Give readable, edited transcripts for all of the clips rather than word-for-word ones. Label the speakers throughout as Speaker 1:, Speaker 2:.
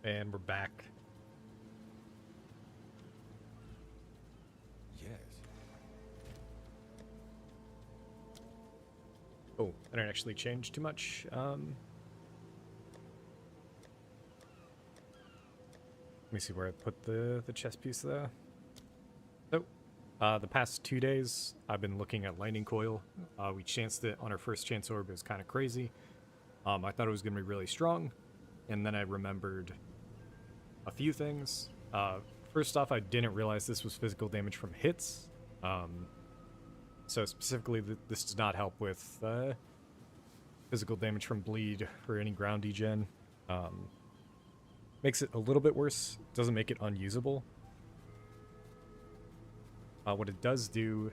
Speaker 1: And we're back.
Speaker 2: Yes.
Speaker 1: Oh, I didn't actually change too much. Let me see where I put the chess piece there. So, the past 2 days, I've been looking at Lightning Coil. We chanced it on our first chance orb. It was kind of crazy. I thought it was going to be really strong, and then I remembered a few things. First off, I didn't realize this was physical damage from hits. So specifically, this does not help with physical damage from bleed or any ground degen. Makes it a little bit worse. Doesn't make it unusable. What it does do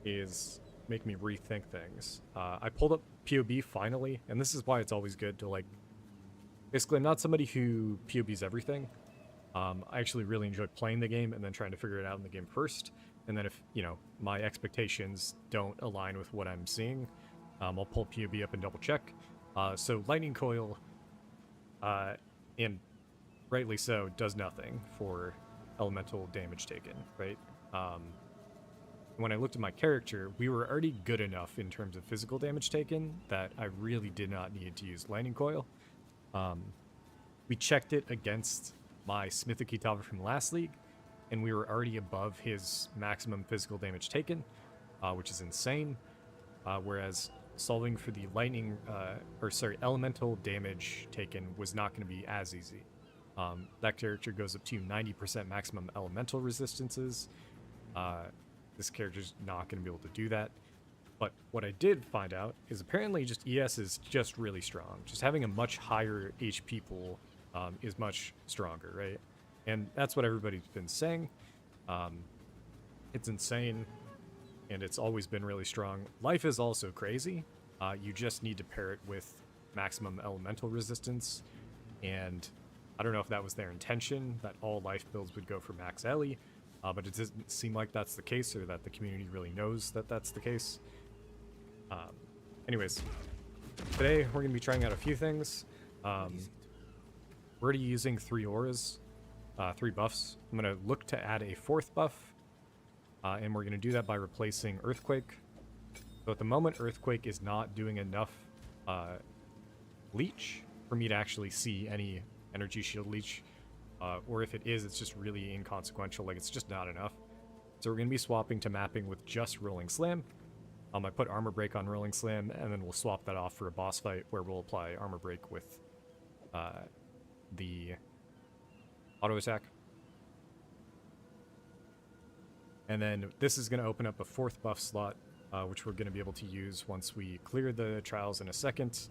Speaker 1: is make me rethink things. I pulled up POB finally, and this is why it's always good to, like, basically, I'm not somebody who POBs everything. I actually really enjoy playing the game and then trying to figure it out in the game first. And then if, you know, my expectations don't align with what I'm seeing, I'll pull POB up and double check. So Lightning Coil, and rightly so, does nothing for elemental damage taken, right? When I looked at my character, we were already good enough in terms of physical damage taken that I really did not need to use Lightning Coil. We checked it against my Smithic Kitava from last league, and we were already above his maximum physical damage taken, which is insane. Whereas solving for the elemental damage taken was not going to be as easy. That character goes up to 90% maximum elemental resistances. This character's not going to be able to do that. But what I did find out is apparently just ES is just really strong. Just having a much higher HP pool is much stronger, right? And that's what everybody's been saying. It's insane, and it's always been really strong. Life is also crazy. You just need to pair it with maximum elemental resistance, and I don't know if that was their intention, that all life builds would go for max Ellie, but it doesn't seem like that's the case, or that the community really knows that that's the case. Anyways, today we're going to be trying out a few things. We're already using 3 auras, 3 buffs. I'm going to look to add a 4th buff, and we're going to do that by replacing Earthquake. So at the moment, Earthquake is not doing enough leech for me to actually see any energy shield leech, or if it is, it's just really inconsequential, like it's just not enough. So we're going to be swapping to mapping with just Rolling Slam. I put Armor Break on Rolling Slam, and then we'll swap that off for a boss fight where we'll apply Armor Break with the auto attack. And then this is going to open up a 4th buff slot, which we're going to be able to use once we clear the trials in a second,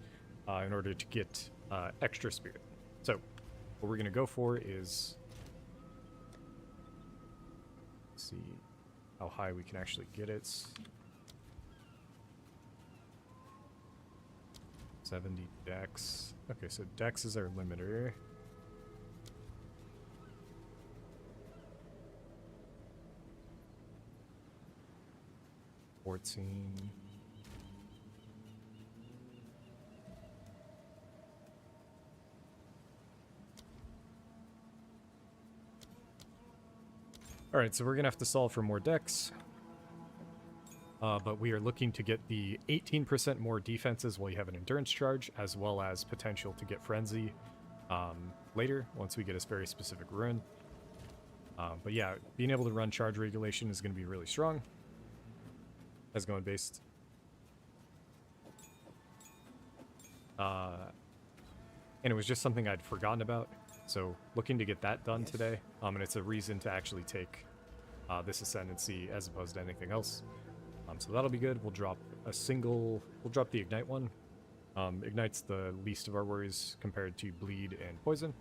Speaker 1: in order to get extra spirit. So what we're going to go for is, let's see how high we can actually get it. 70 dex. Okay, so dex is our limiter. Alright, so we're going to have to solve for more dex. But we are looking to get the 18% more defenses while you have an endurance charge, as well as potential to get frenzy later, once we get a very specific rune. But yeah, being able to run charge regulation is going to be really strong. As going based. And it was just something I'd forgotten about, so looking to get that done today. And it's a reason to actually take this Ascendancy as opposed to anything else. So that'll be good. We'll drop the Ignite one. Ignite's the least of our worries compared to Bleed and Poison.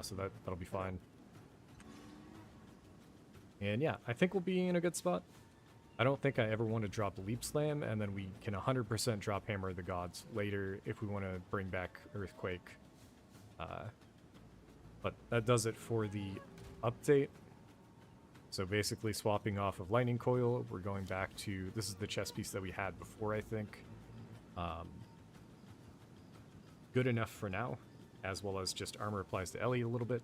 Speaker 1: So that'll be fine. And yeah, I think we'll be in a good spot. I don't think I ever want to drop Leap Slam, and then we can 100% drop Hammer of the Gods later if we want to bring back Earthquake. But that does it for the update. So basically swapping off of Lightning Coil, we're going back to, this is the chess piece that we had before, I think. Good enough for now. as well as just armor applies to Ellie a little bit.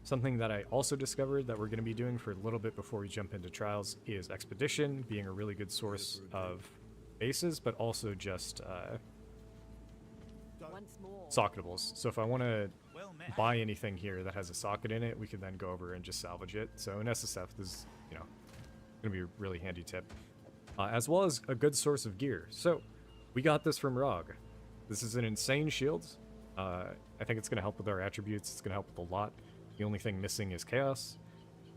Speaker 1: Something that I also discovered that we're going to be doing for a little bit before we jump into Trials is Expedition, being a really good source of bases, but also just socketables. So if I want to buy anything here that has a socket in it, we can then go over and just salvage it. So in SSF, this is, you know, going to be a really handy tip. As well as a good source of gear. So we got this from Rog. This is an insane shield. I think it's going to help with our attributes. It's going to help with a lot. The only thing missing is Chaos.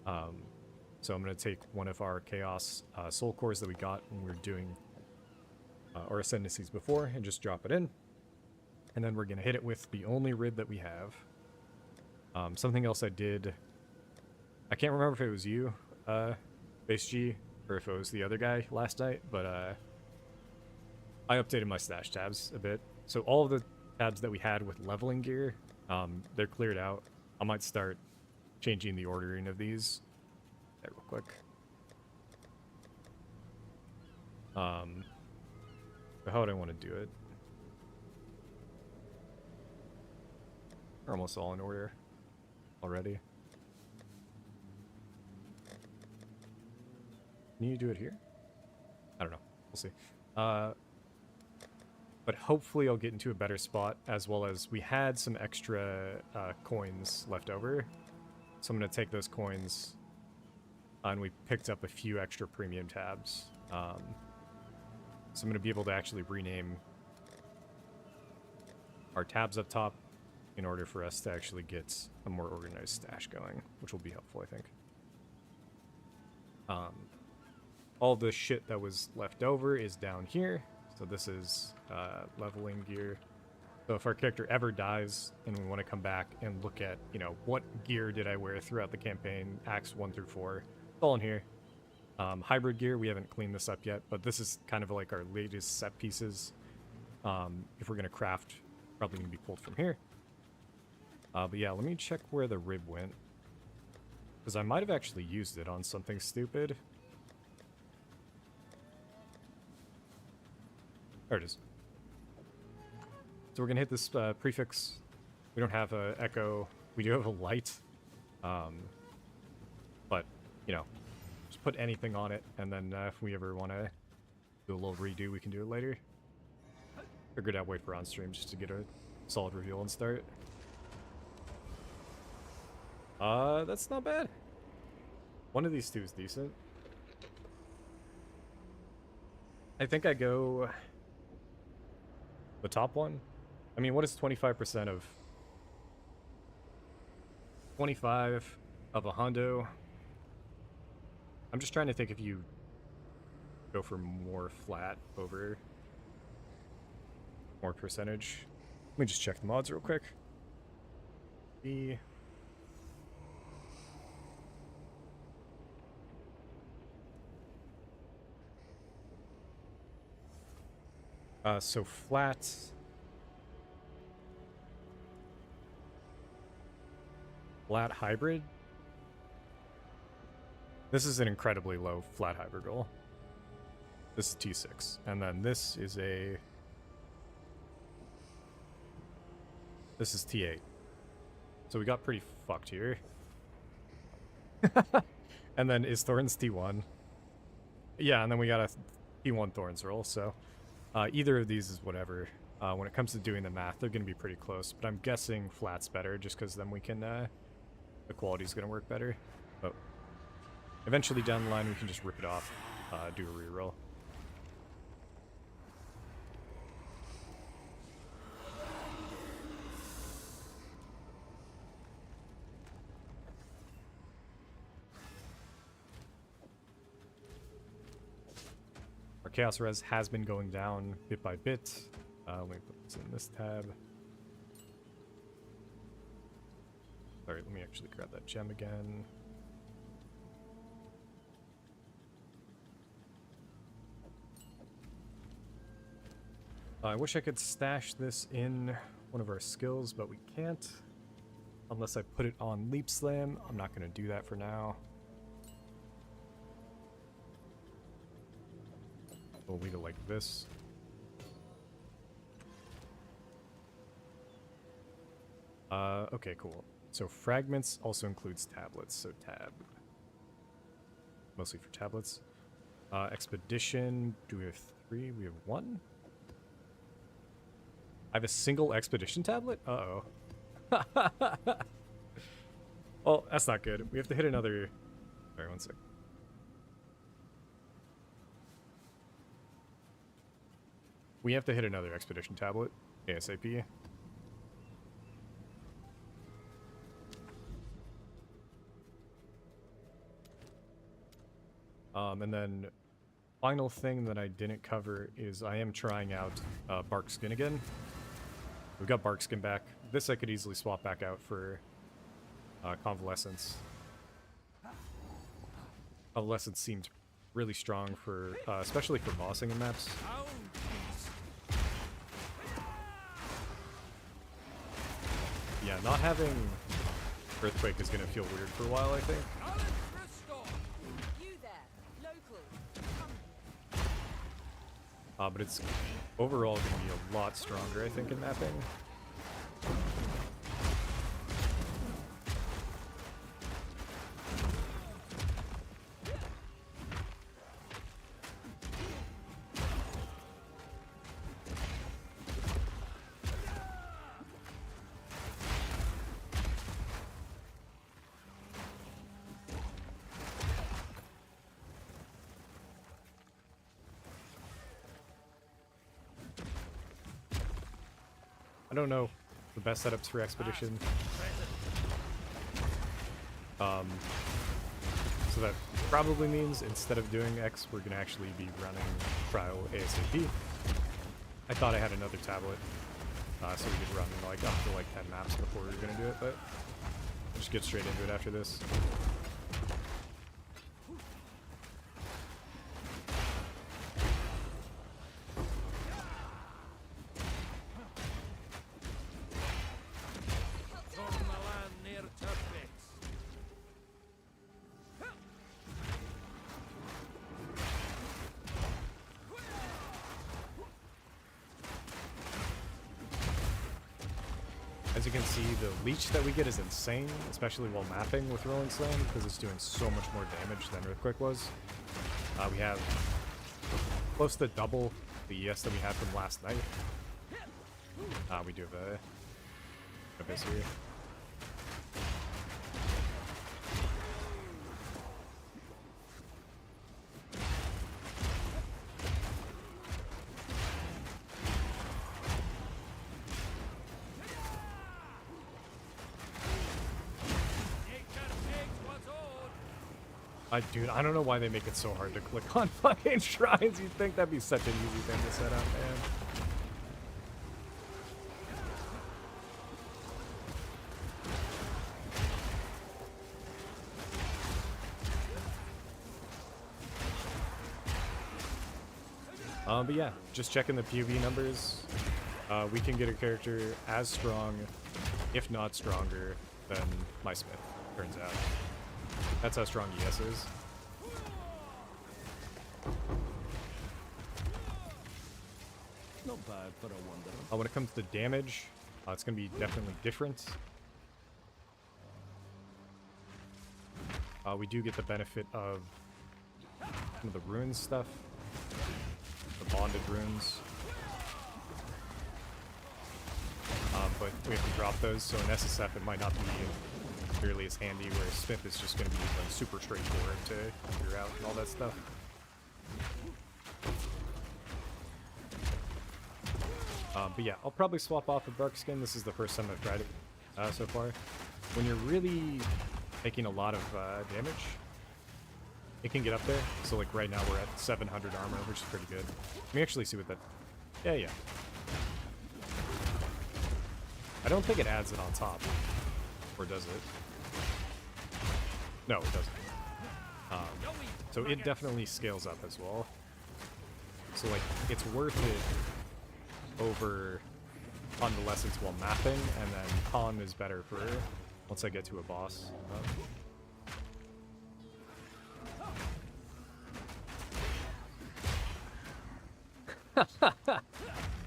Speaker 1: So I'm going to take one of our Chaos soul cores that we got when we were doing our Ascendancies before and just drop it in. And then we're going to hit it with the only rib that we have. Something else I did... I can't remember if it was you, Base G, or if it was the other guy last night, but I updated my stash tabs a bit. So all of the tabs that we had with leveling gear, they're cleared out. I might start changing the ordering of these. There, real quick. So how would I want to do it? They're almost all in order already. Can you do it here? I don't know. We'll see. But hopefully I'll get into a better spot, as well as we had some extra coins left over. So I'm going to take those coins, and we picked up a few extra premium tabs. So I'm going to be able to actually rename our tabs up top in order for us to actually get a more organized stash going, which will be helpful, I think. All the shit that was left over is down here. So this is leveling gear. So if our character ever dies and we want to come back and look at, you know, what gear did I wear throughout the campaign, acts 1 through 4, it's all in here. Hybrid gear, we haven't cleaned this up yet, but this is kind of like our latest set pieces. If we're going to craft, probably going to be pulled from here. But yeah, let me check where the rib went, because I might have actually used it on something stupid. There it is. So we're going to hit this prefix. We don't have a echo. We do have a light. But, you know, just put anything on it, and then if we ever want to do a little redo, we can do it later. Figured I'd wait for on stream just to get a solid reveal and start. That's not bad. One of these two is decent. I think I go the top one. I mean, what is 25% of 25 of a hundo? I'm just trying to think if you go for more flat over more percentage. Let me just check the mods real quick. So flat hybrid. This is an incredibly low flat hybrid roll. This is T6, and then this is T8. So we got pretty fucked here. And then is Thorns T1? Yeah, and then we got a T1 Thorns roll, so either of these is whatever. When it comes to doing the math, they're going to be pretty close, but I'm guessing flat's better just because then we can, the quality's going to work better. But eventually down the line, we can just rip it off, do a reroll. Our Chaos Res has been going down bit by bit. Let me put this in this tab. Sorry, let me actually grab that gem again. I wish I could stash this in one of our skills, but we can't. Unless I put it on Leap Slam. I'm not going to do that for now. We'll leave it like this. Okay, cool. So fragments also includes tablets, so tab. Mostly for tablets. Expedition, do we have 3? We have 1? I have a single expedition tablet? Uh-oh. Well, that's not good. We have to hit another... Sorry, one sec. We have to hit another expedition tablet, ASAP. And then final thing that I didn't cover is I am trying out bark skin again. We've got bark skin back. This I could easily swap back out for convalescence. Convalescence seemed really strong for, especially for bossing in maps. Yeah, not having Earthquake is going to feel weird for a while, I think. But it's overall going to be a lot stronger, I think, in mapping. I don't know the best setups for Expedition. So that probably means instead of doing X, we're going to actually be running Trial ASAP. I thought I had another tablet, so we could run like up to like 10 maps before we were going to do it, but we'll just get straight into it after this. As you can see, the leech that we get is insane, especially while mapping with Rolling Slam, because it's doing so much more damage than Earthquake was. We have close to double the ES that we had from last night. We do have a abyss here. Dude, I don't know why they make it so hard to click on fucking shrines. You'd think that'd be such an easy thing to set up, man. But yeah, just checking the POV numbers. We can get a character as strong, if not stronger, than my Smith, turns out. That's how strong ES is.
Speaker 2: Not bad, but I wonder.
Speaker 1: When it comes to damage, it's going to be definitely different. We do get the benefit of some of the runes stuff. The bonded runes. But we have to drop those, so in SSF it might not be nearly as handy, whereas Smith is just going to be like super straightforward to figure out and all that stuff. But yeah, I'll probably swap off of Bark Skin. This is the first time I've tried it so far. When you're really taking a lot of damage, it can get up there. So like right now we're at 700 armor, which is pretty good. Let me actually see what that... Yeah. I don't think it adds it on top. Or does it? No, it doesn't. So it definitely scales up as well. So like, it's worth it over convalescence while mapping, and then con is better for once I get to a boss.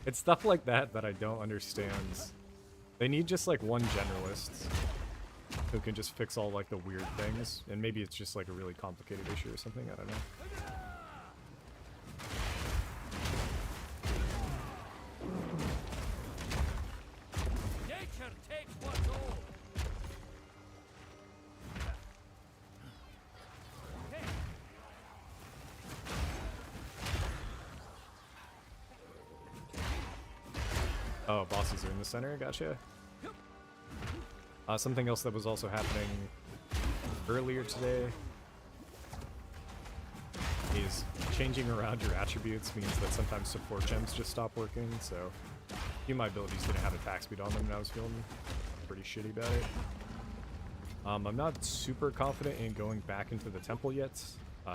Speaker 1: It's stuff like that that I don't understand They need just like one generalist who can just fix all like the weird things, and maybe it's just like a really complicated issue or something, I don't know.
Speaker 2: Nature takes what's old.
Speaker 1: Oh, bosses are in the center, gotcha. Something else that was also happening earlier today is changing around your attributes means that sometimes support gems just stop working, so a few of my abilities didn't have attack speed on them and I was feeling pretty shitty about it. I'm not super confident in going back into the temple yet,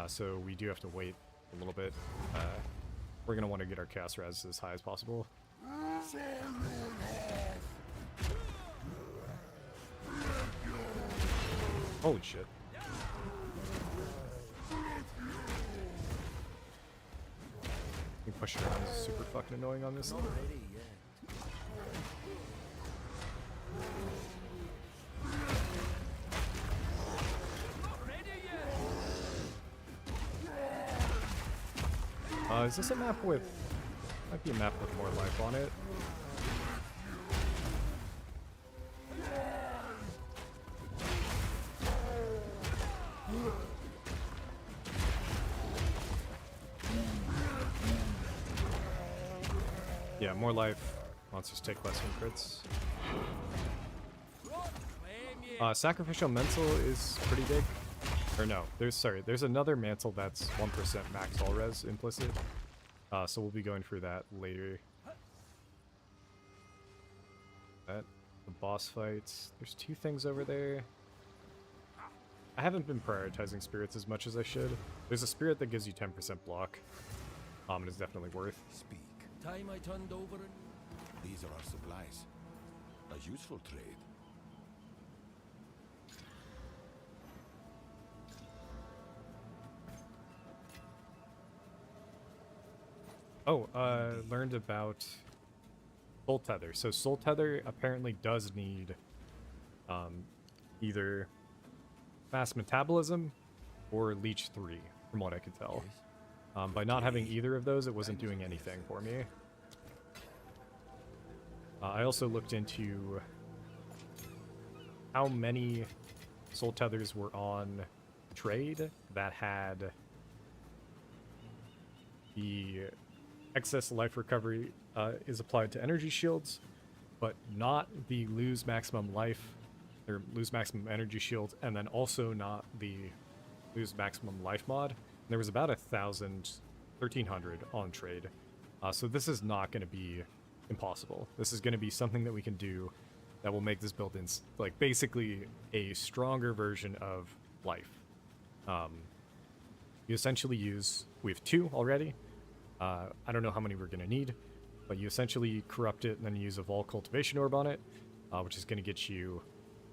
Speaker 1: so we do have to wait a little bit. We're going to want to get our chaos res as high as possible. Holy shit. Pushing around is super fucking annoying on this.
Speaker 2: Not ready yet.
Speaker 1: Is this a map with... Might be a map with more life on it. Yeah, more life. Monsters take less from crits. Sacrificial Mantle is pretty big. Or no, there's another mantle that's 1% max all res implicit. So we'll be going through that later. The boss fights. There's two things over there. I haven't been prioritizing spirits as much as I should. There's a spirit that gives you 10% block. And it's definitely worth.
Speaker 2: Speak. Time I turned over it. These are our supplies. A useful trade.
Speaker 1: Oh, learned about Soul Tether. So Soul Tether apparently does need either fast metabolism or Leech 3, from what I could tell. By not having either of those, it wasn't doing anything for me. I also looked into how many Soul Tethers were on trade that had the excess life recovery is applied to energy shields, but not the lose maximum life or lose maximum energy shield, and then also not the lose maximum life mod. And there was about 1,300 on trade. So this is not going to be impossible. This is going to be something that we can do that will make this build in like basically a stronger version of life. You essentially we have 2 already. I don't know how many we're going to need, but you essentially corrupt it and then use a Vaal cultivation orb on it, which is going to get you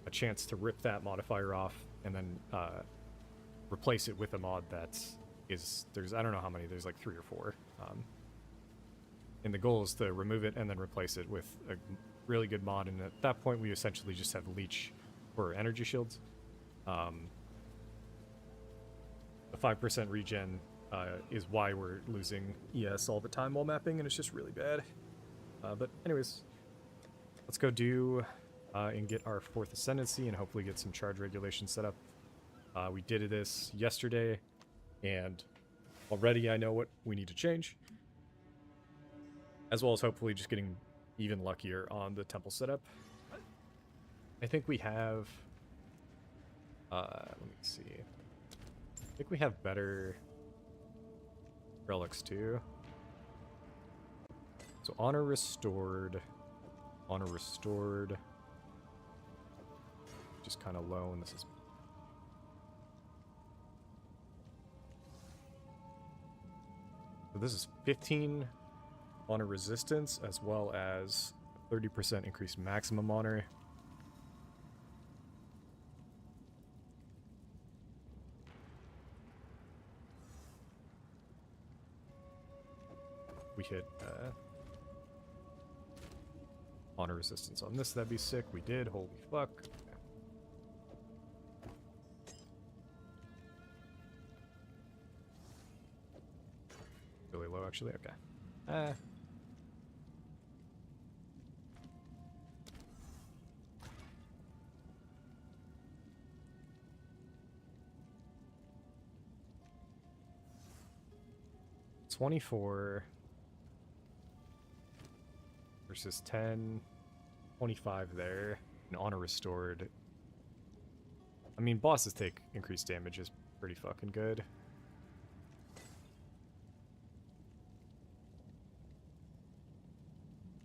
Speaker 1: a chance to rip that modifier off and then replace it with a mod that is, I don't know how many, there's like 3 or 4. And the goal is to remove it and then replace it with a really good mod, and at that point we essentially just have Leech for energy shields. The 5% regen is why we're losing ES all the time while mapping, and it's just really bad. But anyways, let's go do and get our 4th Ascendancy and hopefully get some charge regulation set up. We did this yesterday, and already I know what we need to change, as well as hopefully just getting even luckier on the temple setup. I think we have... let me see. I think we have better relics too. So honor restored, just kind of low, and this is... So this is 15 honor resistance, as well as 30% increased maximum honor. We hit Honor resistance on this, that'd be sick. We did, holy fuck. Really low, actually, okay. 24 versus 10, 25 there, and honor restored. I mean, bosses take increased damage is pretty fucking good.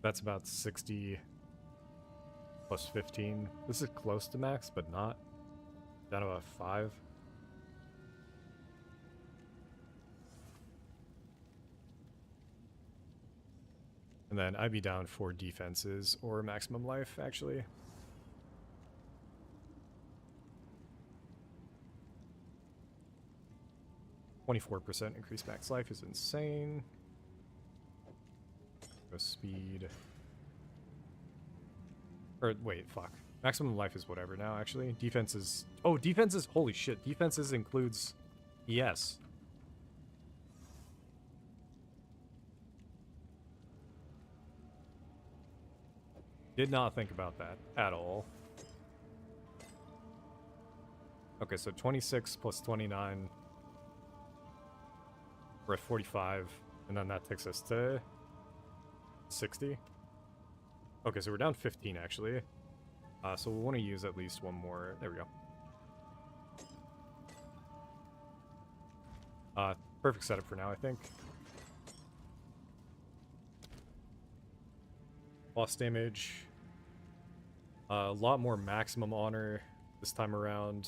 Speaker 1: That's about 60 plus 15. This is close to max, but not. Down to about 5. And then I'd be down for defenses or maximum life, actually. %, increased max life is insane. Go speed. Or wait, fuck. Maximum life is whatever now, actually. Defenses. Oh, defenses. Holy shit. Defenses includes ES. Did not think about that at all. Okay, so 26 plus 29. We're at 45, and then that takes us to 60. Okay, so we're down 15 actually. So we'll want to use at least one more. There we go. Perfect setup for now, I think. Boss damage. A lot more maximum honor this time around.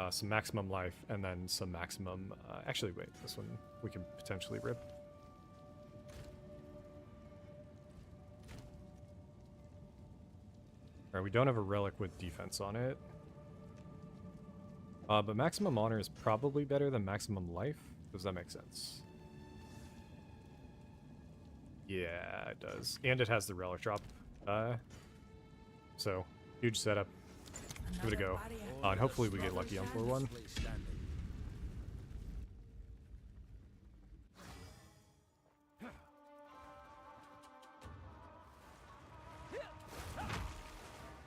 Speaker 1: Some maximum life, and then some maximum... actually, wait, this one we can potentially rip. Alright, we don't have a relic with defense on it. But maximum honor is probably better than maximum life. Does that make sense? Yeah, it does. And it has the relic drop. So, huge setup. Give it a go. And hopefully we get lucky on floor 1.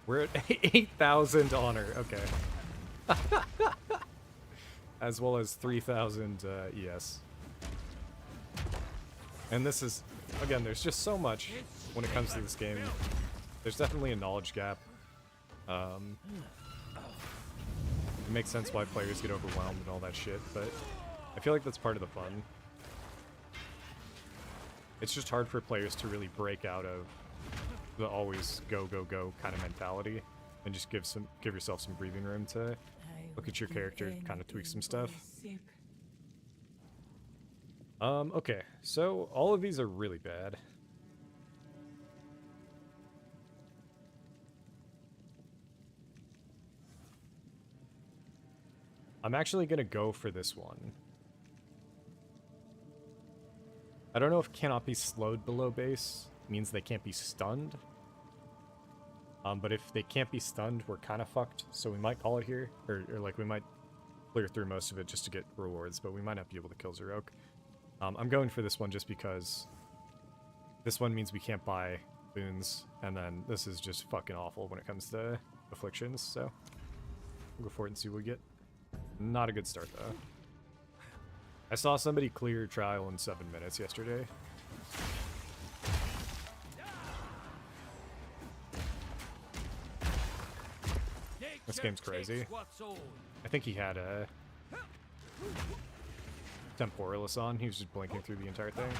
Speaker 1: We're at 8,000 honor. Okay. As well as 3,000 ES. And this is, again, there's just so much when it comes to this game. There's definitely a knowledge gap. It makes sense why players get overwhelmed and all that shit, but I feel like that's part of the fun. It's just hard for players to really break out of the always go, go, go kind of mentality and just give yourself some breathing room to look at your character, kind of tweak some stuff. Okay, so all of these are really bad. I'm actually going to go for this one. I don't know if cannot be slowed below base means they can't be stunned. But if they can't be stunned, we're kind of fucked. So we might call it here. Or like we might clear through most of it just to get rewards, but we might not be able to kill Zerok. I'm going for this one just because this one means we can't buy boons. And then this is just fucking awful when it comes to afflictions. So we'll go for it and see what we get. Not a good start, though. I saw somebody clear trial in 7 minutes yesterday. This game's crazy. I think he had a Temporalis on. He was just blinking through the entire thing.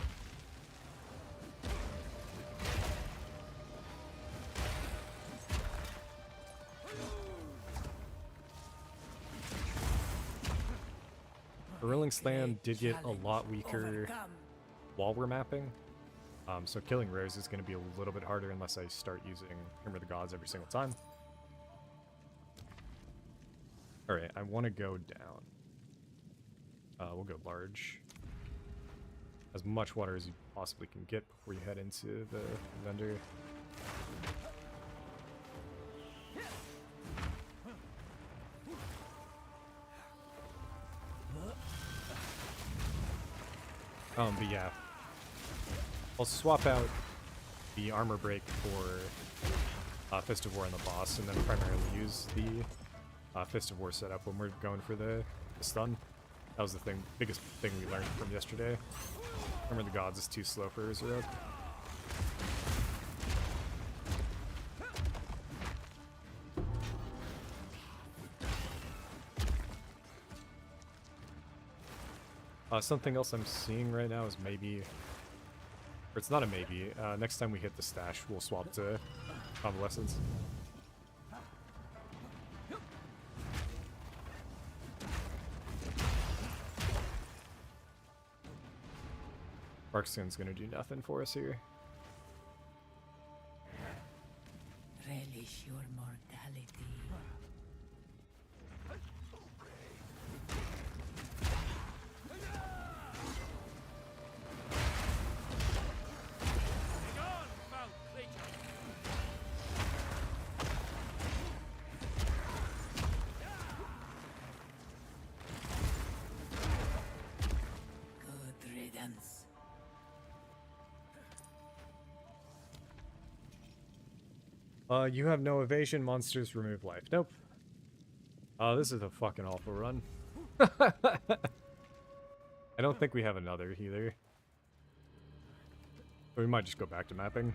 Speaker 1: Rolling Slam did get a lot weaker while we're mapping, so killing Rose is going to be a little bit harder unless I start using Hammer of the Gods every single time. Alright, I want to go down. We'll go large. As much water as you possibly can get before you head into the vendor. But yeah, I'll swap out the armor break for Fist of War on the boss, and then primarily use the Fist of War setup when we're going for the stun. That was the biggest thing we learned from yesterday. Remember, the gods is too slow for his rope. Something else I'm seeing right now is maybe, or it's not a maybe, next time we hit the stash, we'll swap to Convalescence. Barkskin's gonna do nothing for us here.
Speaker 3: Relish your mortality. Good riddance.
Speaker 1: You have no evasion, monsters remove life. Nope. This is a fucking awful run. I don't think we have another either. Or we might just go back to mapping.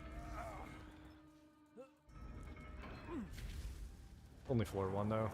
Speaker 1: Only floor 1 though.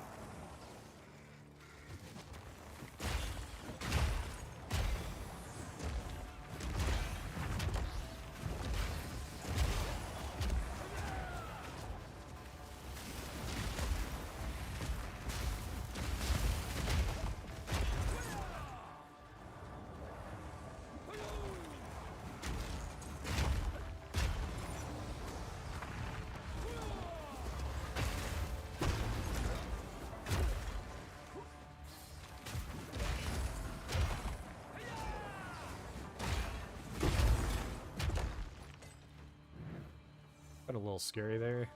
Speaker 1: Got a little scary there.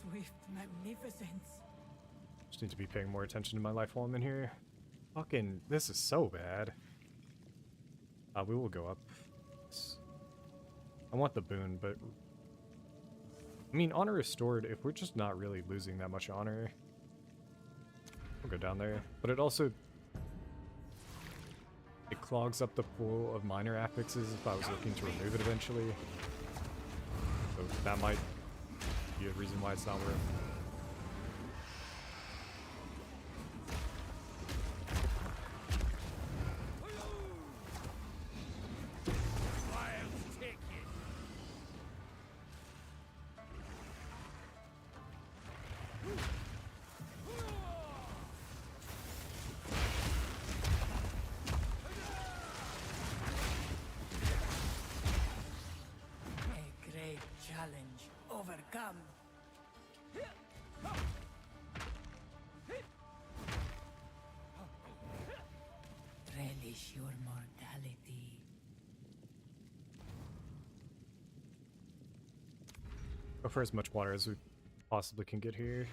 Speaker 3: Swift magnificence.
Speaker 1: Just need to be paying more attention to my life while I'm in here. Fucking, this is so bad. We will go up. I want the boon, but... I mean, honor restored, if we're just not really losing that much honor, we'll go down there. But it also... it clogs up the pool of minor affixes if I was looking to remove it eventually. So that might be a reason why it's not worth.
Speaker 3: A great challenge overcome. Relish your mortality.
Speaker 1: Go for as much water as we possibly can get here.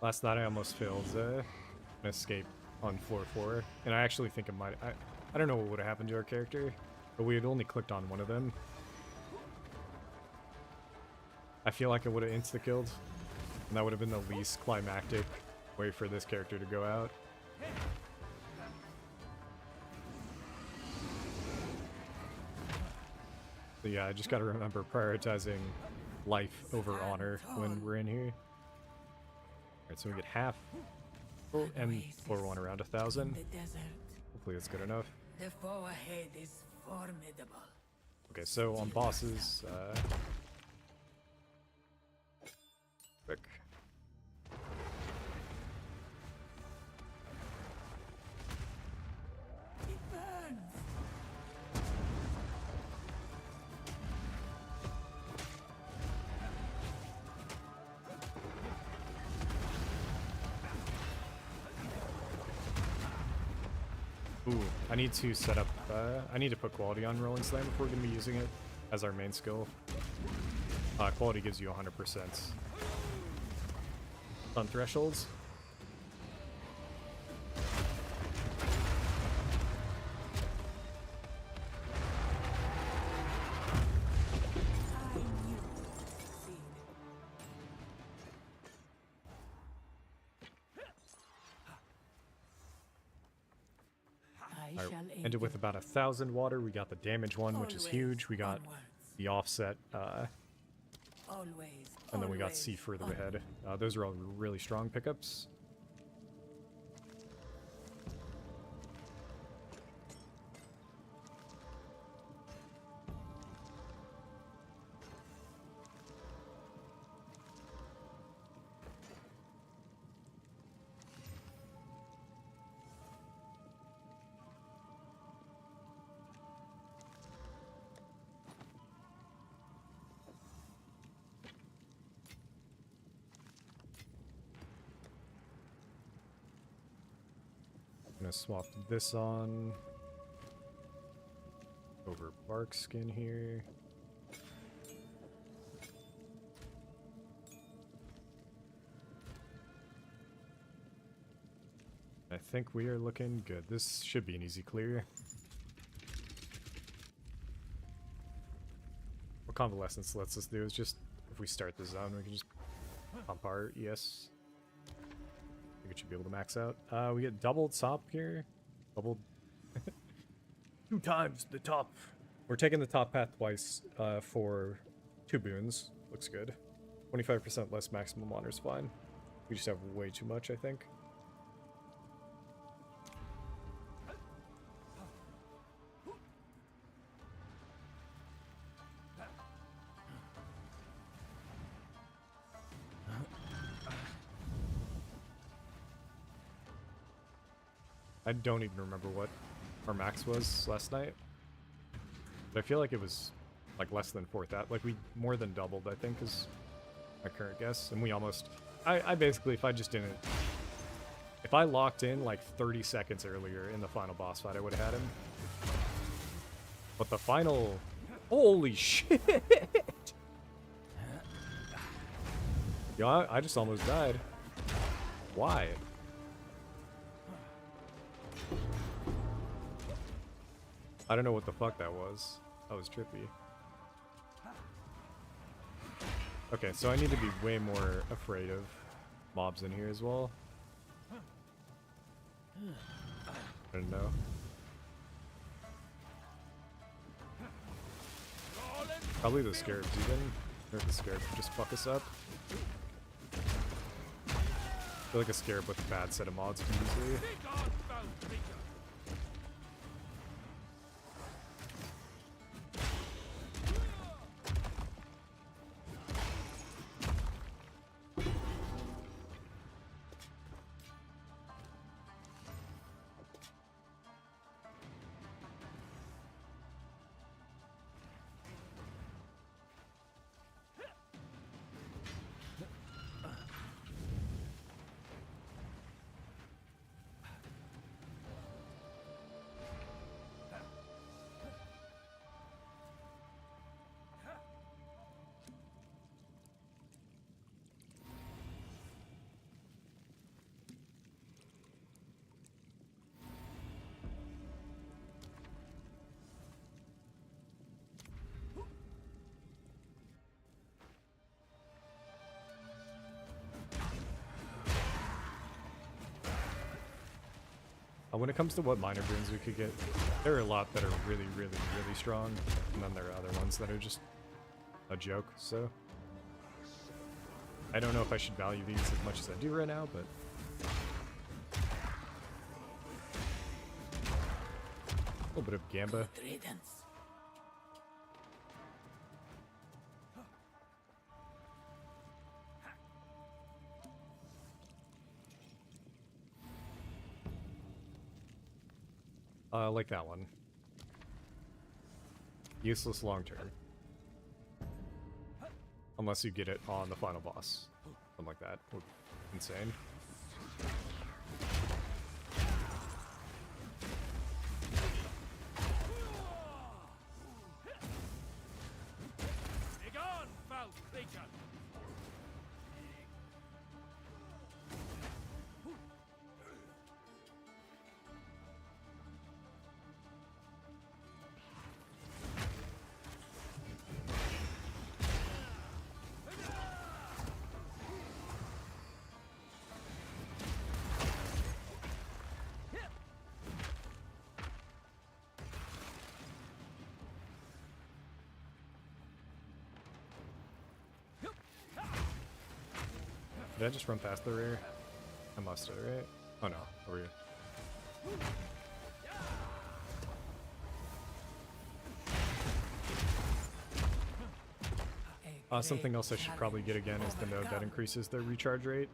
Speaker 1: Last night I almost failed an escape on floor 4, and I actually think it might... I don't know what would have happened to our character, but we had only clicked on one of them. I feel like it would have insta-killed, and that would have been the least climactic way for this character to go out. So yeah, I just gotta remember prioritizing life over honor when we're in here. Alright, so we get half. Oh, and floor 1 around 1,000.
Speaker 3: The desert.
Speaker 1: Hopefully that's good enough.
Speaker 3: The foe ahead is formidable.
Speaker 1: Okay, so on bosses, quick.
Speaker 3: It burns.
Speaker 1: Ooh, I need to set up, I need to put quality on Rolling Slam if we're going to be using it as our main skill. Quality gives you 100% on thresholds.
Speaker 3: I knew it would succeed. I
Speaker 1: Alright,
Speaker 3: shall aid
Speaker 1: ended with
Speaker 3: you.
Speaker 1: about 1,000 water. We got the damage one, which is
Speaker 3: Always
Speaker 1: huge. We got
Speaker 3: onwards.
Speaker 1: the offset,
Speaker 3: Always.
Speaker 1: and then we got
Speaker 3: always
Speaker 1: C further
Speaker 3: onwards.
Speaker 1: ahead. Those are all really strong pickups. I'm gonna swap this on over bark skin here. I think we are looking good. This should be an easy clear. What Convalescence lets us do is just, if we start the zone, we can just pump our ES. I think it should be able to max out. We get doubled top here. Doubled 2 times the top. We're taking the top path twice for 2 boons. Looks good. 25% less maximum honor is fine. We just have way too much, I think. I don't even remember what our max was last night. But I feel like it was like less than 4,000. Like we more than doubled, I think, is my current guess. And we almost... I basically, if I just didn't... If I locked in like 30 seconds earlier in the final boss fight, I would have had him. But the final... Holy shit! Yo, I just almost died. Why? I don't know what the fuck that was. That was trippy. Okay, so I need to be way more afraid of mobs in here as well. I don't know. Probably the scarabs even. Or the scarab could just fuck us up. I feel like a scarab with a bad set of mods can easily. When it comes to what minor boons we could get, there are a lot that are really, really, really strong, and then there are other ones that are just a joke, so... I don't know if I should value these as much as I do right now, but... A little bit of Gamba.
Speaker 3: Good riddance.
Speaker 1: Like that one. Useless long term. Unless you get it on the final boss. Something like that. Would be insane. Did I just run past the rear? I must have, right? Oh no, over here. Something else I should probably get again is the node that increases their recharge rate.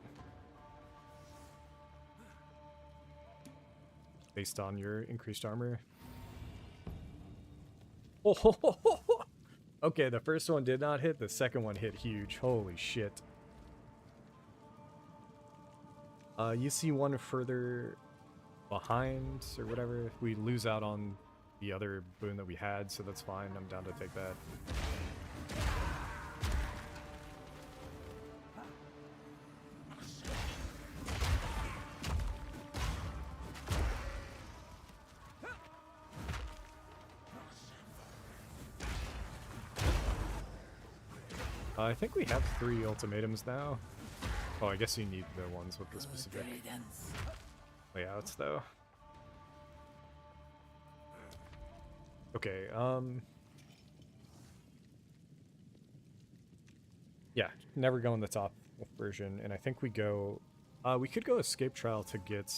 Speaker 1: Based on your increased armor. Oh, okay, the first one did not hit, the second one hit huge. Holy shit. You see one further behind or whatever. We lose out on the other boon that we had, so that's fine. I'm down to take that. I think we have 3 ultimatums now. Oh, I guess you need the ones with the specific layouts, though. Okay, yeah, never go on the top version, and I think we go... we could go Escape Trial to get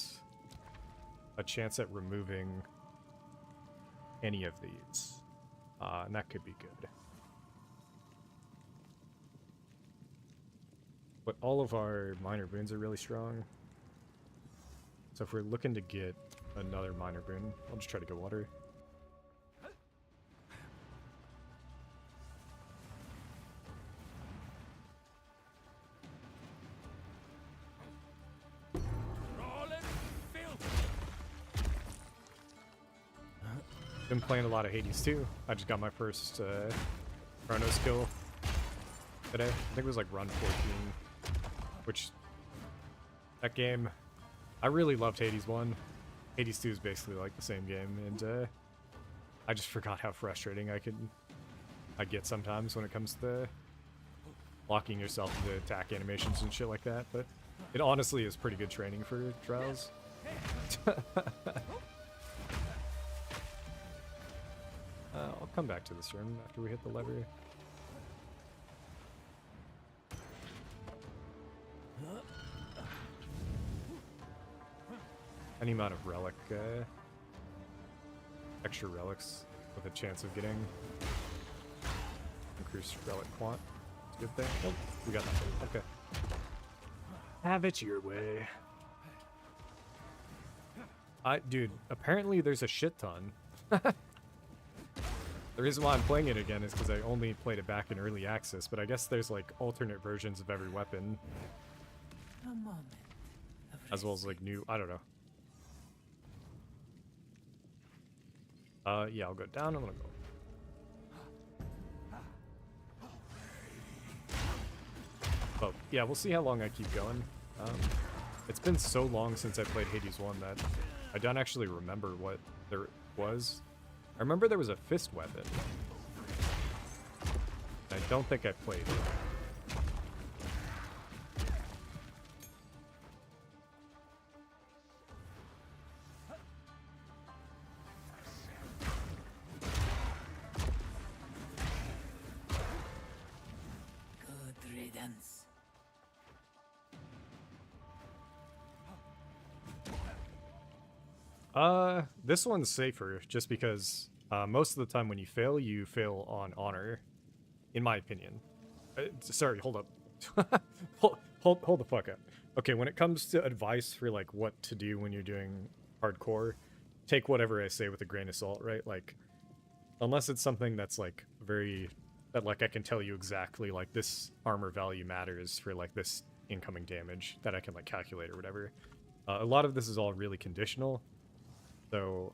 Speaker 1: a chance at removing any of these. And that could be good. But all of our minor boons are really strong. So if we're looking to get another minor boon, I'll just try to go water. Been playing a lot of Hades too. I just got my first Chrono skill today. I think it was like run 14. Which, that game, I really loved Hades 1. Hades 2 is basically like the same game, and I just forgot how frustrating I get sometimes when it comes to locking yourself into attack animations and shit like that, but it honestly is pretty good training for trials. I'll come back to this room after we hit the lever. Any amount of relic, extra relics with a chance of getting increased relic quant. It's a good thing. Oh, we got that. Okay. Have it your way. Dude, apparently there's a shit ton. The reason why I'm playing it again is because I only played it back in early access, but I guess there's like alternate versions of every weapon.
Speaker 3: A moment
Speaker 1: As well as like new, I don't know. Yeah, I'll go down. I'm gonna go. Oh, yeah, we'll see how long I keep going. It's been so long since I played Hades 1 that I don't actually remember what there was. I remember there was a fist weapon. I don't think I played it. This one's safer, just because most of the time when you fail on honor, in my opinion. Sorry, hold up. hold the fuck up. Okay, when it comes to advice for like what to do when you're doing hardcore, take whatever I say with a grain of salt, right? Like, unless it's something that's like that like I can tell you exactly like this armor value matters for like this incoming damage that I can like calculate or whatever. A lot of this is all really conditional. So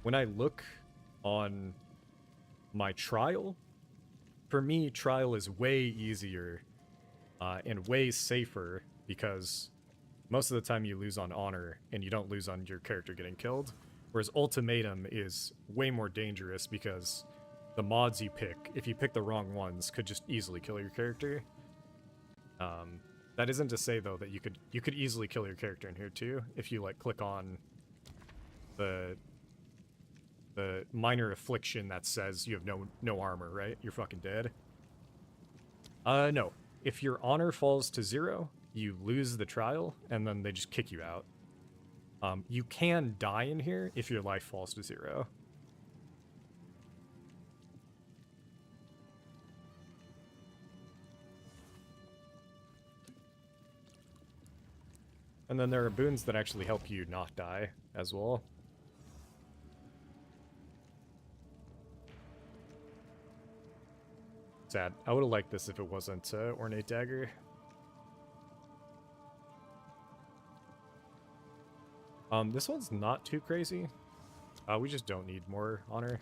Speaker 1: when I look on my trial, for me, trial is way easier and way safer because most of the time you lose on honor and you don't lose on your character getting killed. Whereas ultimatum is way more dangerous because the mods you pick, if you pick the wrong ones, could just easily kill your character. That isn't to say though that you could easily kill your character in here too if you like click on the minor affliction that says you have no armor, right? You're fucking dead. No. If your honor falls to 0, you lose the trial, and then they just kick you out. You can die in here if your life falls to 0. And then there are boons that actually help you not die as well. Sad. I would have liked this if it wasn't Ornate Dagger. This one's not too crazy. We just don't need more honor.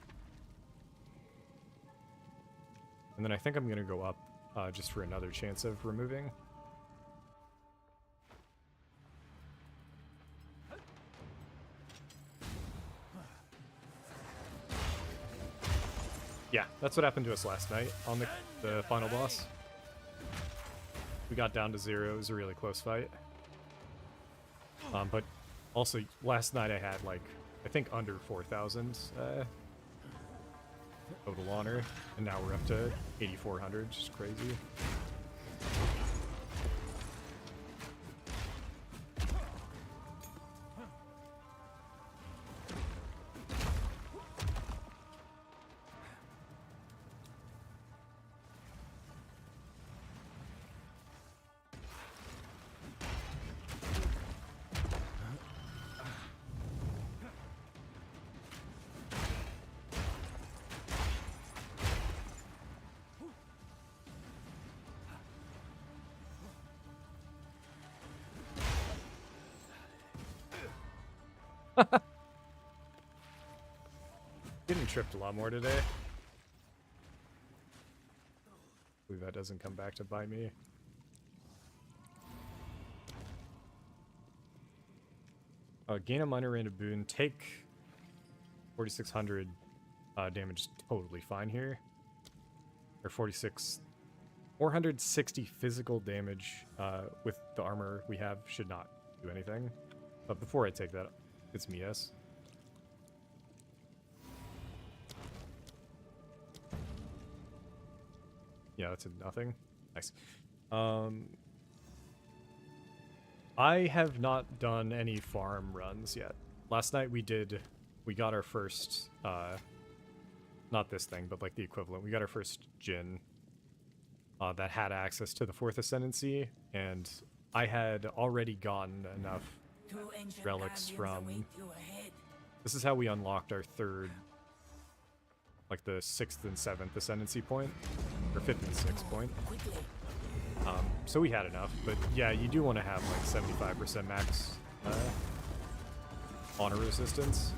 Speaker 1: And then I think I'm going to go up just for another chance of removing. Yeah, that's what happened to us last night on the final boss. We got down to 0. It was a really close fight. But also, last night I had, like, I think under 4,000 total honor, and now we're up to 8,400, just crazy. Getting tripped a lot more today. Hopefully that doesn't come back to bite me. Gain a minor random boon. Take 4,600 damage. Totally fine here. Or 460 physical damage with the armor we have should not do anything. But before I take that, it's me, yes. Yeah, that's a nothing. Nice. I have not done any farm runs yet. Last night we got our first, not this thing, but like the equivalent. We got our first Djinn that had access to the 4th Ascendancy, and I had already gotten enough relics from... This is how we unlocked our 3rd, like the 6th and 7th Ascendancy point, or 5th and 6th point. So we had enough, but yeah, you do want to have like 75% max honor resistance.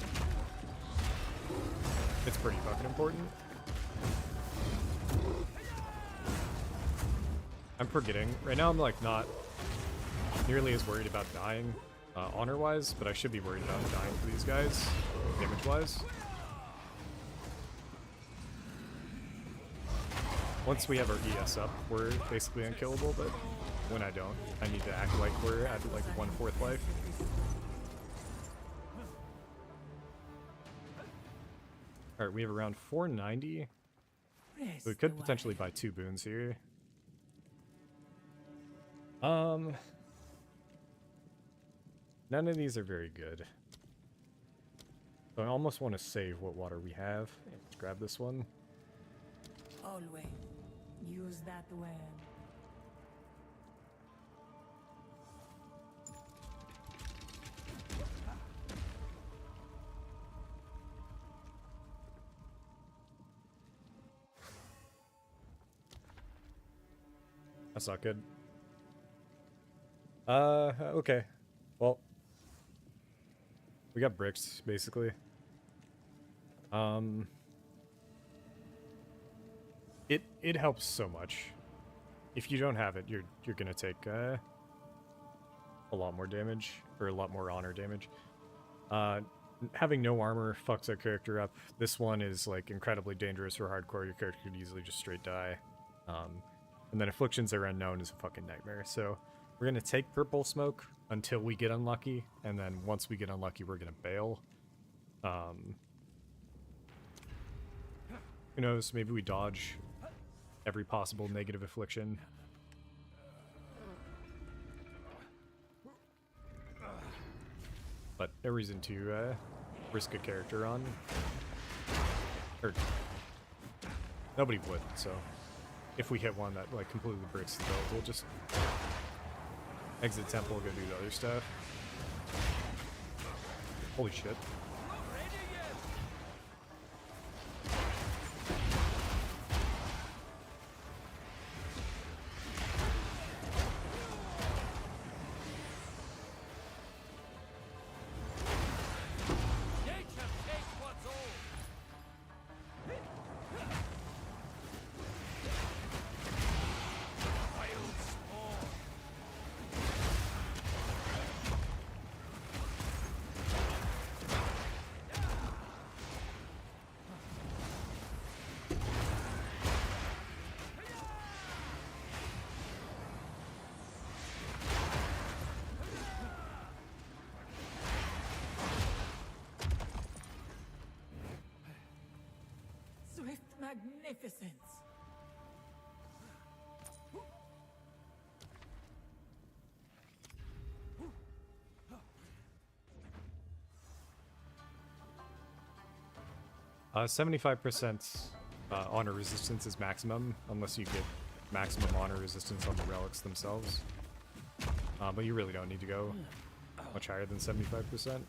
Speaker 1: It's pretty fucking important. I'm forgetting. Right now I'm like not nearly as worried about dying honor-wise, but I should be worried about dying for these guys, damage-wise. Once we have our ES up, we're basically unkillable, but when I don't, I need to act like we're at like 1/4 life. Alright, we have around 490. So we could potentially buy 2 boons here. None of these are very good. So I almost want to save what water we have. Let's grab this one.
Speaker 3: Always use that well.
Speaker 1: That's not good. Okay. Well, we got bricks, basically. It helps so much. If you don't have it, you're gonna take a lot more damage, or a lot more honor damage. Having no armor fucks our character up. This one is like incredibly dangerous for hardcore. Your character could easily just straight die. And then afflictions are unknown is a fucking nightmare. So we're gonna take purple smoke until we get unlucky, and then once we get unlucky, we're gonna bail. Who knows? Maybe we dodge every possible negative affliction. but no reason to risk a character on. Or nobody would, so if we hit one that like completely breaks the build, we'll just exit temple, go do the other stuff. Holy shit.
Speaker 3: Swift magnificence.
Speaker 1: 75% honor resistance is maximum, unless you get maximum honor resistance on the relics themselves. But you really don't need to go much higher than 75%.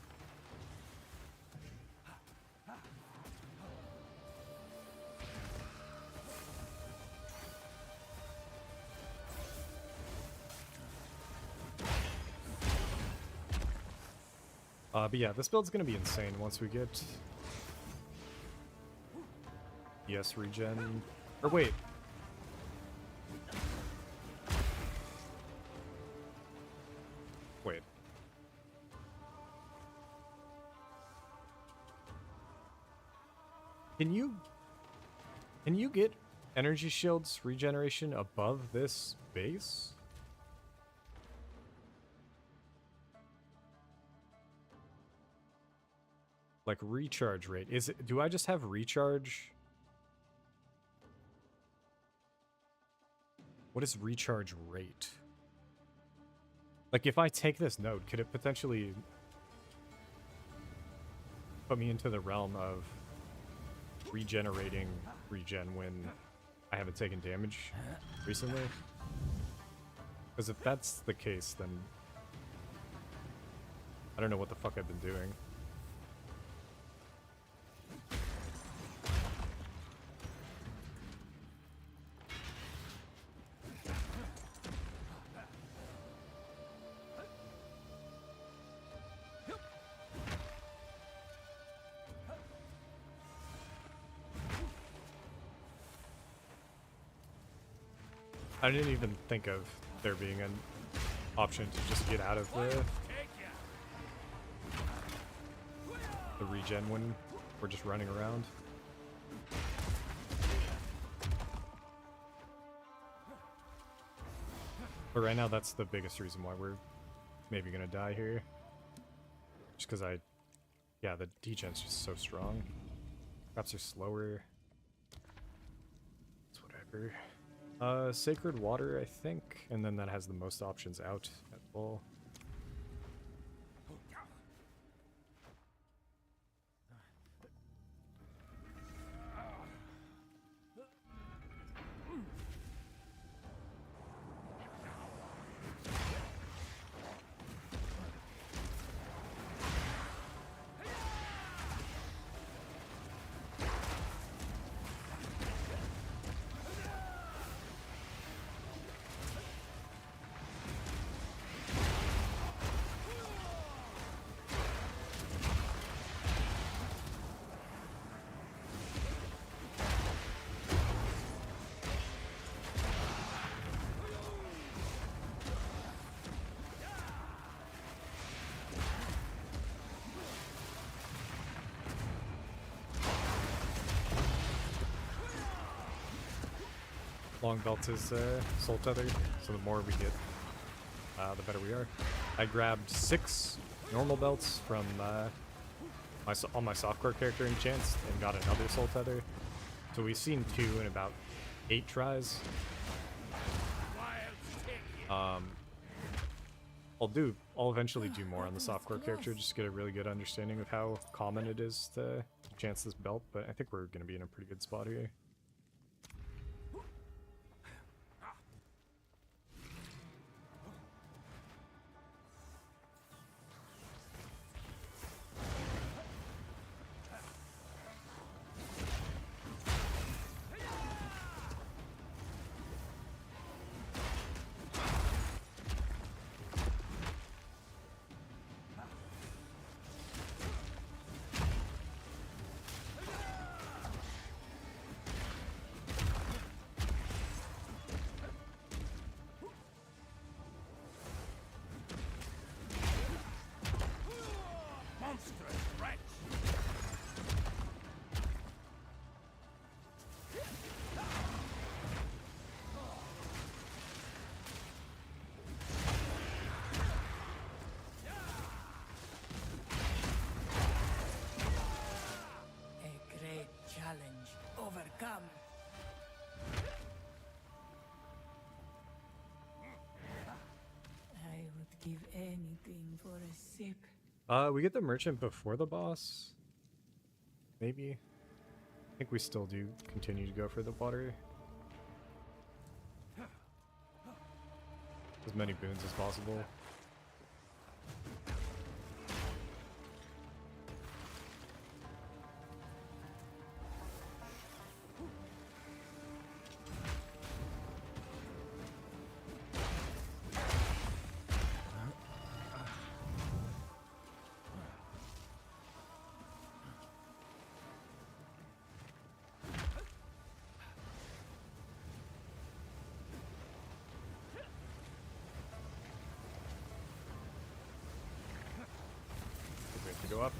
Speaker 1: But yeah, this build's gonna be insane once we get yes regen. Or wait. Wait. Can you get energy shields regeneration above this base? Like recharge rate. Is it, do I just have recharge? What is recharge rate? Like if I take this node, could it potentially put me into the realm of regenerating regen when I haven't taken damage recently? Because if that's the case, then I don't know what the fuck I've been doing. I didn't even think of there being an option to just get out of the regen when we're just running around. But right now that's the biggest reason why we're maybe gonna die here. Just because yeah, the degen's just so strong. Perhaps they're slower. It's whatever. Sacred Water, I think, and then that has the most options out at Vaal. Long belt is soul tether, so the more we get, the better we are. I grabbed 6 normal belts from all my softcore character enchants and got another soul tether. So we've seen 2 in about 8 tries. I'll eventually do more on the softcore character, just to get a really good understanding of how common it is to chance this belt, but I think we're going to be in a pretty good spot here.
Speaker 3: A great challenge overcome. I would give anything for a sip.
Speaker 1: We get the merchant before the boss. Maybe. I think we still do continue to go for the water. As many boons as possible. We have to go up.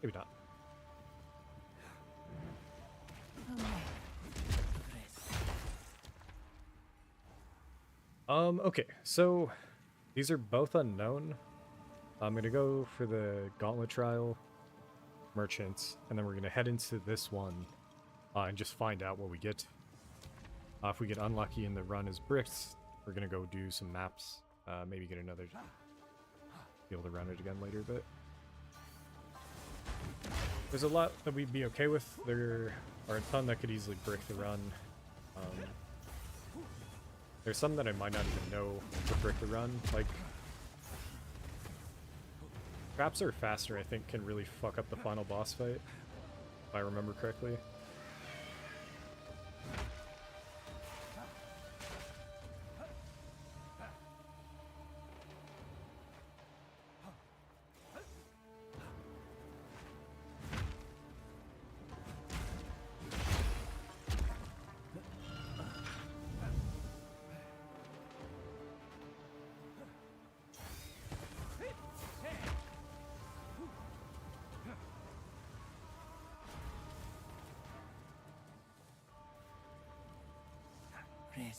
Speaker 1: Maybe not. Okay, so these are both unknown. I'm gonna go for the Gauntlet Trial, Merchant, and then we're gonna head into this one and just find out what we get. If we get unlucky and the run is bricked, we're gonna go do some maps, maybe get another, be able to run it again later, but there's a lot that we'd be okay with. There are a ton that could easily brick the run. There's some that I might not even know to brick the run, like traps are faster, I think, can really fuck up the final boss fight, if I remember correctly.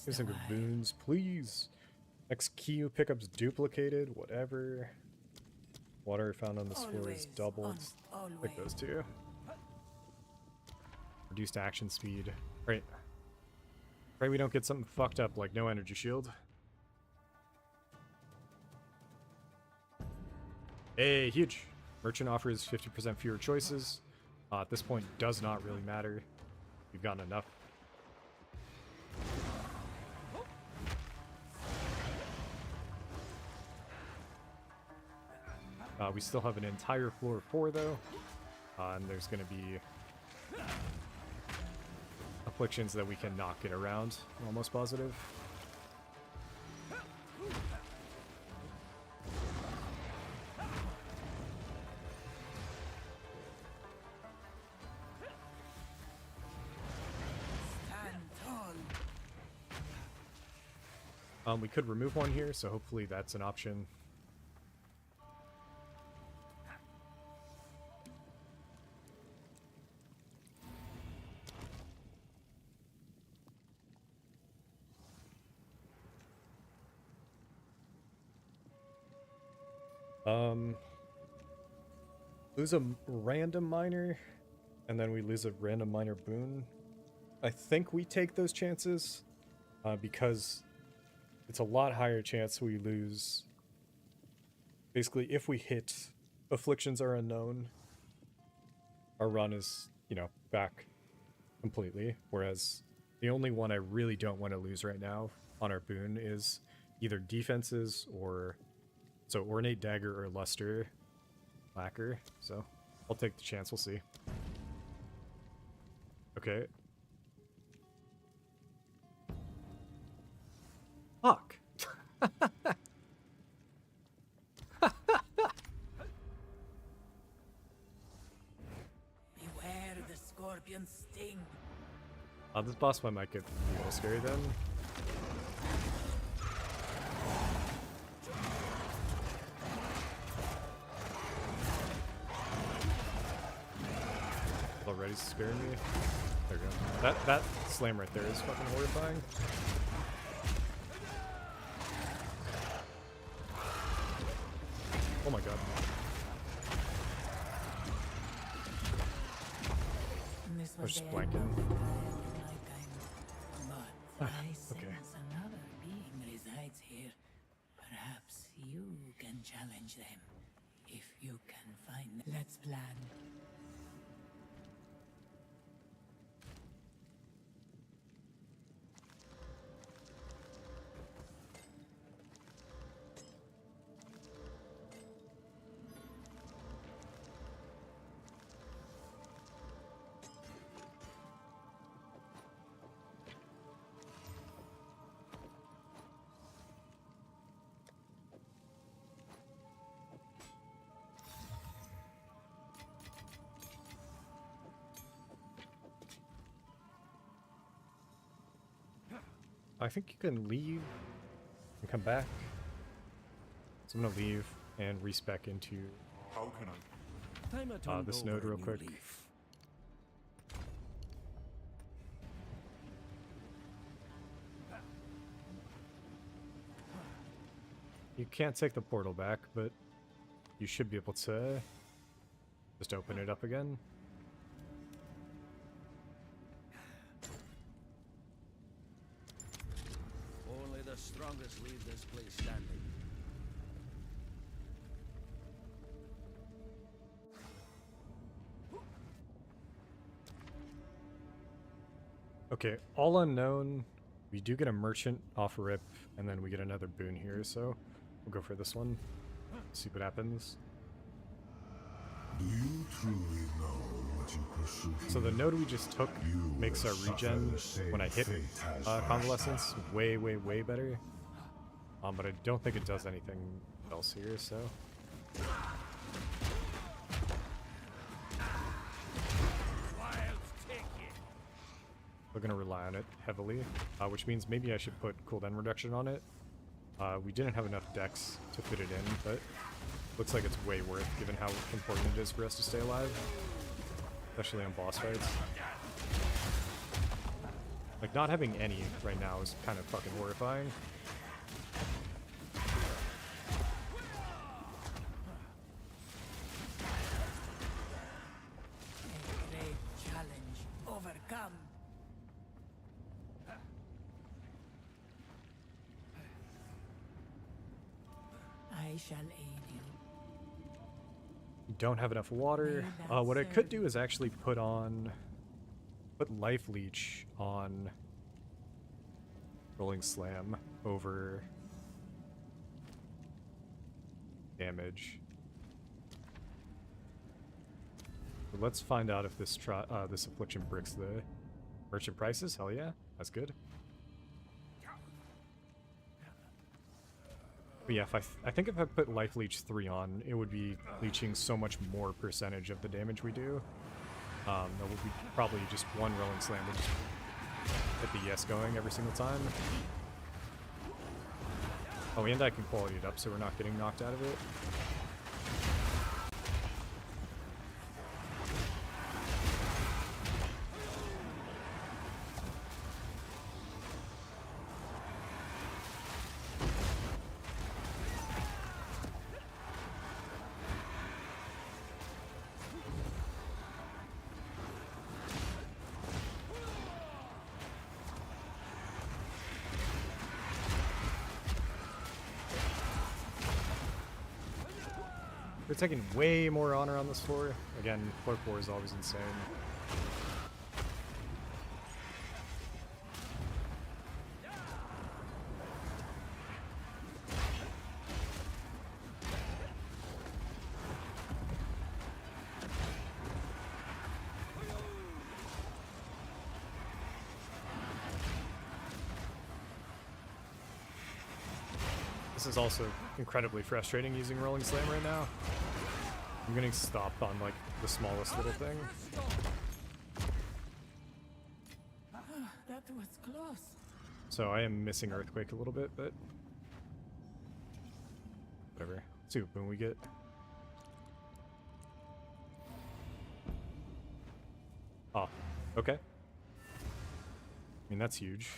Speaker 3: Rest
Speaker 1: Here's some good
Speaker 3: awhile.
Speaker 1: boons, please. XQ pickups duplicated, whatever. Water found on this floor is
Speaker 3: Always,
Speaker 1: doubled. Pick those two. Reduced action speed. Right. Pray we don't get something fucked up like no energy shield. Hey, huge. Merchant offers 50% fewer choices. At this point, does not really matter. We've gotten enough. We still have an entire floor 4 though, and there's going to be afflictions that we cannot get around, I'm almost positive.
Speaker 3: Stand tall.
Speaker 1: We could remove one here, so hopefully that's an option. Lose a random miner, and then we lose a random miner boon. I think we take those chances, because it's a lot higher chance we lose. Basically, if we hit afflictions are unknown, our run is, you know, back completely. Whereas the only one I really don't want to lose right now on our boon is either defenses or so ornate dagger or luster lacquer. So I'll take the chance. We'll see. Okay. Fuck.
Speaker 3: Beware the scorpion's sting.
Speaker 1: This boss fight might get a little scary then. Already scaring me. There we go. That slam right there is fucking horrifying. Oh my god.
Speaker 3: This
Speaker 1: I was
Speaker 3: was
Speaker 1: just
Speaker 3: the end
Speaker 1: blanking.
Speaker 3: of the trial in my kind. But I
Speaker 1: okay.
Speaker 3: sense another being resides here. Perhaps you can challenge them. If you can find them. Let's plan.
Speaker 1: I think you can leave and come back. So I'm gonna leave and respec into
Speaker 2: How can I? Time I turned
Speaker 1: this
Speaker 2: over
Speaker 1: node
Speaker 2: a
Speaker 1: real
Speaker 2: new
Speaker 1: quick.
Speaker 2: leaf.
Speaker 1: You can't take the portal back, but you should be able to just open it up again.
Speaker 2: Only the strongest leave this place standing.
Speaker 1: Okay, all unknown. We do get a merchant off rip, and then we get another boon here, so we'll go for this one. See what happens.
Speaker 4: Do you truly know what you pursue?
Speaker 1: So the node we just took
Speaker 4: You
Speaker 1: makes our
Speaker 4: will suffer
Speaker 1: regen
Speaker 4: the same
Speaker 1: when I hit
Speaker 4: fate as
Speaker 1: convalescence
Speaker 4: Rashta.
Speaker 1: way, way, way better. But I don't think it does anything else here, so. We're gonna rely on it heavily, which means maybe I should put cooldown reduction on it. We didn't have enough dex to fit it in, but looks like it's way worth given how important it is for us to stay alive, especially on boss fights. Like, not having any right now is kind of fucking horrifying.
Speaker 3: A great challenge overcome. I shall aid you.
Speaker 1: Don't have enough water.
Speaker 3: May that
Speaker 1: What I
Speaker 3: serve
Speaker 1: could do is actually put life leech on rolling slam over damage. So let's find out if this this affliction bricks the merchant prices. Hell yeah, that's good. But yeah, I think if I put life leech 3 on, it would be leeching so much more percentage of the damage we do. That would be probably just one rolling slam would just get the yes going every single time. Oh, and I can quality it up so we're not getting knocked out of it. We're taking way more honor on this floor. Again, floor 4 is always insane. This is also incredibly frustrating using Rolling Slam right now. I'm getting stopped on like the smallest little thing.
Speaker 3: That was close.
Speaker 1: So I am missing Earthquake a little bit, but whatever. Let's see what boon we get. Oh, okay. I mean, that's huge.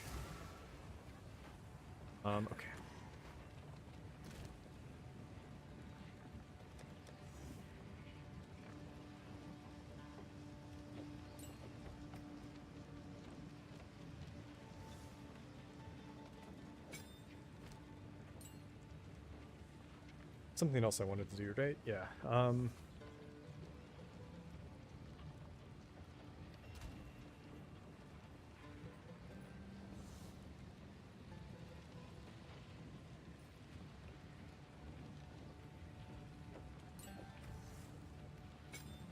Speaker 1: Okay. Something else I wanted to do, right? Yeah.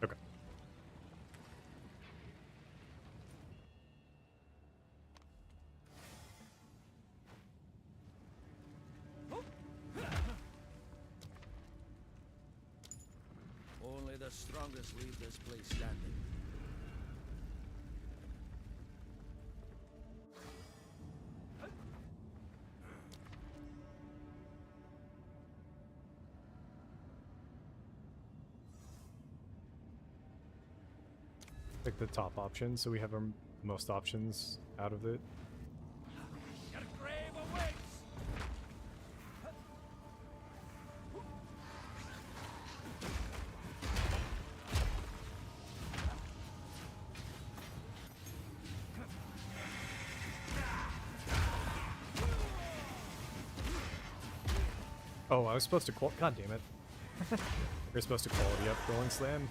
Speaker 1: Okay.
Speaker 2: Only the strongest leave this place standing.
Speaker 1: Pick the top option, so we have our most options out of it.
Speaker 2: Your grave awaits!
Speaker 1: Oh, I was supposed to God damn it. You're supposed to quality up Rolling Slam.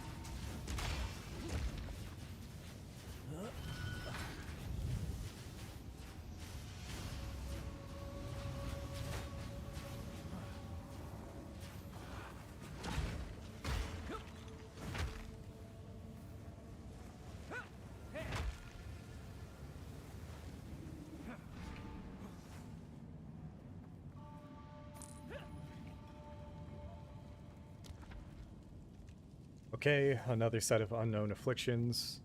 Speaker 1: Okay, another set of unknown afflictions.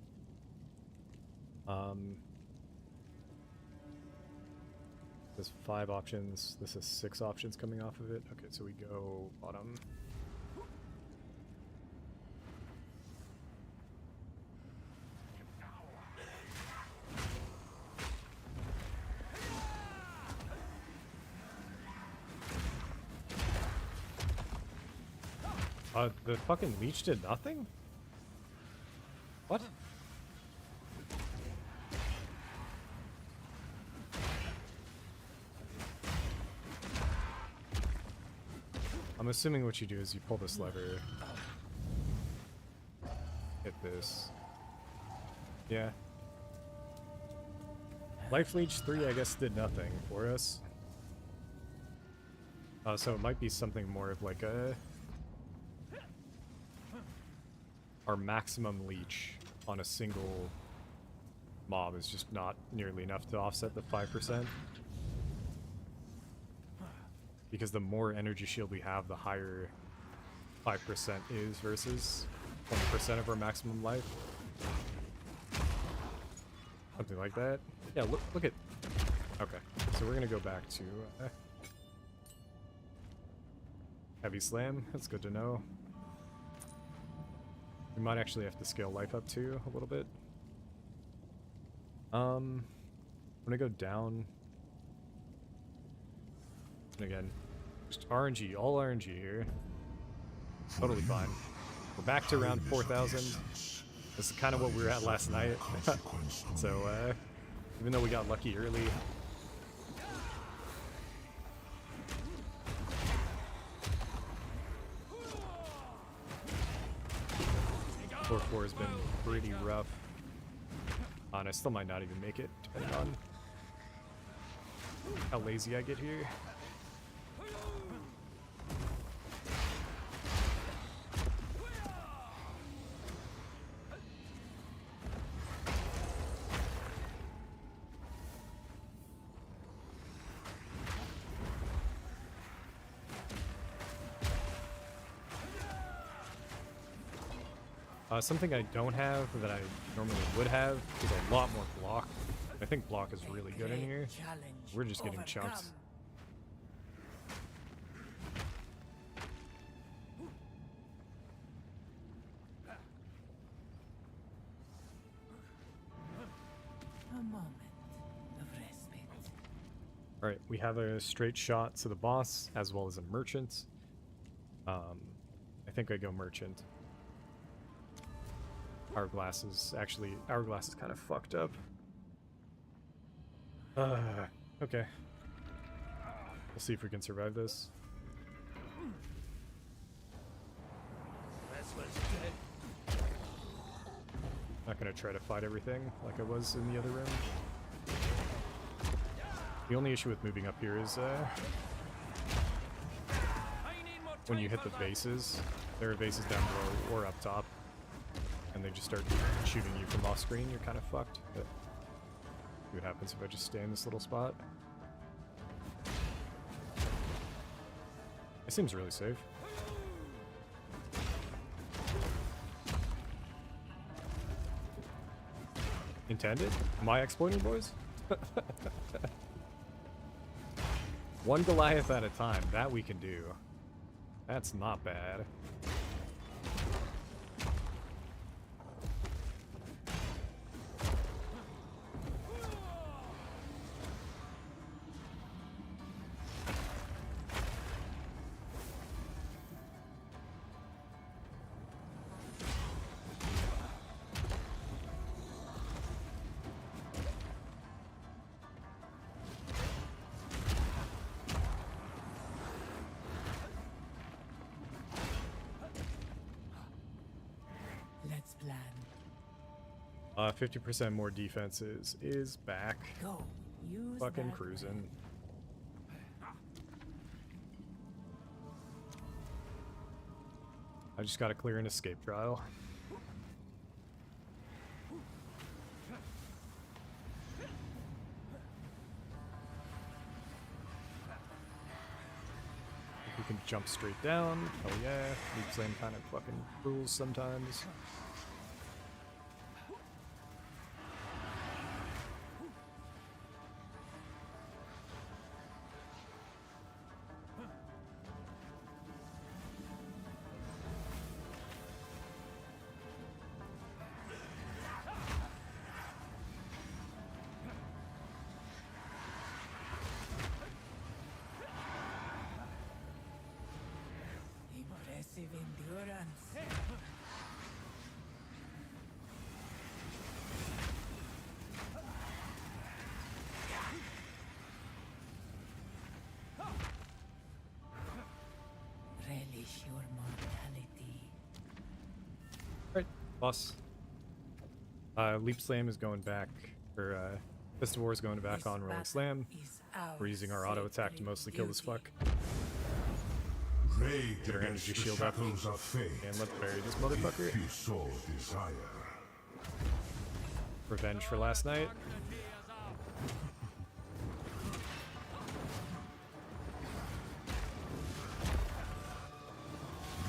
Speaker 1: There's 5 options. This is 6 options coming off of it. Okay, so we go bottom. The fucking leech did nothing? What? I'm assuming what you do is you pull this lever. Hit this. Yeah. Life Leech 3, I guess, did nothing for us. So it might be something more of like a... Our maximum leech on a single mob is just not nearly enough to offset the 5%. Because the more energy shield we have, the higher 5% is versus 20% of our maximum life. Something like that. Yeah, look at... Okay, so we're gonna go back to Heavy Slam. That's good to know. We might actually have to scale life up too a little bit. I'm gonna go down. And again, just RNG, all RNG here. Totally fine. We're back to around 4,000. This is kind of what we were at last night. So, even though we got lucky early, Floor 4 has been pretty rough. And I still might not even make it, depending on how lazy I get here. Something I don't have that I normally would have is a lot more block. I think block is really good in here. We're just getting chunks.
Speaker 3: A moment of respite.
Speaker 1: Alright, we have a straight shot to the boss as well as a merchant. I think I go merchant. Hourglass is kind of fucked up. Okay. We'll see if we can survive this. Not gonna try to fight everything like I was in the other room. The only issue with moving up here is when you hit the vases, there are vases down below or up top, and they just start shooting you from off screen, you're kind of fucked. But see what happens if I just stay in this little spot. It seems really safe. Intended? Am I exploiting, boys? One Goliath at a time, that we can do. That's not bad.
Speaker 3: Let's plan.
Speaker 1: 50% more defenses is back.
Speaker 3: Go. Use
Speaker 1: Fucking
Speaker 3: that
Speaker 1: cruising. I just gotta clear an escape trial. We can jump straight down. Oh yeah, Leap Slam kind of fucking rules sometimes.
Speaker 3: Impressive endurance. Relish your mortality.
Speaker 1: Alright, boss. Leap Slam is going back, or Fist of War is going back
Speaker 3: This
Speaker 1: on Rolling
Speaker 3: battle
Speaker 1: Slam.
Speaker 3: is
Speaker 1: We're using our auto attack to mostly kill this fuck.
Speaker 4: Raid
Speaker 1: Get our
Speaker 4: against
Speaker 1: energy
Speaker 4: the
Speaker 1: shield up.
Speaker 4: shackles of fate.
Speaker 1: And let's bury this motherfucker.
Speaker 4: If you so desire.
Speaker 1: Revenge for last night.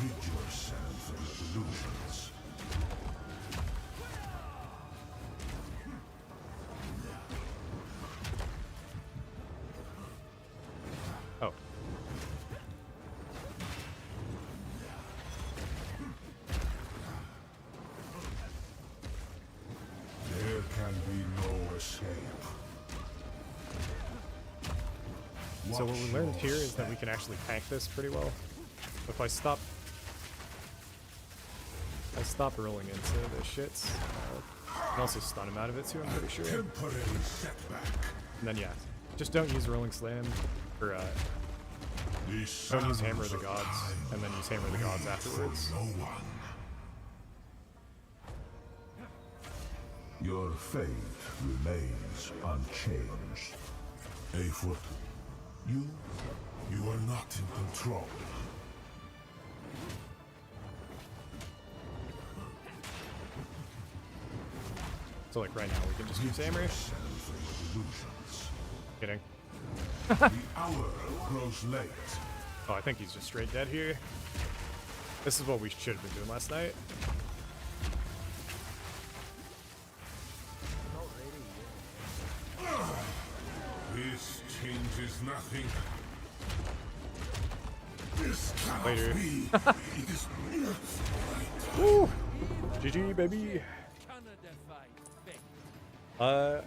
Speaker 4: Rid yourself of illusions.
Speaker 1: Oh.
Speaker 4: There can be no escape.
Speaker 1: So what we learned here is that we can actually tank this pretty well. If I stop rolling into the shits, I can also stun him out of it too, I'm pretty sure.
Speaker 4: Temporary setback.
Speaker 1: And then yeah, just don't use Rolling Slam, or don't use Hammer of the Gods, and then use Hammer of the Gods afterwards.
Speaker 4: No one. Your fate remains unchanged. Afoot, you are not in control.
Speaker 1: So like right now we can just use Amry.
Speaker 4: Yourself in illusions.
Speaker 1: Kidding.
Speaker 4: The hour grows late.
Speaker 1: Oh, I think he's just straight dead here. This is what we should have been doing last night.
Speaker 4: This changes nothing. This cannot
Speaker 1: Later.
Speaker 4: be. It is
Speaker 1: Woo! GG, baby. I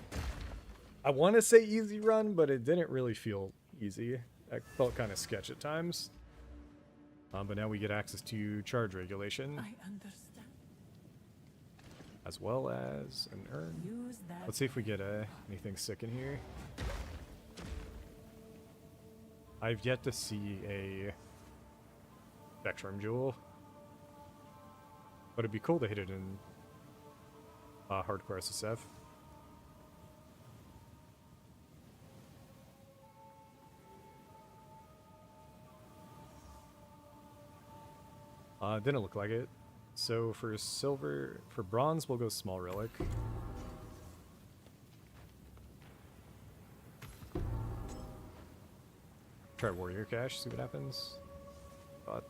Speaker 1: want to say easy run, but it didn't really feel easy. It felt kind of sketch at times. But now we get access to charge regulation,
Speaker 3: I understand.
Speaker 1: as well as an urn.
Speaker 3: Use that.
Speaker 1: Let's see if we get anything sick in here. I've yet to see a Spectrum Jewel, but it'd be cool to hit it in Hardcore SSF. Didn't look like it. So for silver, for bronze, we'll go small relic. Try warrior cache, see what happens. But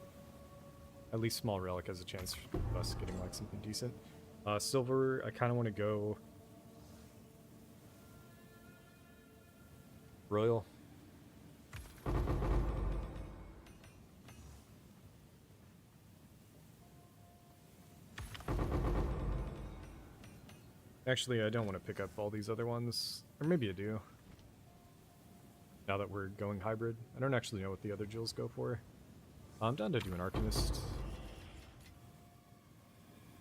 Speaker 1: at least small relic has a chance of us getting like something decent. Silver, I kind of want to go royal. Actually, I don't want to pick up all these other ones. Or maybe I do. Now that we're going hybrid. I don't actually know what the other jewels go for. I'm down to do an Arcanist.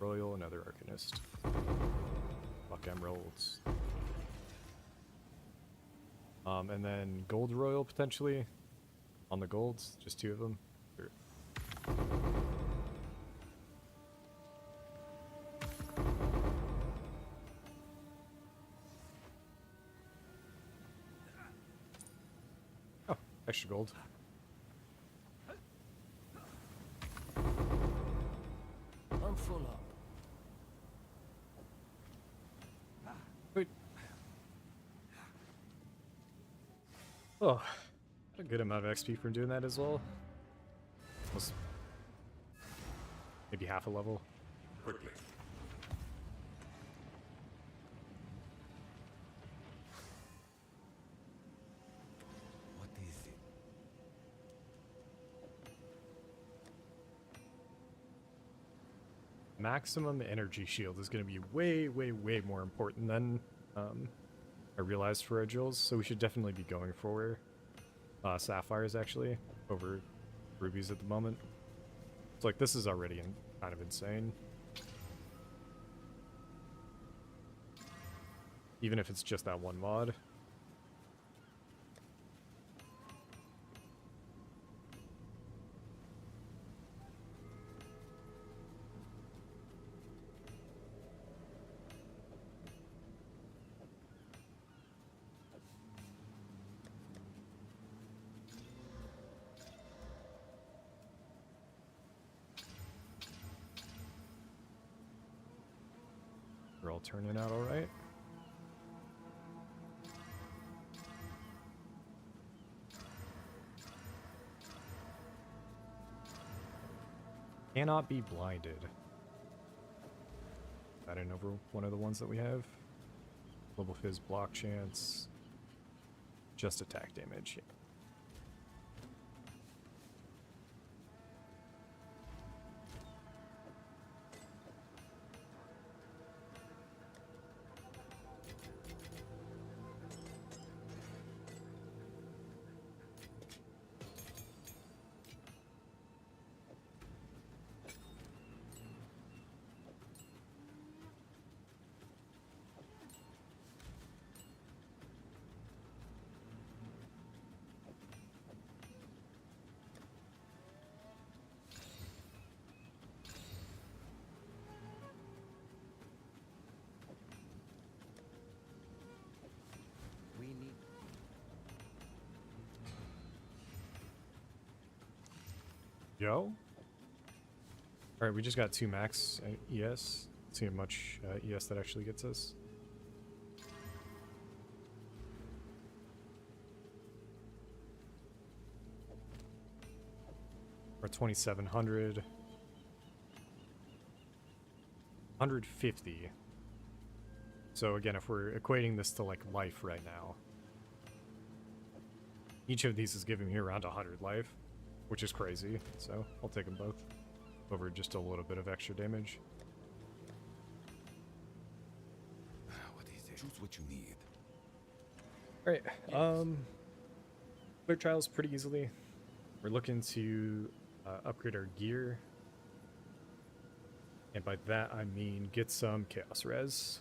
Speaker 1: Royal, another Arcanist. Luck Emeralds. And then Gold Royal, potentially. On the golds. Just 2 of them. Sure. Extra gold.
Speaker 2: I'm full up.
Speaker 1: Wait. Oh, got a good amount of XP from doing that as well. Almost maybe half a level.
Speaker 4: Quickly.
Speaker 2: What is it?
Speaker 1: Maximum energy shield is going to be way, way, way more important than I realized for our jewels, so we should definitely be going for sapphires actually over rubies at the moment. It's like this is already kind of insane. Even if it's just that one mod. We're all turning out all right. Cannot be blinded. That in over one of the ones that we have. Global Fizz block chance. Just attack damage. Yeah. Yo. Alright, we just got 2 max ES. Let's see how much ES that actually gets us. We're at 2,700. 150. So again, if we're equating this to like life right now, each of these is giving me around 100 life, which is crazy. So I'll take them both over just a little bit of extra damage.
Speaker 2: What is it? Choose what you need.
Speaker 1: Alright, clear trials pretty easily. We're looking to upgrade our gear. And by that I mean get some chaos res.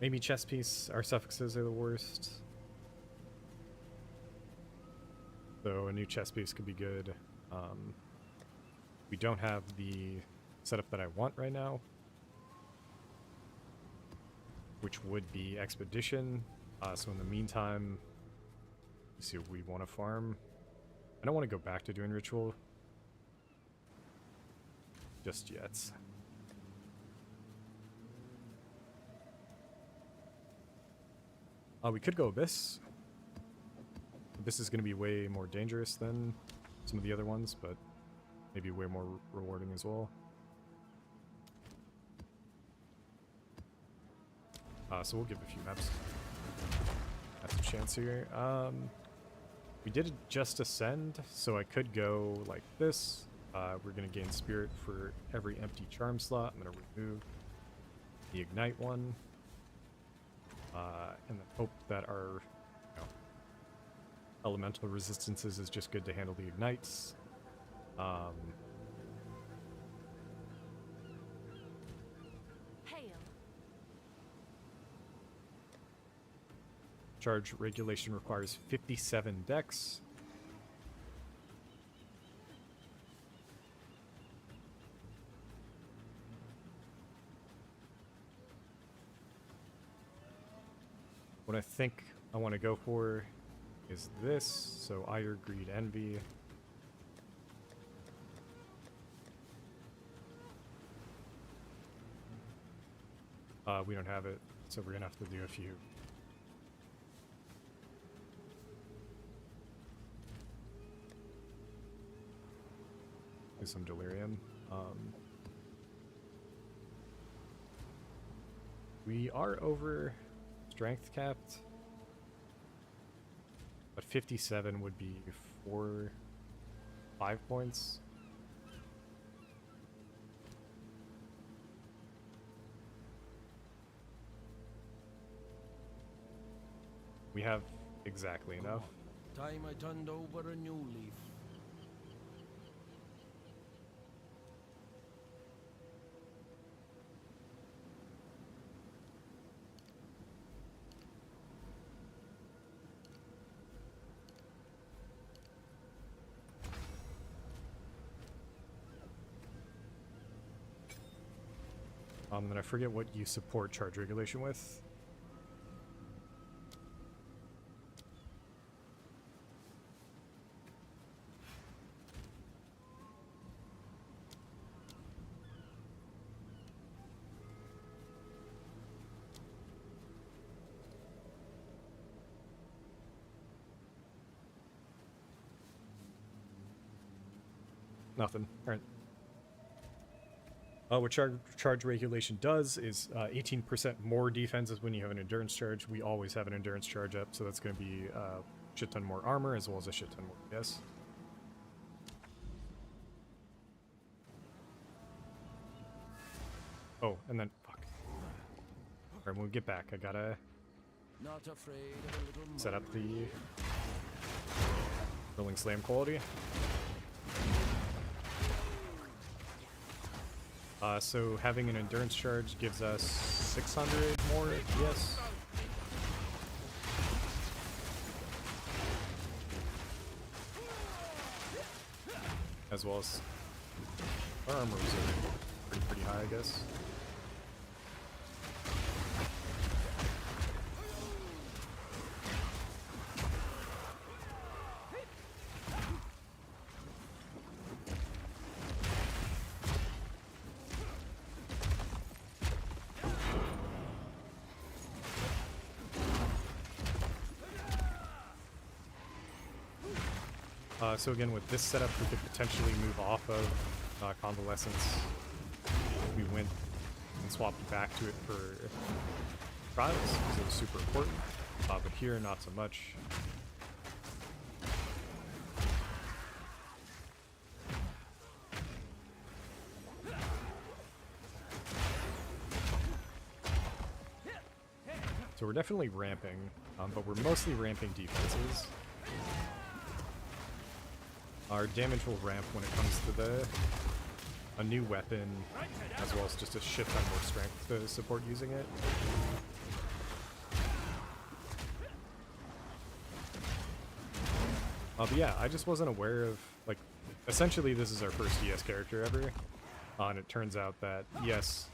Speaker 1: Maybe chest piece. Our suffixes are the worst. So a new chest piece could be good. We don't have the setup that I want right now, which would be expedition. So in the meantime, let's see what we want to farm. I don't want to go back to doing ritual just yet. We could go Abyss. Abyss is going to be way more dangerous than some of the other ones, but maybe way more rewarding as well. So we'll give a few maps a chance here. We did just ascend, so I could go like this. We're going to gain spirit for every empty charm slot. I'm going to remove the ignite one. And then hope that our elemental resistances is just good to handle the ignites.
Speaker 5: Hail.
Speaker 1: Charge regulation requires 57 dex. What I think I want to go for is this. So Ire, Greed, Envy. We don't have it, so we're gonna have to do a few. Do some delirium. We are over strength capped, but 57 would be 5 points. We have exactly enough.
Speaker 2: Time I turned over a new leaf.
Speaker 1: Then I forget what you support charge regulation with. Nothing. All right. What charge regulation does is 18% more defenses when you have an endurance charge. We always have an endurance charge up, so that's going to be a shit ton more armor as well as a shit ton more PS. Oh, and then fuck. Alright, when we get back, I gotta
Speaker 2: Not afraid of a little
Speaker 1: set up the rolling slam quality. So having an endurance charge gives us 600 more, yes. As well as our armor is pretty high, I guess. So again, with this setup, we could potentially move off of Convalescence. We went and swapped back to it for Trials, because it was super important. But here, not so much. So we're definitely ramping, but we're mostly ramping defenses. Our damage will ramp when it comes to a new weapon, as well as just a shit ton more strength to support using it. But yeah, I just wasn't aware of, like, essentially this is our first ES character ever, and it turns out that ES,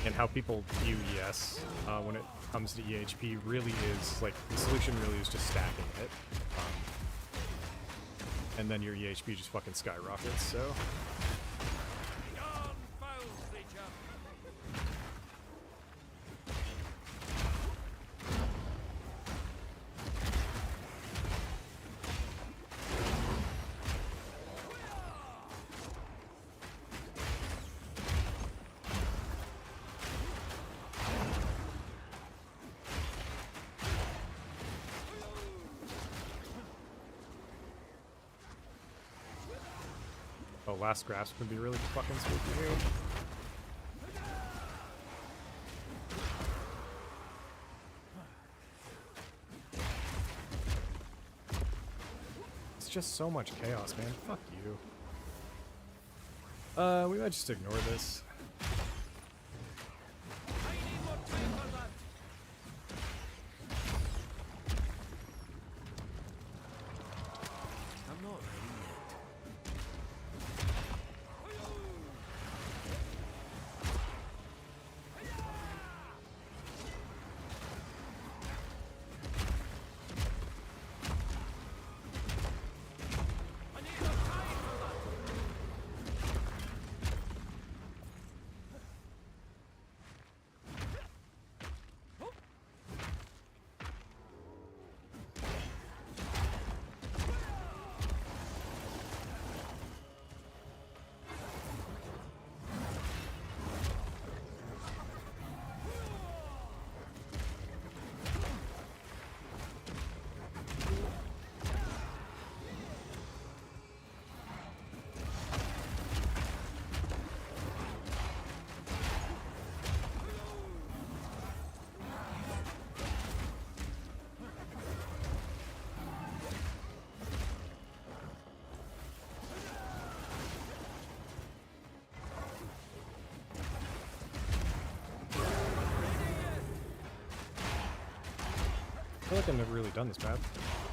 Speaker 1: and how people view ES when it comes to EHP really is, like, the solution really is just stacking it. And then your EHP just fucking skyrockets, so... Oh, Last Grasp would be really fucking spooky here. It's just so much chaos, man. Fuck you. We might just ignore this. I feel like I've never really done this map.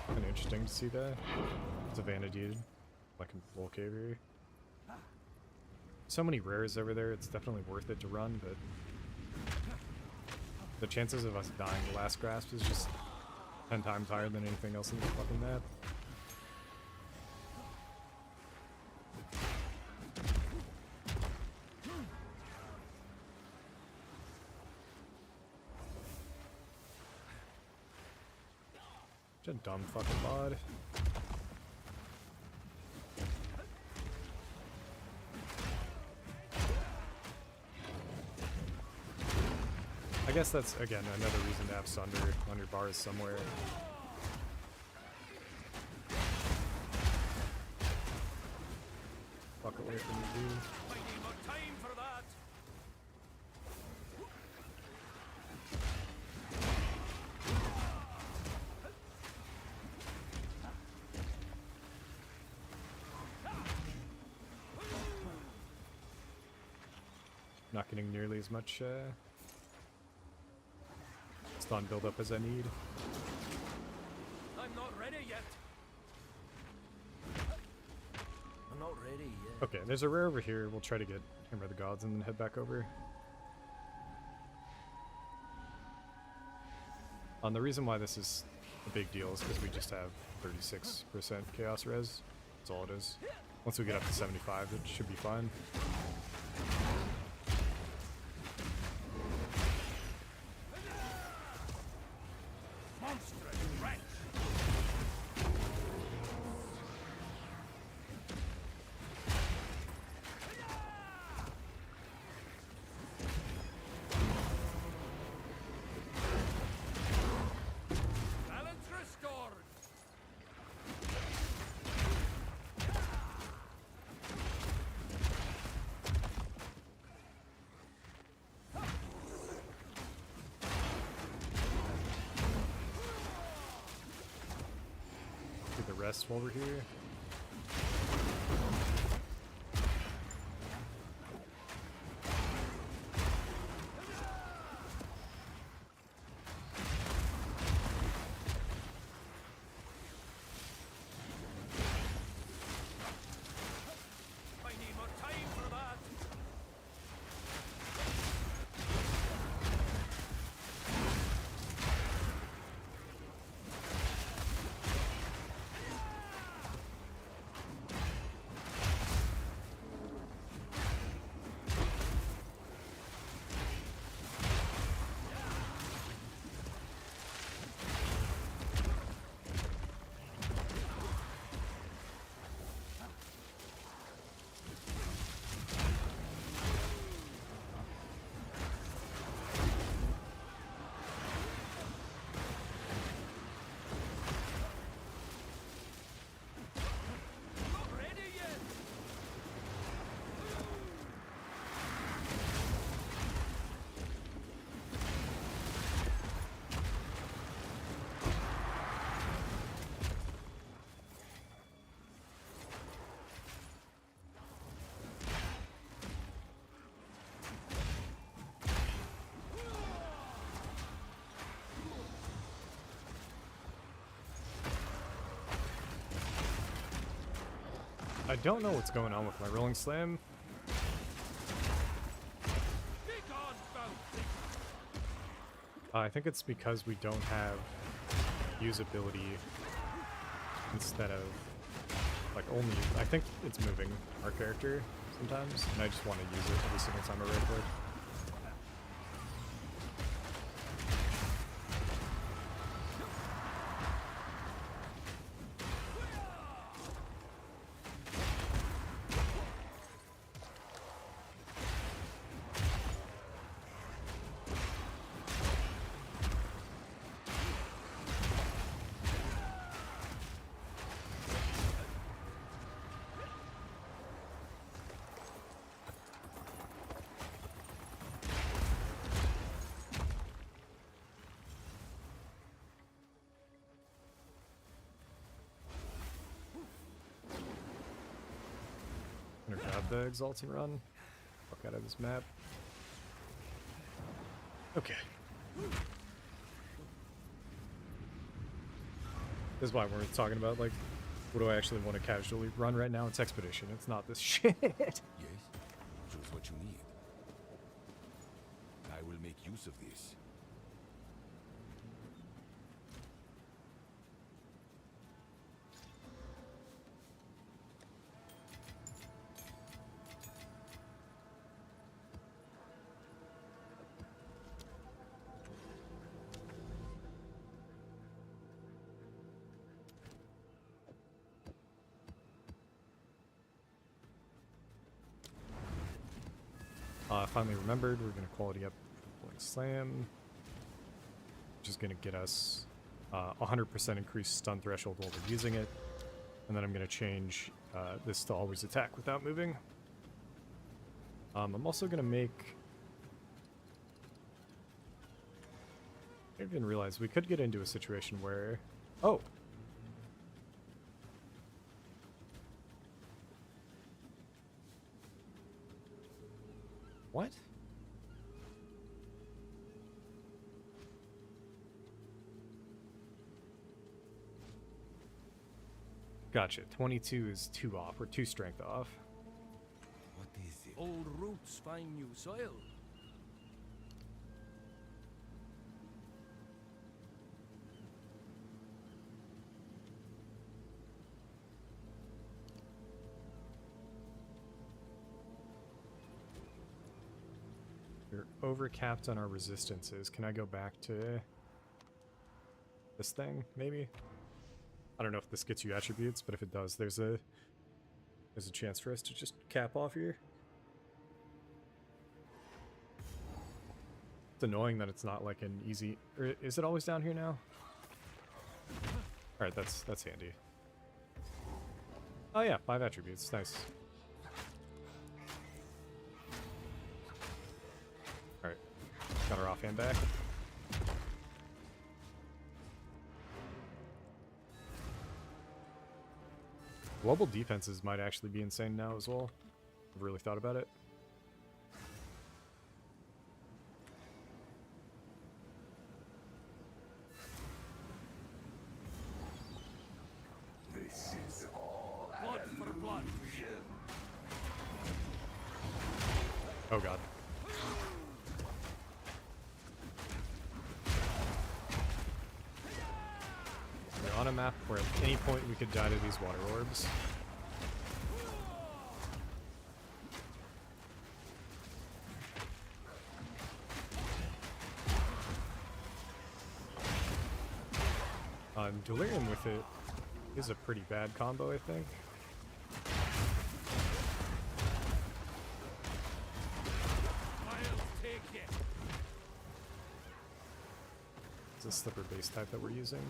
Speaker 1: Kind of interesting to see that. It's a Vanity, like a Wool Cave here. So many rares over there, it's definitely worth it to run, but the chances of us dying to Last Grasp is just 10 times higher than anything else in this fucking map. Such a dumb fucking mod. I guess that's, again, another reason to have Sunder on your bars somewhere. Fuck away from you, dude. Not getting nearly as much stun build-up as I need.
Speaker 2: I'm not ready yet. I'm not ready yet.
Speaker 1: Okay, there's a rare over here. We'll try to get Hammer of the Gods and then head back over. The reason why this is a big deal is because we just have 36% Chaos Res. That's all it is. Once we get up to 75, it should be fine. rest while we're here.
Speaker 2: I need more time for that. Not ready yet.
Speaker 1: I don't know what's going on with my rolling slam.
Speaker 2: Be gone, bouncy.
Speaker 1: I think it's because we don't have usability instead of like only. I think it's moving our character sometimes, and I just want to use it every single time I right click. Gonna grab the Exalt and run. Fuck out of this map. Okay. This is why we're talking about, like, what do I actually want to casually run right now? It's Expedition. It's not this shit.
Speaker 2: Yes, choose what you need. I will make use of this.
Speaker 1: Finally remembered, we're going to quality up Rolling Slam, which is going to get us 100% increased stun threshold while we're using it. And then I'm going to change this to always attack without moving. I'm also going to make... I didn't realize we could get into a situation where... Oh! What? Gotcha. 22 is 2 off, or 2 strength off.
Speaker 2: What is it?
Speaker 6: Old roots find new soil.
Speaker 1: We're overcapped on our resistances. Can I go back to this thing, maybe? I don't know if this gets you attributes, but if it does, there's a chance for us to just cap off here. It's annoying that it's not like an easy... Or is it always down here now? Alright, that's handy. Oh yeah, 5 attributes. Nice. Alright. Got our offhand back. Global defenses might actually be insane now as well. I've really thought about it.
Speaker 6: Blood for blood.
Speaker 1: Oh god. We're on a map where at any point we could die to these water orbs. Delirium with it is a pretty bad combo, I think.
Speaker 6: I'll take it.
Speaker 1: It's a slipper base type that we're using.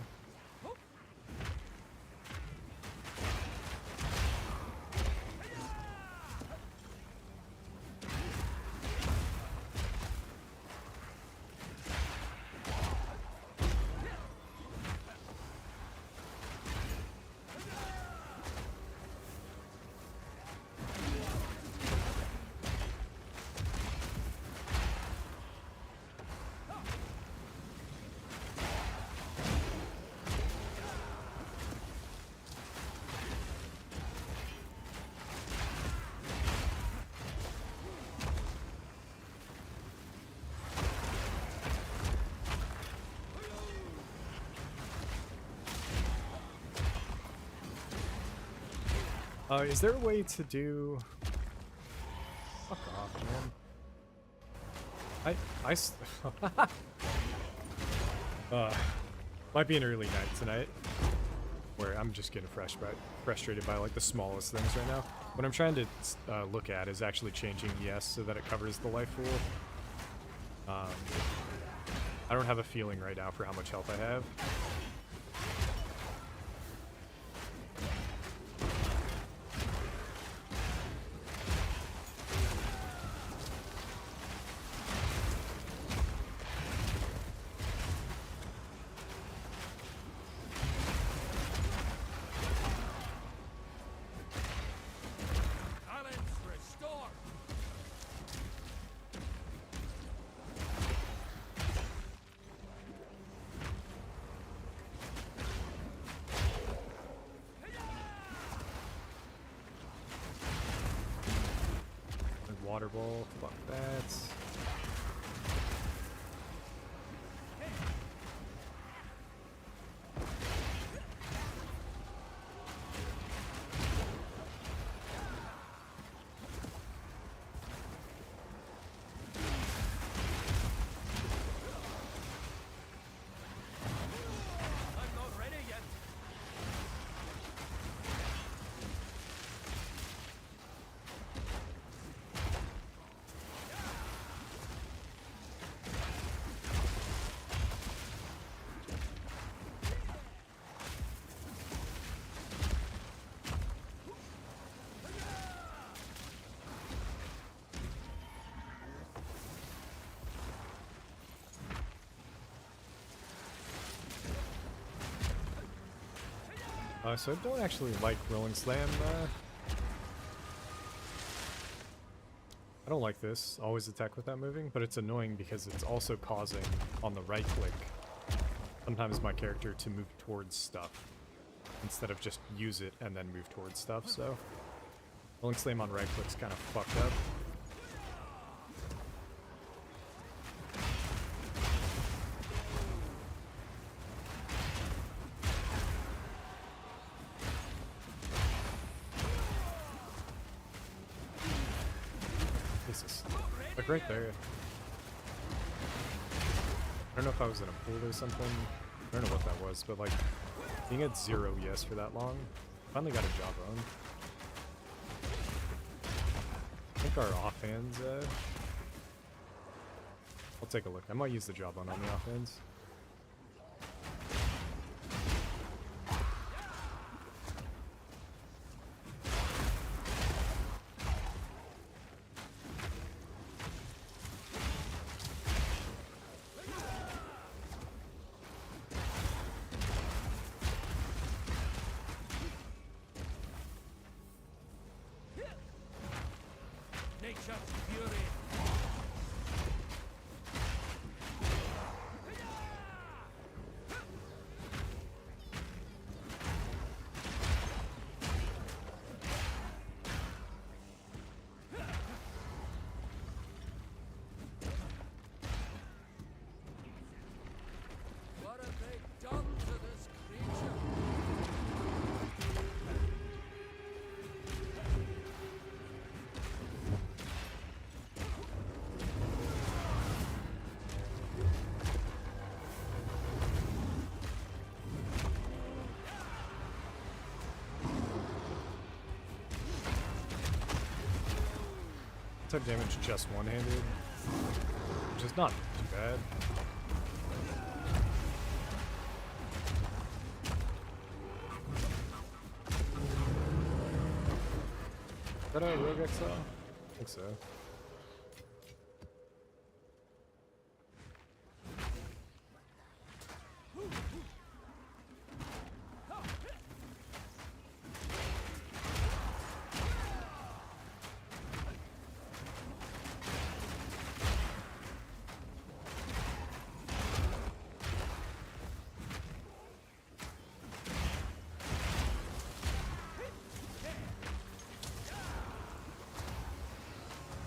Speaker 1: Is there a way to do... Fuck off, man. Might be an early night tonight, where I'm just getting frustrated by like the smallest things right now. What I'm trying to look at is actually changing ES so that it covers the life pool. I don't have a feeling right now for how much health I have. Water ball, fuck that.
Speaker 6: I'm not ready yet.
Speaker 1: So I don't actually like Rolling Slam. I don't like this, always attack without moving, but it's annoying because it's also causing, on the right click, sometimes my character to move towards stuff, instead of just use it and then move towards stuff, so Rolling Slam on right click's kind of fucked up. Like right there. I don't know if I was in a pool or something. I don't know what that was, but like being at 0 yes for that long. Finally got a job on. I think our offhands, I'll take a look. I might use the job on the offhands.
Speaker 6: captured fury. What have they done to this creature?
Speaker 1: Took damage just one-handed, which is not too bad. Is that a rogue exile? I think so.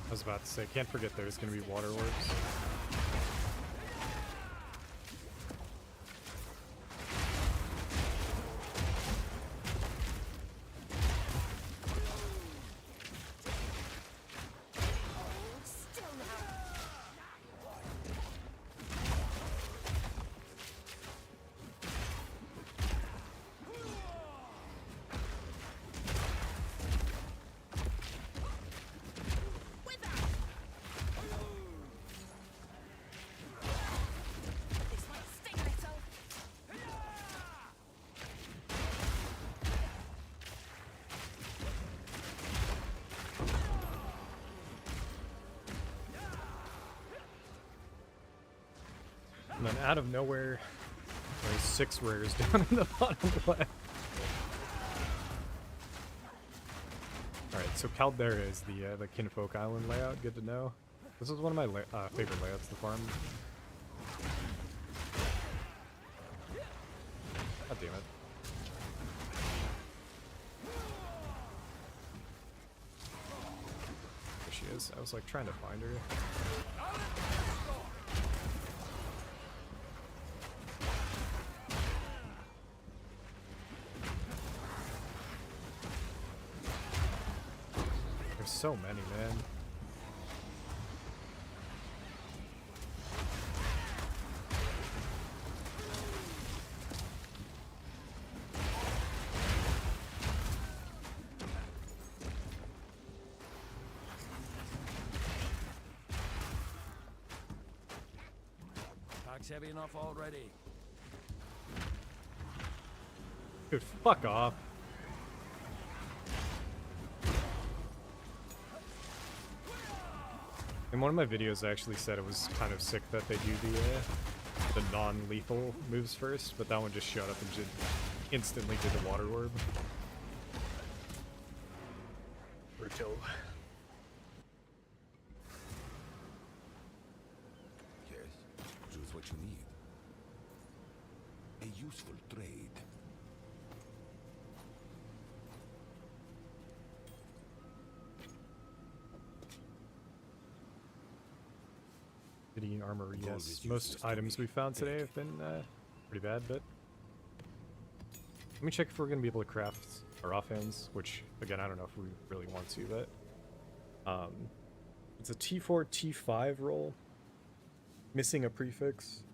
Speaker 1: I was about to say, can't forget there's going to be water orbs.
Speaker 5: Still now. This might sting a little.
Speaker 1: And then out of nowhere, there's 6 rares down in the bottom left. Alright, so Caldera is the Kinfolk Island layout. Good to know. This is one of my favorite layouts to farm. God damn it. There she is. I was like trying to find her. There's so many, man.
Speaker 6: Pack's heavy enough already.
Speaker 1: Dude, fuck off. In one of my videos, I actually said it was kind of sick that they do the non-lethal moves first, but that one just showed up and just instantly did the water orb. Brutal.
Speaker 2: Yes, choose what you need. A useful trade.
Speaker 1: City armor,
Speaker 2: Gold
Speaker 1: yes.
Speaker 2: is
Speaker 1: Most
Speaker 2: useless to
Speaker 1: items
Speaker 2: me.
Speaker 1: we found today have been pretty bad, but let me check if we're gonna be able to craft our offhands, which again I don't know if we really want to, but it's a T4 T5 roll, missing a prefix,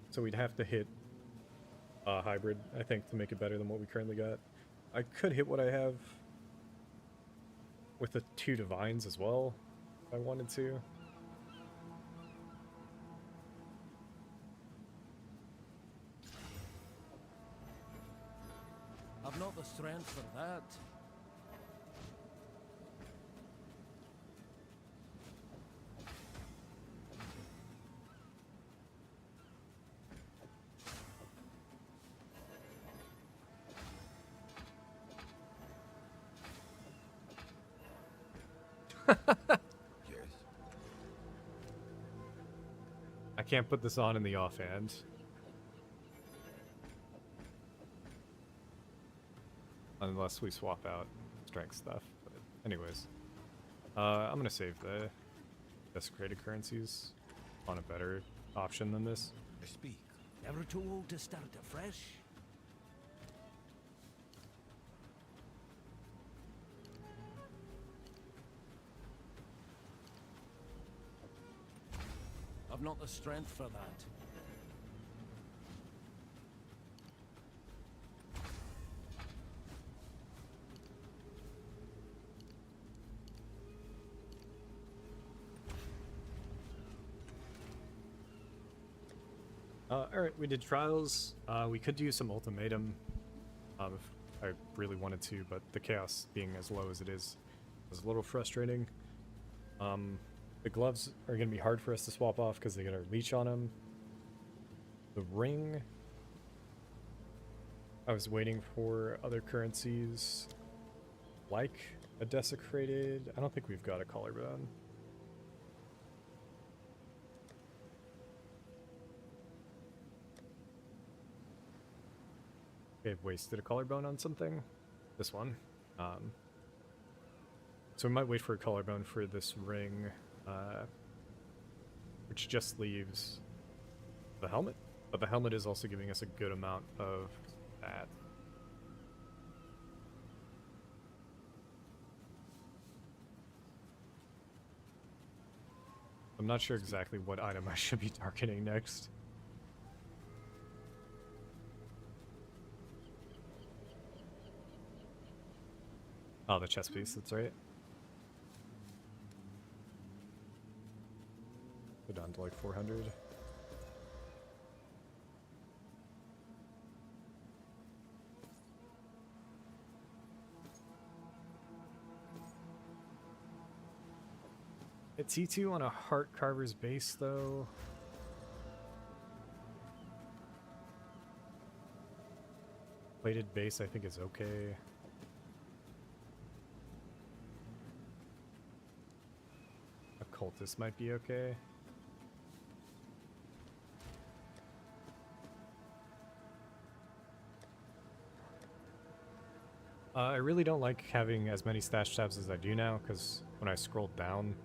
Speaker 1: so we'd have to hit a hybrid, I think, to make it better than what we currently got. I could hit what I have with the 2 divines as well, if I wanted to.
Speaker 6: I've not the strength for that.
Speaker 1: can't put this on in the offhand. Unless we swap out strength stuff. But anyways. I'm gonna save the desecrated currencies on a better option than this.
Speaker 2: I speak.
Speaker 6: Never too old to start afresh. I've not the strength for that.
Speaker 1: Alright, we did trials. We could do some ultimatum if I really wanted to, but the chaos being as low as it is a little frustrating. The gloves are going to be hard for us to swap off because they got our leech on them. The ring, I was waiting for other currencies like a desecrated. I don't think we've got a collarbone. I've wasted a collarbone on something. This one. So we might wait for a collarbone for this ring, which just leaves the helmet. But the helmet is also giving us a good amount of that. I'm not sure exactly what item I should be targeting next. Oh, the chest piece, that's right. Go down to like 400. It's T2 on a heart carver's base though. Plated base I think is okay. Cultist might be okay. I really don't like having as many stash tabs as I do now, because when I scroll down,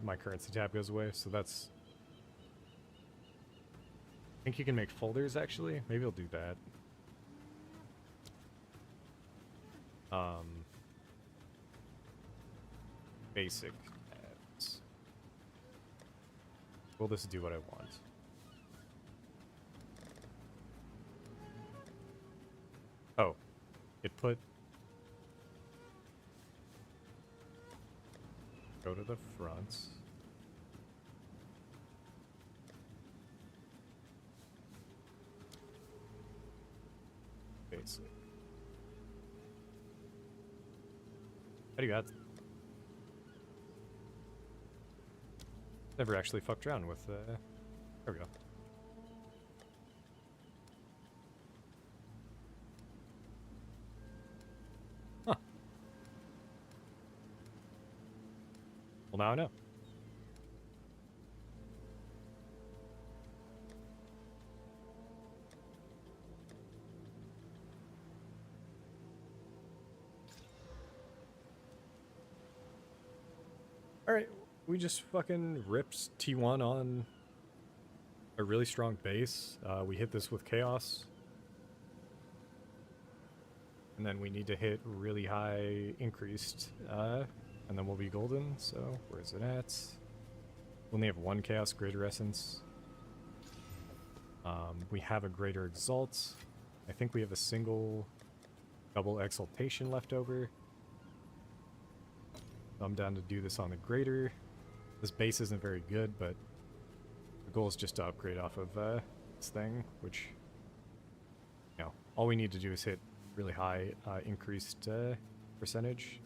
Speaker 1: my currency tab goes away, so that's... I think you can make folders, actually. Maybe I'll do that. Basic. Will this do what I want? Oh, it put... Go to the front. Basic. How do you got? Never actually fucked around with, there we go. Huh. Well, now I know. Alright. We just fucking ripped T1 on a really strong base. We hit this with Chaos. And then we need to hit really high increased. And then we'll be golden. So, where is it at? We only have one Chaos Greater Essence. We have a Greater Exalt. I think we have a single double Exaltation left over. I'm down to do this on the Greater. This base isn't very good, but the goal is just to upgrade off of this thing, which, you know, all we need to do is hit really high increased percentage.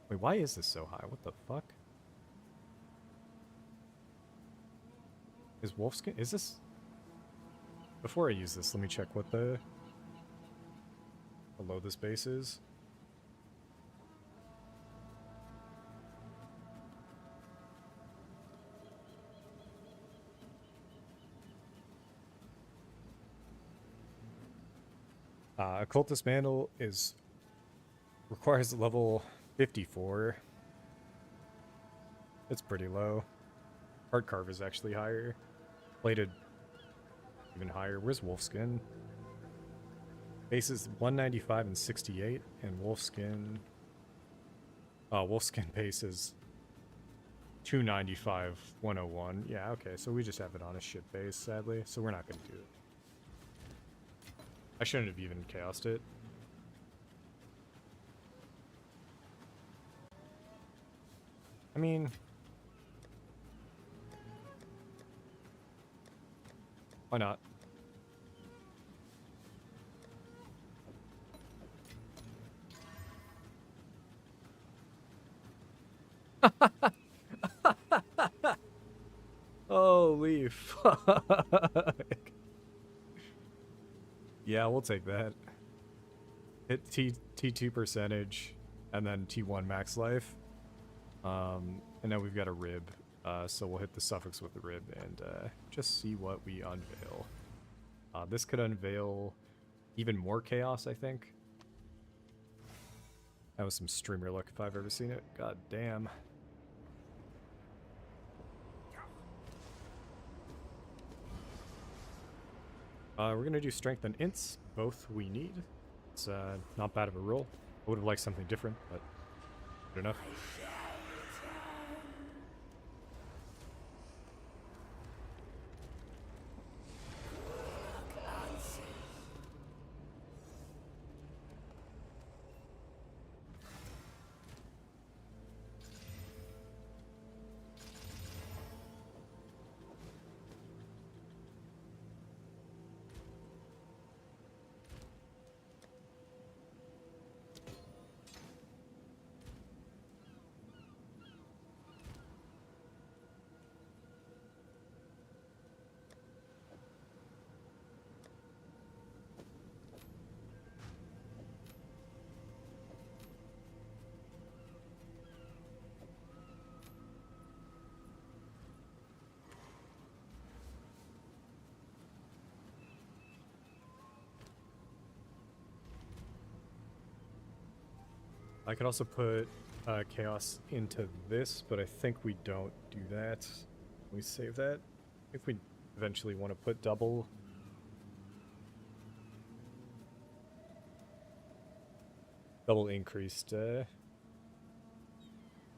Speaker 1: Wait, why is this so high? What the fuck? Is Wolfskin... Is this... Before I use this, let me check what how low this base is. Occultist Mantle requires level 54. It's pretty low. Heart Carve is actually higher. Plated even higher. Where's Wolfskin? Base is 195 and 68, and Wolfskin base is 295, 101. Yeah, okay, so we just have it on a shit base, sadly, so we're not gonna do it. I shouldn't have even chaosed it. I mean, why not? Holy fuck. Yeah, we'll take that. Hit T2 percentage and then T1 max life. And now we've got a rib. So we'll hit the suffix with the rib and just see what we unveil. This could unveil even more chaos, I think. That was some streamer luck if I've ever seen it. God damn. We're gonna do strength and ints. Both we need. It's not bad of a roll. I would have liked something different, but good enough. I could also put chaos into this, but I think we don't do that. We save that. If we eventually want to put double increased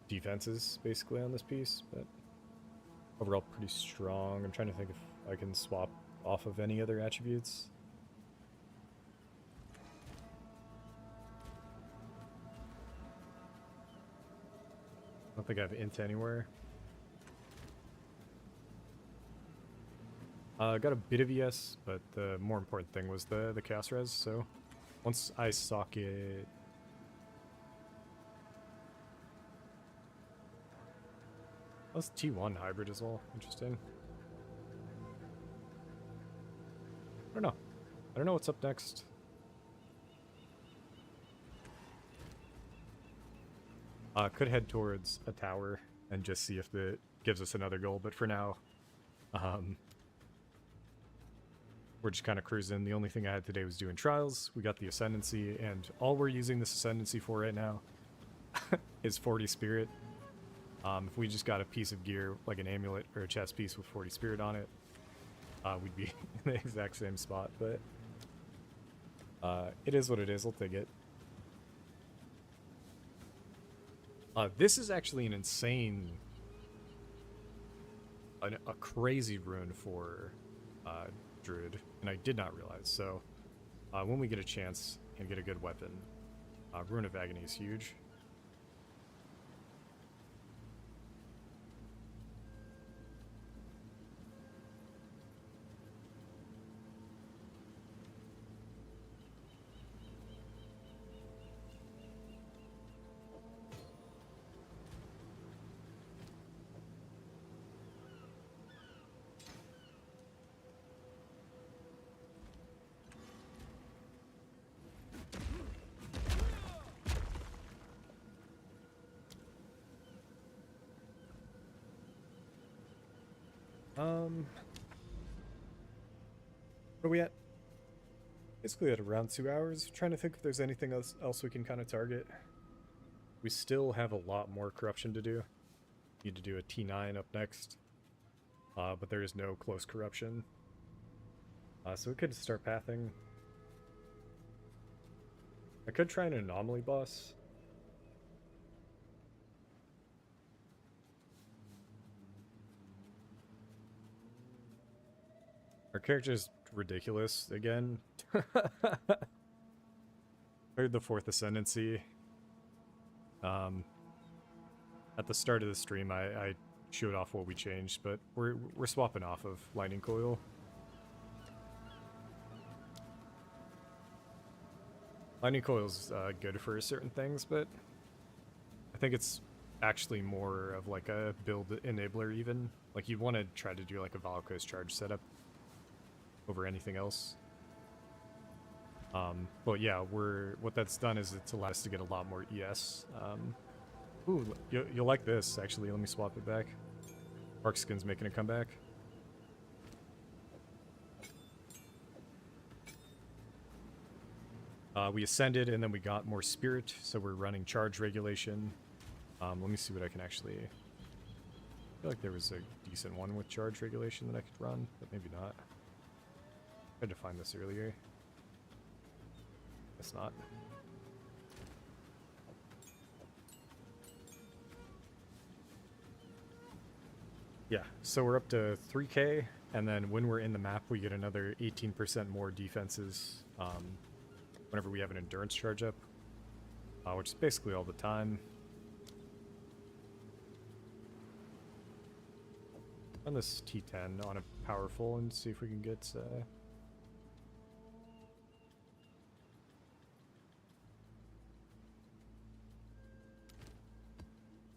Speaker 1: defenses basically on this piece, but overall pretty strong. I'm trying to think if I can swap off of any other attributes. I don't think I have int anywhere. I got a bit of ES, but the more important thing was the chaos res, so once I socket... That's T1 hybrid as well. Interesting. I don't know. I don't know what's up next. Could head towards a tower and just see if it gives us another goal, but for now, we're just kind of cruising. The only thing I had today was doing trials. We got the Ascendancy, and all we're using this Ascendancy for right now is 40 Spirit. If we just got a piece of gear, like an amulet or a chest piece with 40 Spirit on it, we'd be in the exact same spot, but it is what it is. I'll take it. This is actually an insane, a crazy rune for Druid, and I did not realize. So when we get a chance and get a good weapon, Rune of Agony is huge. Where are we at? Basically at around 2 hours, trying to think if there's anything else we can kind of target. We still have a lot more corruption to do. Need to do a T9 up next. But there is no close corruption. So we could start pathing. I could try an anomaly boss. Our character's ridiculous again. Heard the 4th Ascendancy. At the start of the stream, I showed off what we changed, but we're swapping off of Lightning Coil. Lightning Coil's good for certain things, but I think it's actually more of like a build enabler even. Like you'd want to try to do like a Vaal Coast charge setup over anything else. But yeah, what that's done is it's allowed us to get a lot more ES. Ooh, you'll like this actually. Let me swap it back. Barkskin's making a comeback. We ascended and then we got more spirit, so we're running charge regulation. Let me see what I can actually... I feel like there was a decent one with charge regulation that I could run, but maybe not. I tried to find this earlier. Guess not. Yeah, so we're up to 3k, and then when we're in the map, we get another 18% more defenses whenever we have an endurance charge up, which is basically all the time. Run this T10 on a powerful and see if we can get...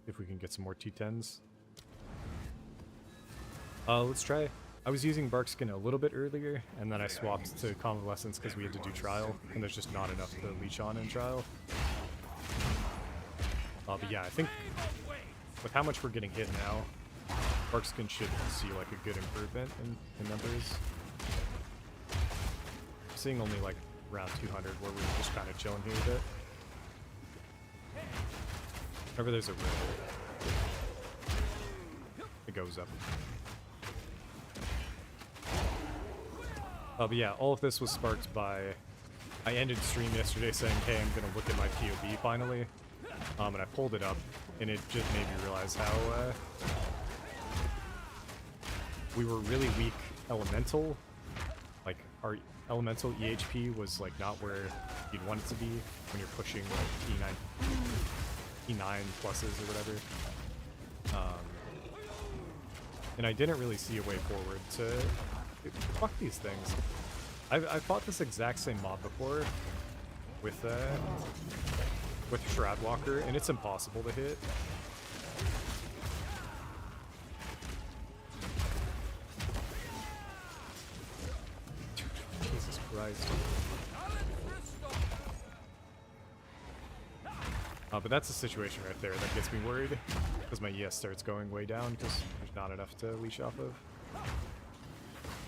Speaker 1: if we can get some more T10s. Let's try. I was using Barkskin a little bit earlier, and then I swapped to Convalescence because we had to do Trial, and there's just not enough to leech on in Trial. But yeah, I think with how much we're getting hit now, Barkskin should see like a good improvement in numbers. I'm seeing only like around 200 where we're just kind of chilling here a bit. Whenever there's a rift, it goes up. But yeah, all of this was sparked by... I ended stream yesterday saying, hey, I'm gonna look at my POB finally. And I pulled it up, and it just made me realize how we were really weak elemental. Like, our elemental EHP was like not where you'd want it to be when you're pushing like E9 pluses or whatever. And I didn't really see a way forward to... Fuck these things. I fought this exact same mob before with Shroudwalker, and it's impossible to hit. Jesus Christ. But that's a situation right there that gets me worried, because my ES starts going way down because there's not enough to leash off of.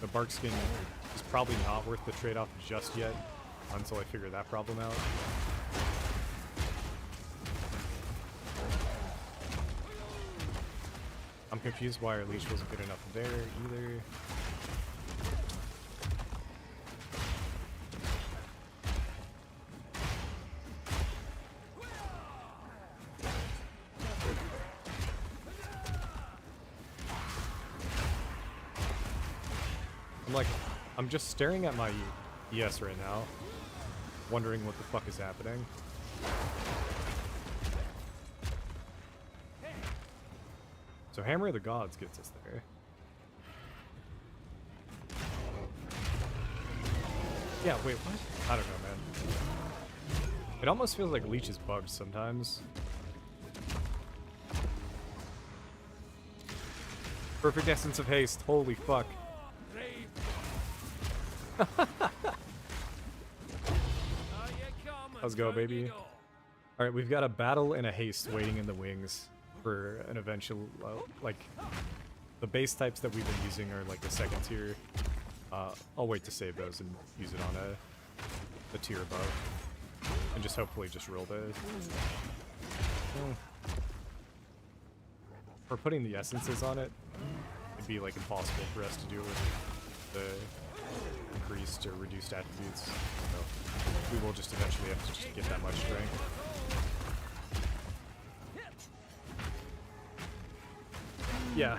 Speaker 1: The Barkskin is probably not worth the trade-off just yet, until I figure that problem out. I'm confused why our leash wasn't good enough there either. I'm just staring at my ES right now, wondering what the fuck is happening. So Hammer of the Gods gets us there. Yeah, wait, what? I don't know, man. It almost feels like Leech is bugged sometimes. Perfect Essence of Haste, holy fuck. Let's go, baby. Alright, we've got a battle and a haste waiting in the wings for an eventual, like, the base types that we've been using are like the second tier. I'll wait to save those and use it on the tier above. And just hopefully just roll the... For putting the essences on it, it'd be like impossible for us to do it with the increased or reduced attributes. So we will just eventually have to just get that much strength. Yeah,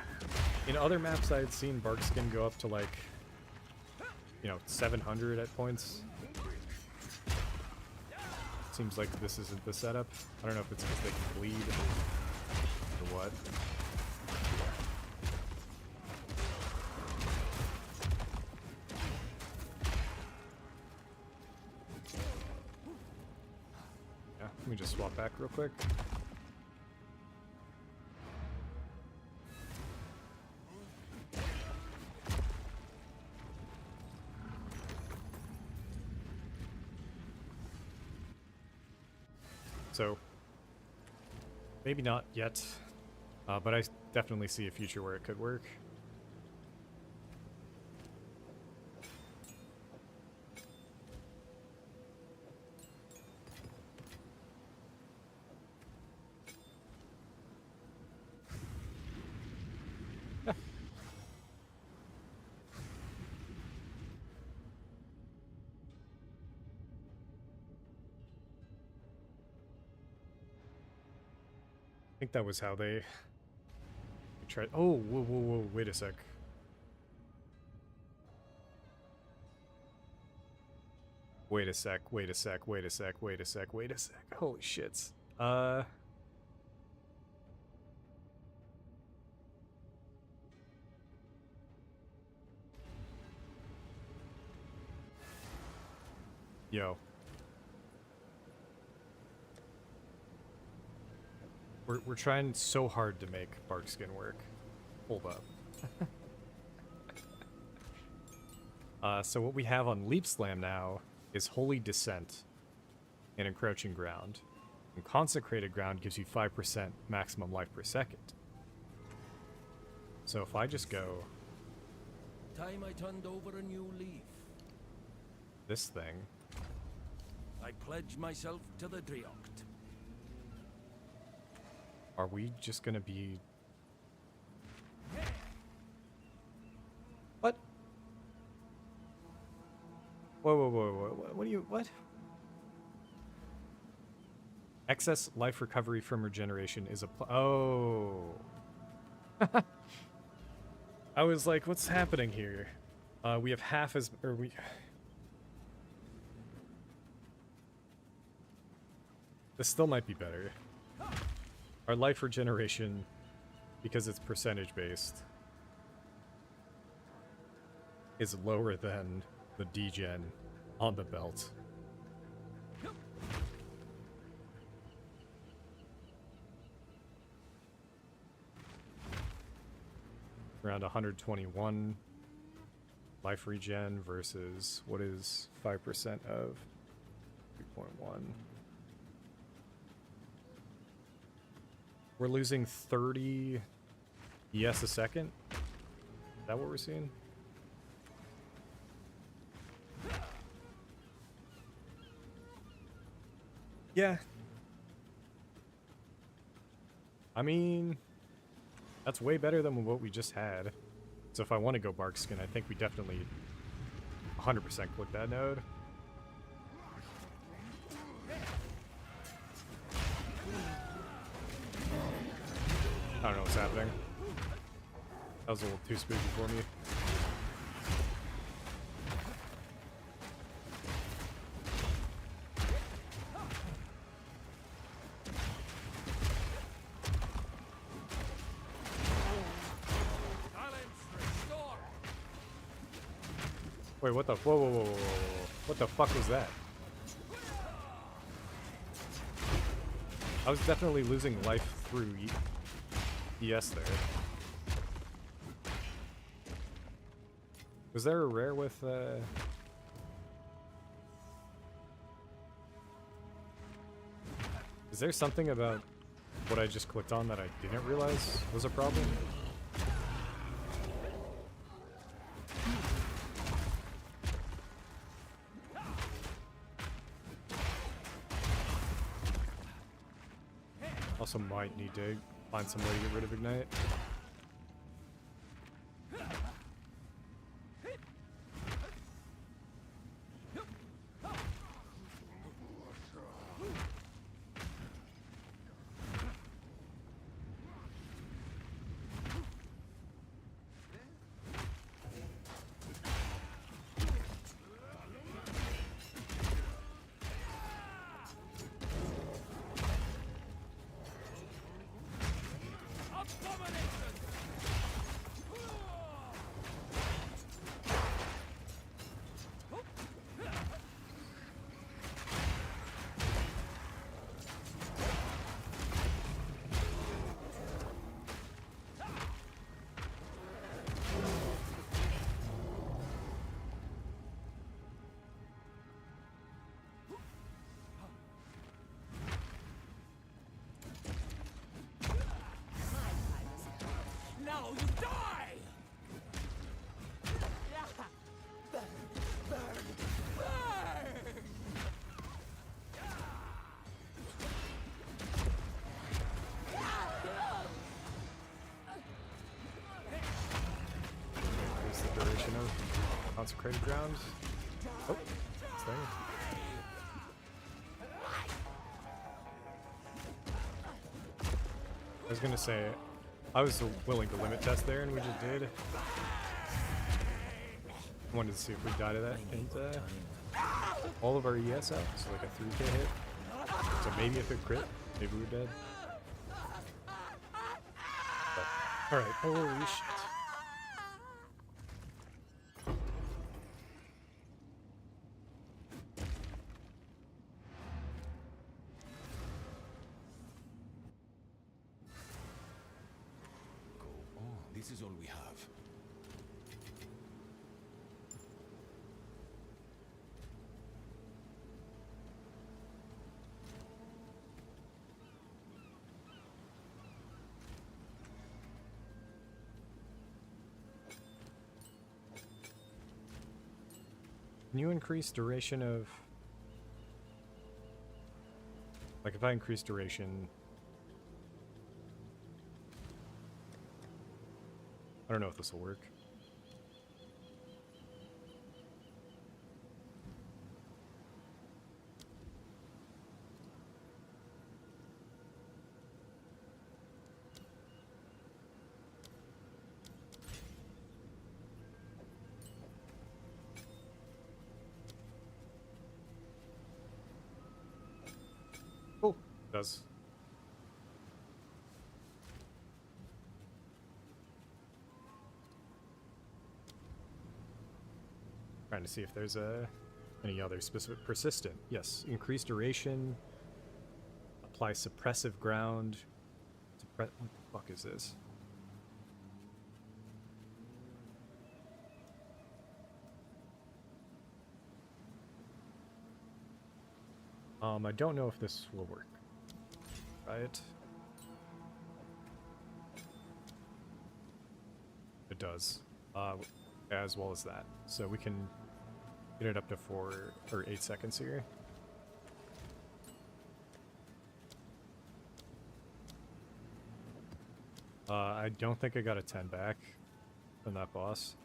Speaker 1: in other maps I had seen Barkskin go up to like, you know, 700 at points. Seems like this isn't the setup. I don't know if it's because they can bleed or what. Yeah, let me just swap back real quick. So, maybe not yet, but I definitely see a future where it could work. I think that was how they tried. Oh, whoa, whoa, whoa, wait a sec. Wait a sec, wait a sec, wait a sec, wait a sec, wait a sec. Holy shits. Yo. We're trying so hard to make Barkskin work. Hold up. So what we have on Leap Slam now is Holy Descent and Encroaching Ground. And Consecrated Ground gives you 5% maximum life per second. So if I just go...
Speaker 6: Time I turned over a new leaf.
Speaker 1: this thing...
Speaker 6: I pledge myself to the Driocht.
Speaker 1: Are we just gonna be... What? Whoa, whoa, whoa, whoa, what do you... What? Excess life recovery from regeneration is a... Oh. I was like, what's happening here? We have half as... Or we... This still might be better. Our life regeneration, because it's percentage based, is lower than the degen on the belt. Around 121 life regen versus what is 5% of 3.1. We're losing 30 ES a second? Is that what we're seeing? Yeah. I mean, that's way better than what we just had. So if I want to go Barkskin, I think we definitely 100% click that node. I don't know what's happening. That was a little too spooky for me. Wait, what the... Whoa, whoa, whoa, whoa, whoa. What the fuck was that? I was definitely losing life through ES there. Was there a rare with, Is there something about what I just clicked on that I didn't realize was a problem? Also might need to find some way to get rid of Ignite.
Speaker 6: Now you die! Burn!
Speaker 1: Increase the duration of consecrated ground. Oh, it's there. I was gonna say, I was willing to limit test there, and we just did. Wanted to see if we died of that, and all of our ES out, so like a 3k hit. So maybe if it crit, maybe we're dead. Alright, holy shit.
Speaker 2: Go on. This is all we have.
Speaker 1: Can you increase duration of... Like if I increase duration... I don't know if this will work. Oh, it does. Trying to see if there's any other specific persistent. Yes, increase duration. Apply suppressive ground. What the fuck is this? I don't know if this will work. Right? It does. As well as that. So we can get it up to 4 or 8 seconds here. I don't think I got a 10 back from that boss.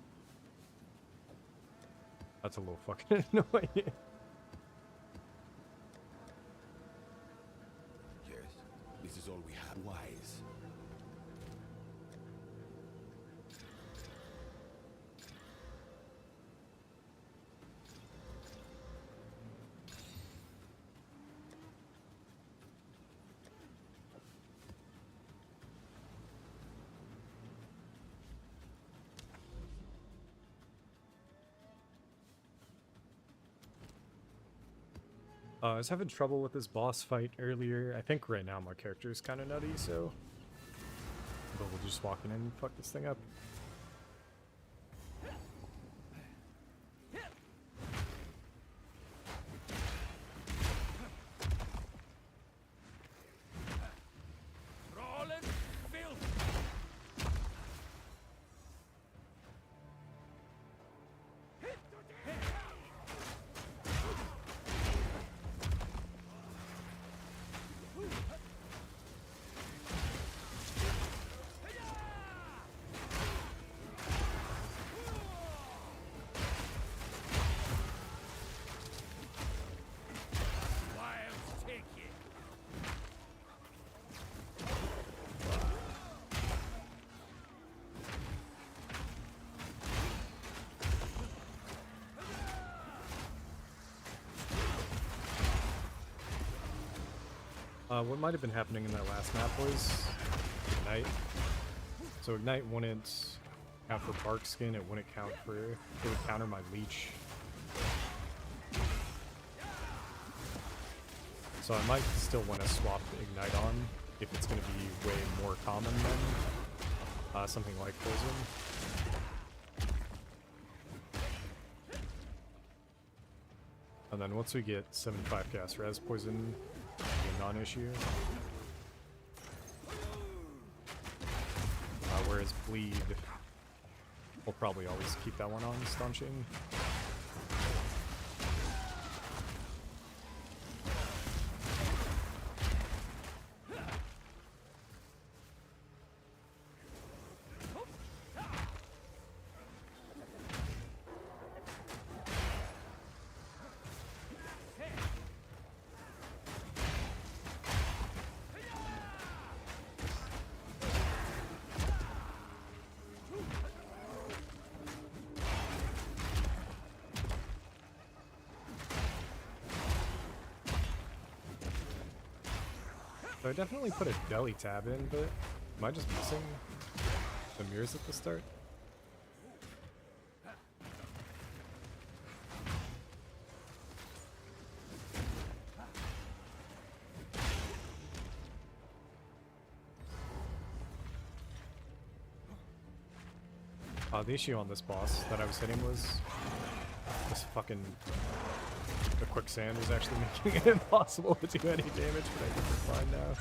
Speaker 1: That's a little fucking annoying.
Speaker 2: Yes, this is all we have. Wise.
Speaker 1: I was having trouble with this boss fight earlier. I think right now my character is kind of nutty, so... But we'll just walk in and fuck this thing up.
Speaker 6: Rolling filth!
Speaker 1: What might have been happening in that last map was Ignite. So Ignite wouldn't count for Bark Skin, it wouldn't count for... It would counter my Leech. So I might still want to swap Ignite on if it's going to be way more common than something like Poison. And then once we get 75 cast res, Poison will be a non-issue. Whereas Bleed, we'll probably always keep that one on Staunching. So I definitely put a deli tab in, but am I just missing the mirrors at the start? The issue on this boss that I was hitting was this fucking... The quicksand is actually making it impossible to do any damage, but I think we're fine now.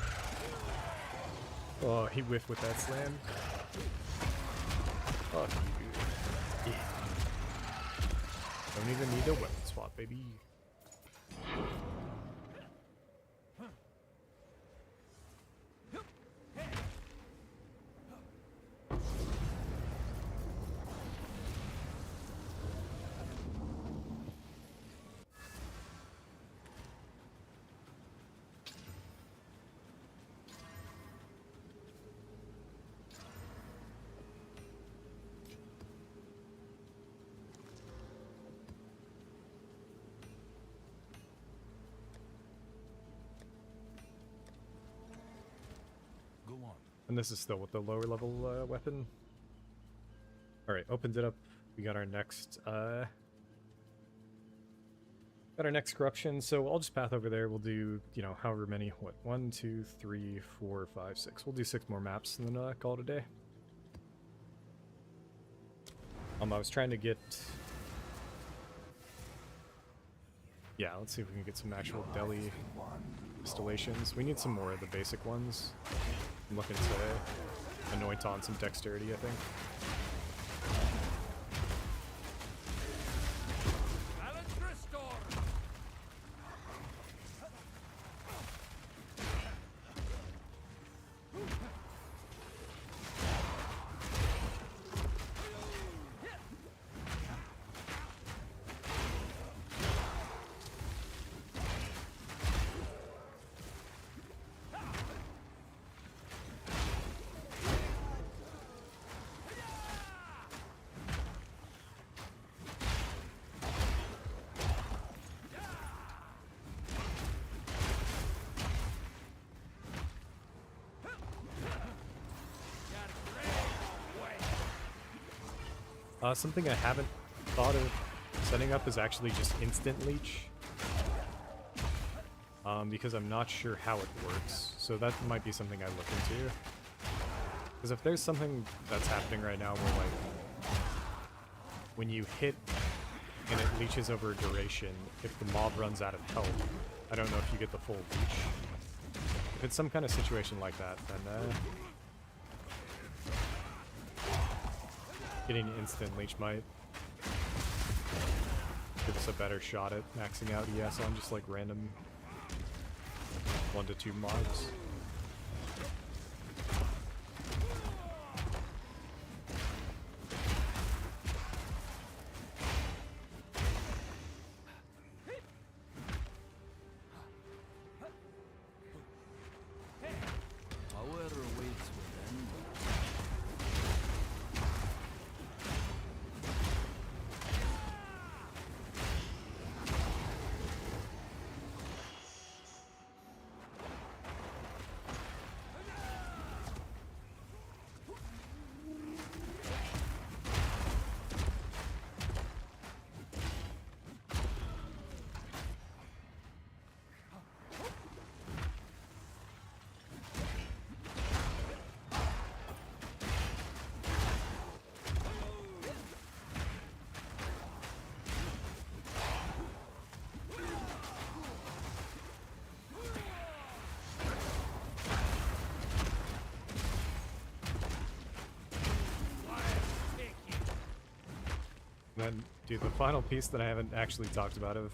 Speaker 1: Oh, he whiffed with that slam. Fuck you. Yeah. Don't even need a weapon swap, baby. And this is still with the lower level weapon. Alright, opened it up. We got our next corruption, so I'll just path over there. We'll do, you know, however many, what, 1, 2, 3, 4, 5, 6. We'll do 6 more maps and then call it a day. I was trying to get... Yeah, let's see if we can get some actual deli installations. We need some more of the basic ones. I'm looking to anoint on some dexterity, I think. Something I haven't thought of setting up is actually just instant leech. Because I'm not sure how it works. So that might be something I look into. Because if there's something that's happening right now where, like, when you hit and it leeches over a duration, if the mob runs out of health, I don't know if you get the full leech. If it's some kind of situation like that, then getting instant leech might give us a better shot at maxing out ES on just like random 1 to 2 mobs. then, dude, the final piece that I haven't actually talked about of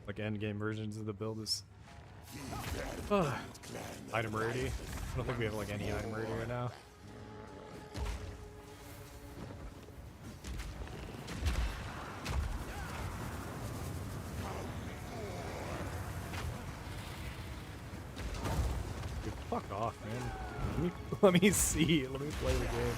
Speaker 1: like end game versions of the build is item rarity. I don't think we have like any item rarity right now. Dude, fuck off, man. Let me see. Let me play the game, man.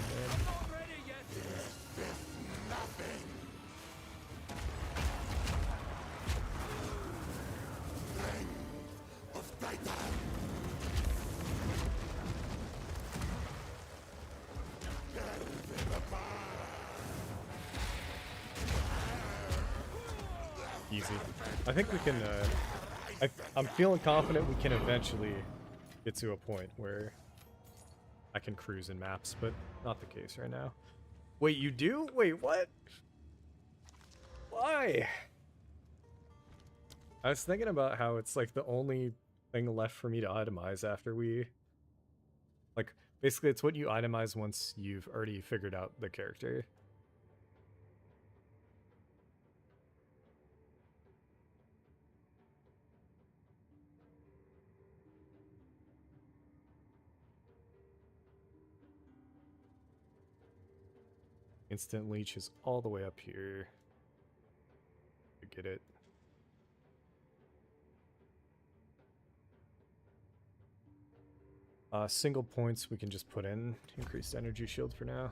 Speaker 1: Easy. I think we can, I'm feeling confident we can eventually get to a point where I can cruise in maps, but not the case right now. Wait, you do? Wait, what? Why? I was thinking about how it's like the only thing left for me to itemize after we... Like, basically it's what you itemize once you've already figured out the character. Instant leech is all the way up here to get it. Single points we can just put in increased energy shield for now.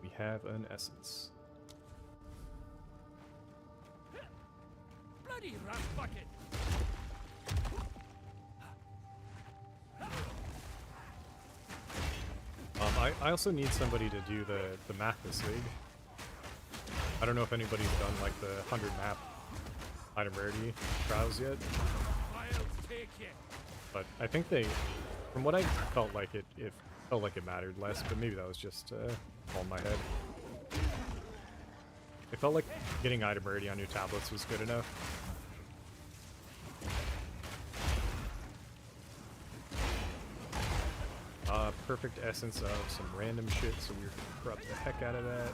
Speaker 1: We have an essence.
Speaker 6: Bloody rat bucket!
Speaker 1: I also need somebody to do the math this league. I don't know if anybody's done like the 100 map item rarity trials yet,
Speaker 6: I'll take it.
Speaker 1: but I think they, from what I felt like it felt like it mattered less, but maybe that was just all in my head. It felt like getting item rarity on your tablets was good enough. Perfect essence of some random shit, so we're gonna corrupt the heck out of that.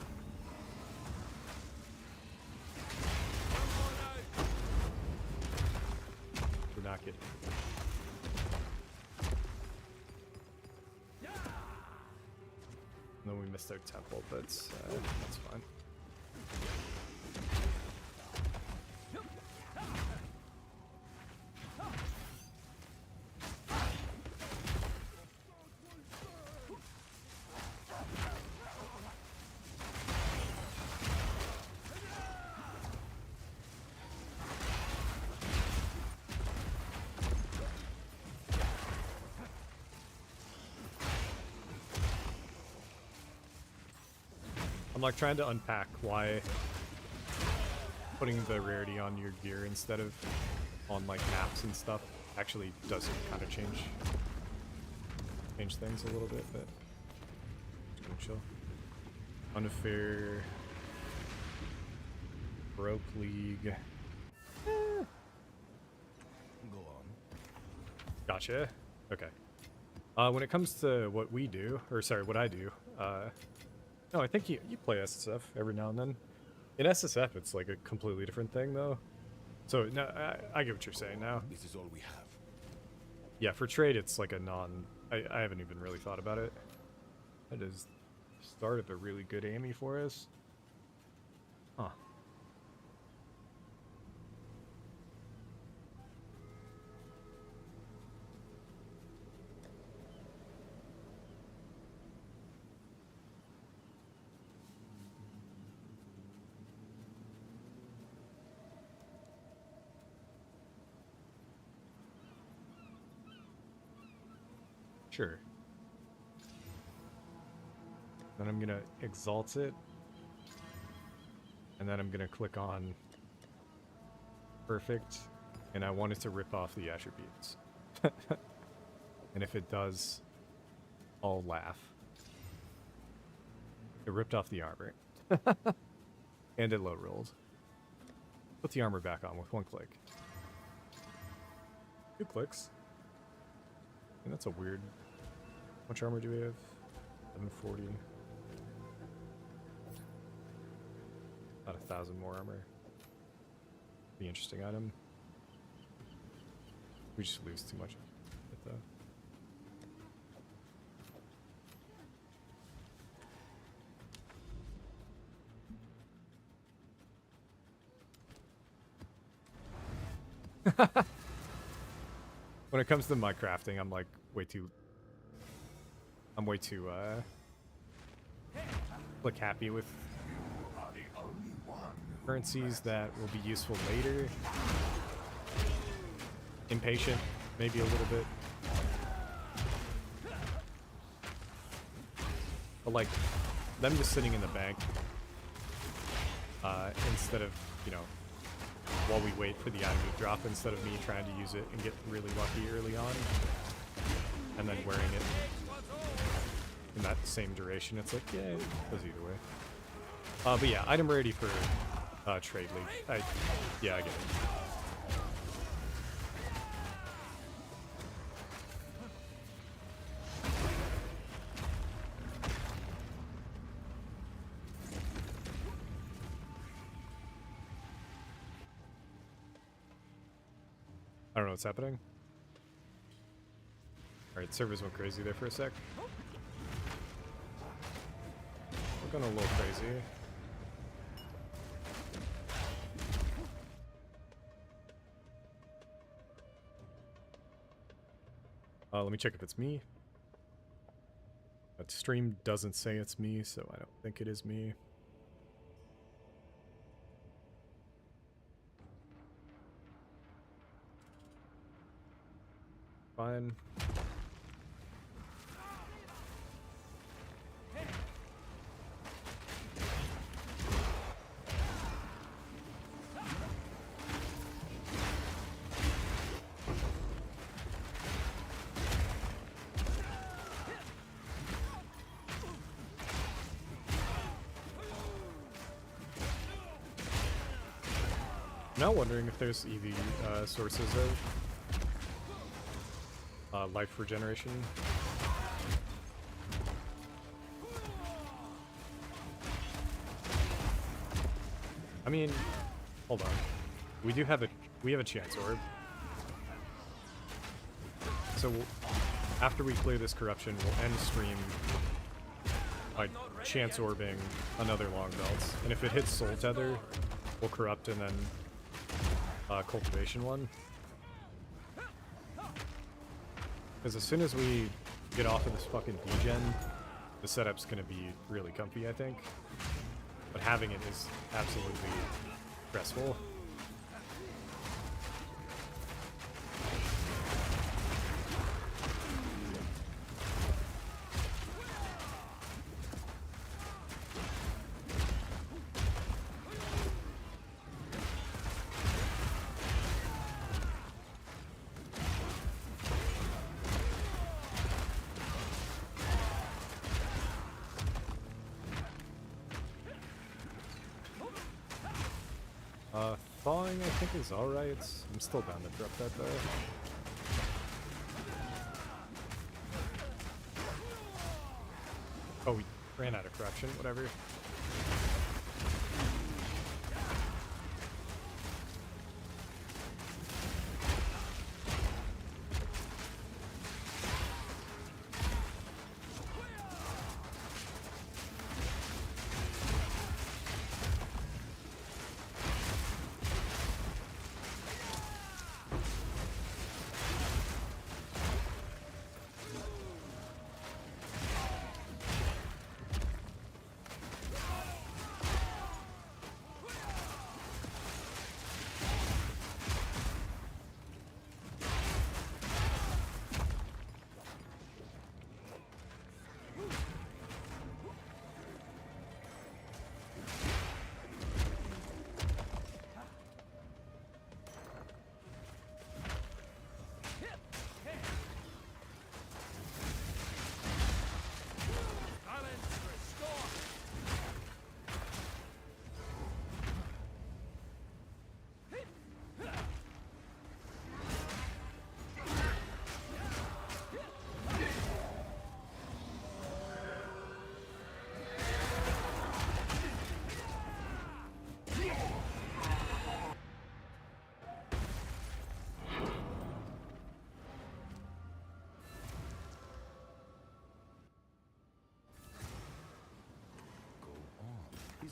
Speaker 1: We're not getting it. No, we missed our temple, but that's fine. I'm like trying to unpack why putting the rarity on your gear instead of on like maps and stuff actually does kind of change things a little bit, but it's gonna chill. Unfair, broke league.
Speaker 2: Go on.
Speaker 1: Gotcha. Okay. When it comes to what we do, or sorry, what I do, no, I think you play SSF every now and then. In SSF, it's like a completely different thing, though. So, no, I get what you're saying now.
Speaker 2: This is all we have.
Speaker 1: Yeah, for trade, it's like a non... I haven't even really thought about it. That is the start of a really good AME for us. Huh. Sure. Then I'm gonna exalt it. And then I'm gonna click on perfect. And I want it to rip off the attributes. And if it does, I'll laugh. It ripped off the armor. And it low rolled. Put the armor back on with one click. 2 clicks. And that's a weird much armor do we have? 740. About 1,000 more armor. Be interesting item. We just lose too much of it though. When it comes to my crafting, I'm like way too like happy with currencies that will be useful later. Impatient, maybe a little bit. But like them just sitting in the bank instead of, you know, while we wait for the item to drop, instead of me trying to use it and get really lucky early on and then wearing it in that same duration. It's like, yeah, it goes either way. But yeah, item rarity for trade league. Yeah, I get it. I don't know what's happening. Alright, servers went crazy there for a sec. We're going a little crazy. Let me check if it's me. That stream doesn't say it's me, so I don't think it is me. Fine. Now wondering if there's EV sources of life regeneration. I mean, hold on. We have a chance orb. So after we clear this corruption, we'll end stream by chance orbing another long belt. And if it hits soul tether, we'll corrupt and then cultivation one. Because as soon as we get off of this fucking degen, the setup's gonna be really comfy, I think. But having it is absolutely stressful. Thawing, I think, is alright. I'm still down to drop that, though. Oh, we ran out of corruption, whatever.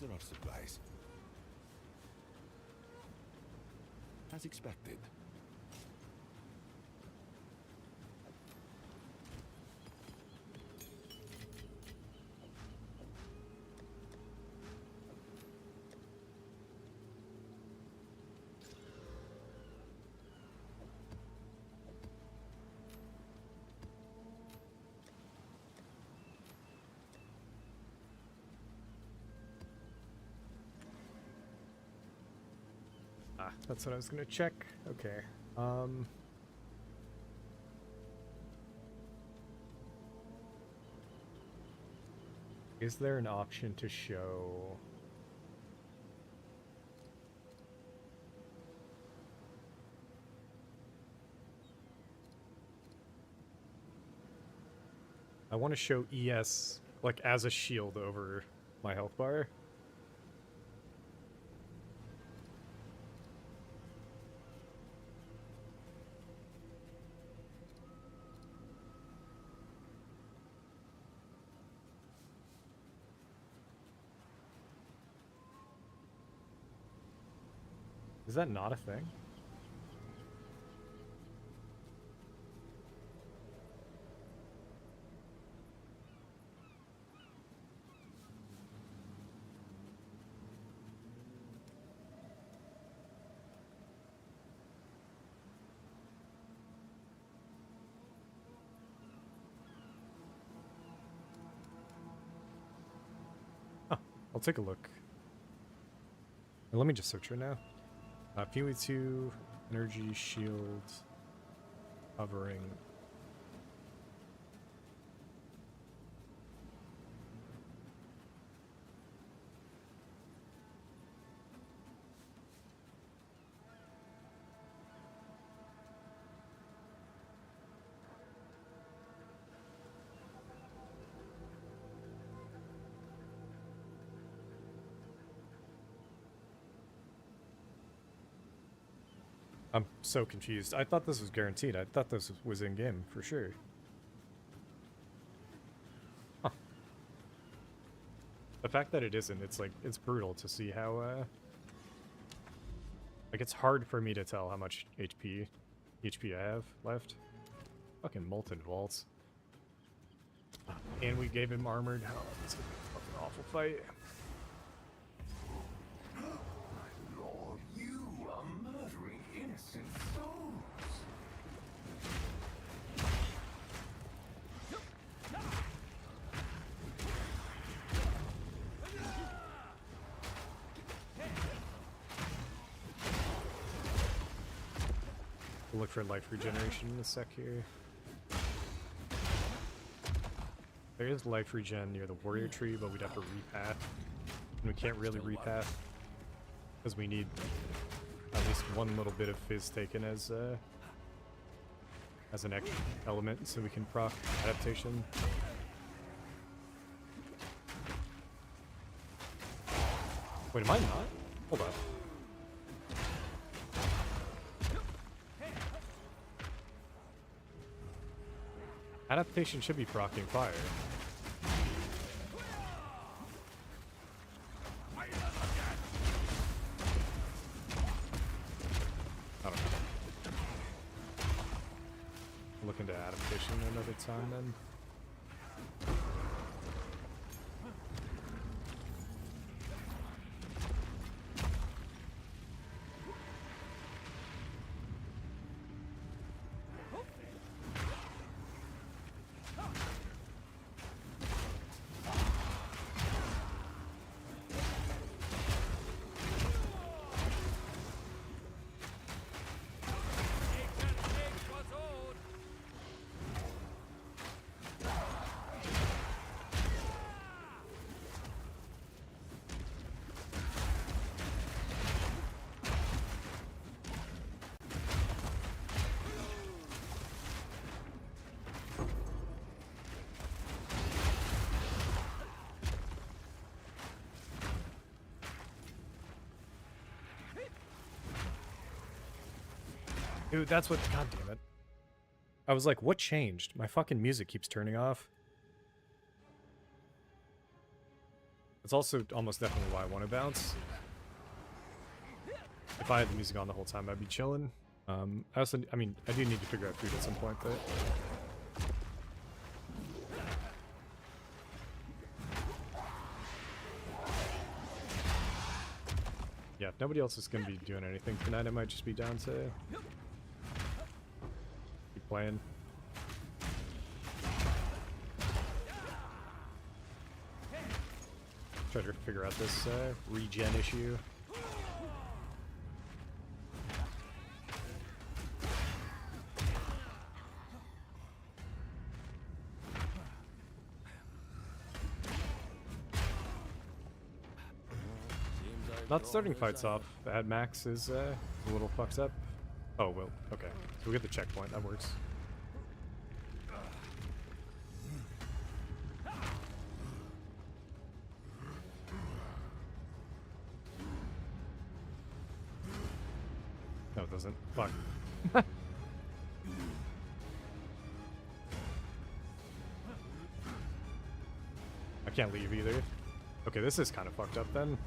Speaker 2: These are our supplies. As expected.
Speaker 1: Ah, that's what I was gonna check. Okay. Is there an option to show? I want to show ES like as a shield over my health bar. Is that not a thing? Huh, I'll take a look. And let me just search right now. PoE2, energy, shield, covering. I'm so confused. I thought this was guaranteed. I thought this was in-game for sure. Huh. The fact that it isn't, it's like, it's brutal to see how, like, it's hard for me to tell how much HP I have left. Fucking Molten Vaults. And we gave him armored. Oh, this is gonna be a fucking awful fight.
Speaker 4: Lord, you are murdering innocent souls.
Speaker 1: We'll look for life regeneration in a sec here. There is life regen near the warrior tree, but we'd have to repath. And we can't really repath because we need at least one little bit of fizz taken as an extra element so we can proc adaptation. Wait, am I not? Hold up. Adaptation should be proccing fire. I don't know. Look into adaptation another time then. Dude, that's what. God damn it. I was like, what changed? My fucking music keeps turning off. It's also almost definitely why I want to bounce. If I had the music on the whole time, I'd be chilling. I mean, I do need to figure out food at some point, but... Yeah, if nobody else is going to be doing anything tonight, I might just be down to keep playing. Try to figure out this regen issue. Not starting fights off at max is a little fucked up. Oh, well, okay. So we get the checkpoint, that works. No, it doesn't. Fuck. I can't leave either. Okay, this is kind of fucked up then.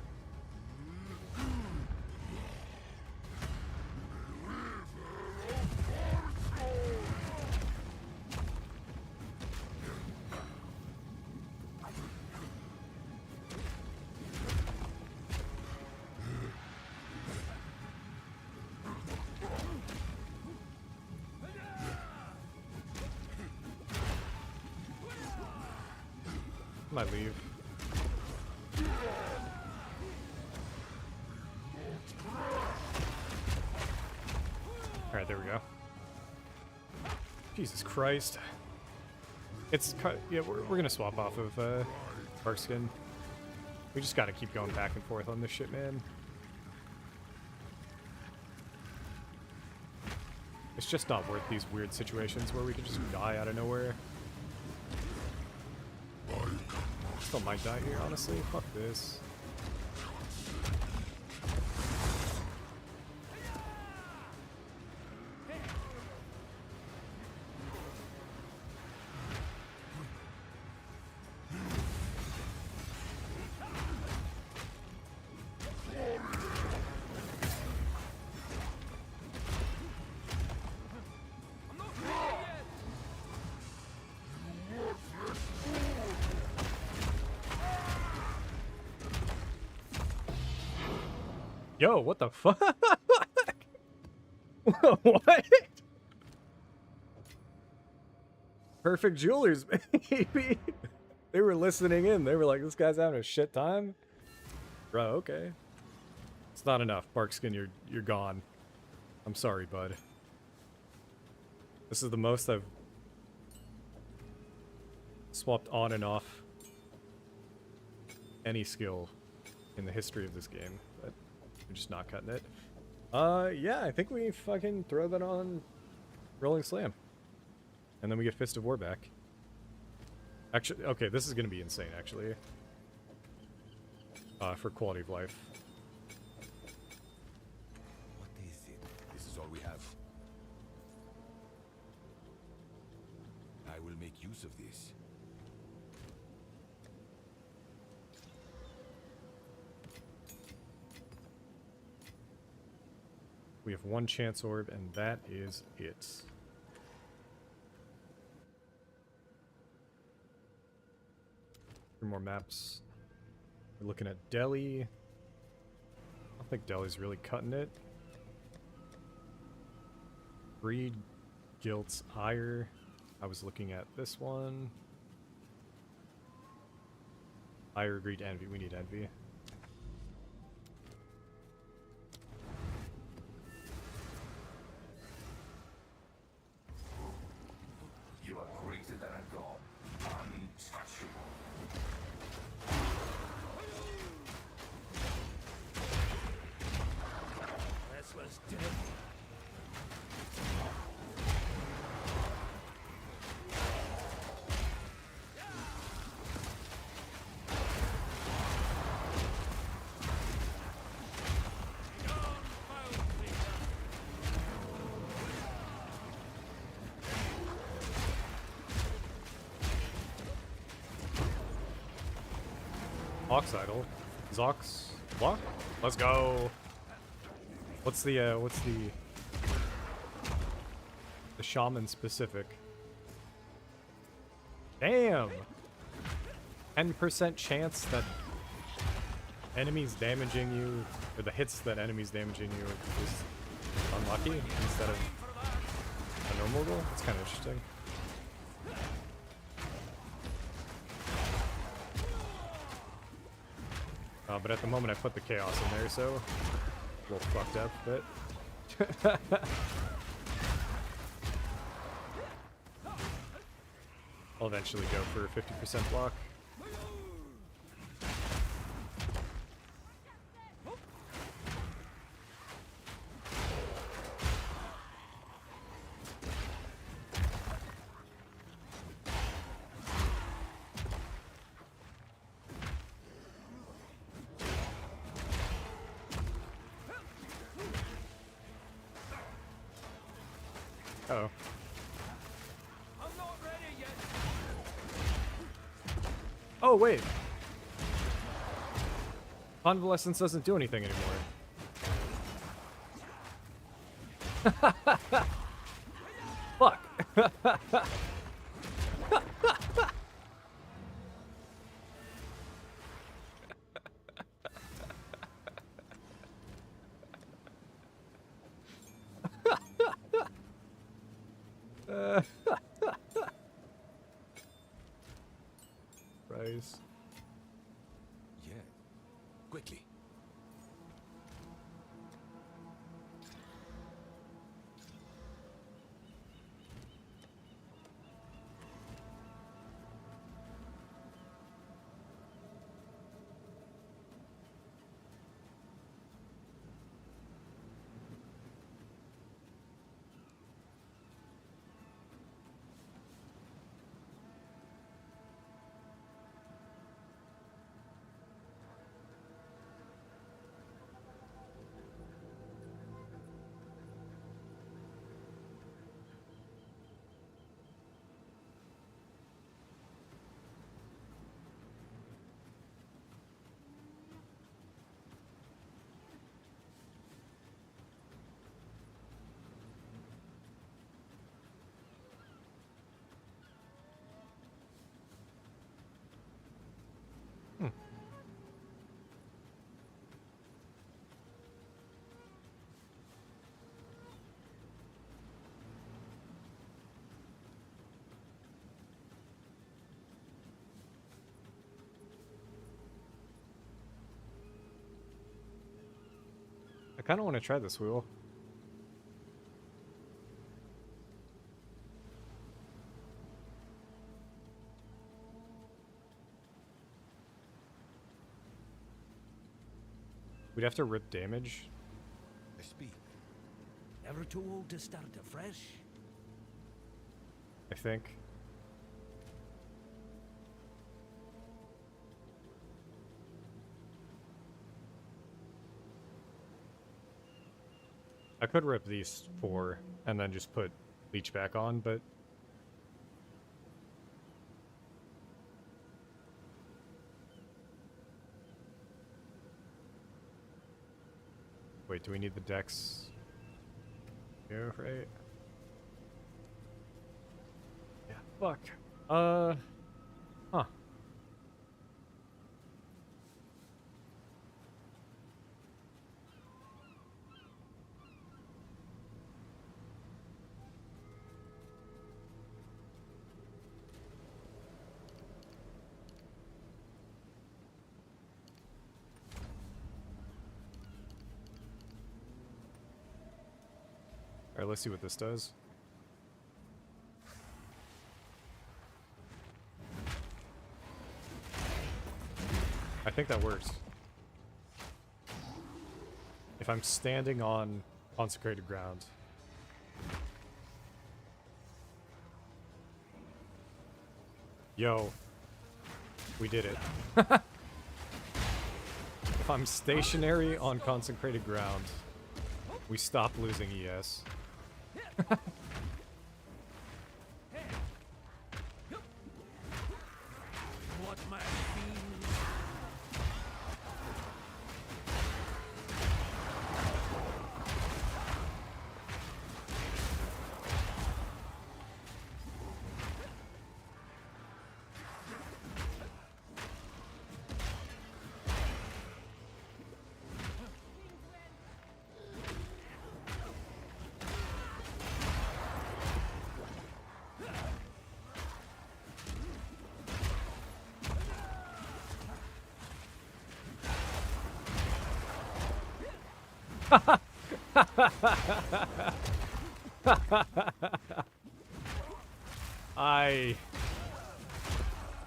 Speaker 1: Might leave. Alright, there we go. Jesus Christ. It's... yeah, we're gonna swap off of Barkskin. We just gotta keep going back and forth on this shit, man. It's just not worth these weird situations where we can just die out of nowhere. Still might die here, honestly. Fuck this. Yo, what the fuck? What? Perfect Jewelers, baby. They were listening in. They were like, this guy's having a shit time. Bro, okay. It's not enough. Barkskin, you're gone. I'm sorry, bud. This is the most I've swapped on and off any skill in the history of this game. But I'm just not cutting it. Yeah, I think we fucking throw that on Rolling Slam. And then we get Fist of War back. Actually, okay, this is gonna be insane, actually. For quality of life.
Speaker 2: What is it? This is all we have. I will make use of this.
Speaker 1: We have one chance orb, and that is it. Three more maps. We're looking at Delhi. I don't think Delhi's really cutting it. Greed, Guilt, Ire. I was looking at this one. Ire, Greed, Envy. We need Envy.
Speaker 4: You are greater than a god, untouchable.
Speaker 6: Restless dead.
Speaker 1: Oxidal. Zox. Block? Let's go. What's the shaman specific? Damn! 10% chance that enemies damaging you, or the hits that enemies damaging you is unlucky instead of a normal roll? That's kind of interesting. But at the moment I put the chaos in there, so a little fucked up, but I'll eventually go for a 50% block. Uh-oh.
Speaker 6: I'm not ready yet.
Speaker 1: Oh, wait. Convalescence doesn't do anything anymore. Fuck. Rise.
Speaker 2: Yeah. Quickly. I kind of want to try this wheel. We'd have to rip damage. I speak.
Speaker 6: Never too old to start afresh.
Speaker 1: I think. I could rip these 4 and then just put leech back on, but wait, do we need the dex? Yeah, right. Yeah, fuck. Huh. Alright, let's see what this does. I think that works. If I'm standing on consecrated ground. Yo. We did it. If I'm stationary on consecrated ground, we stop losing ES.
Speaker 6: What man means?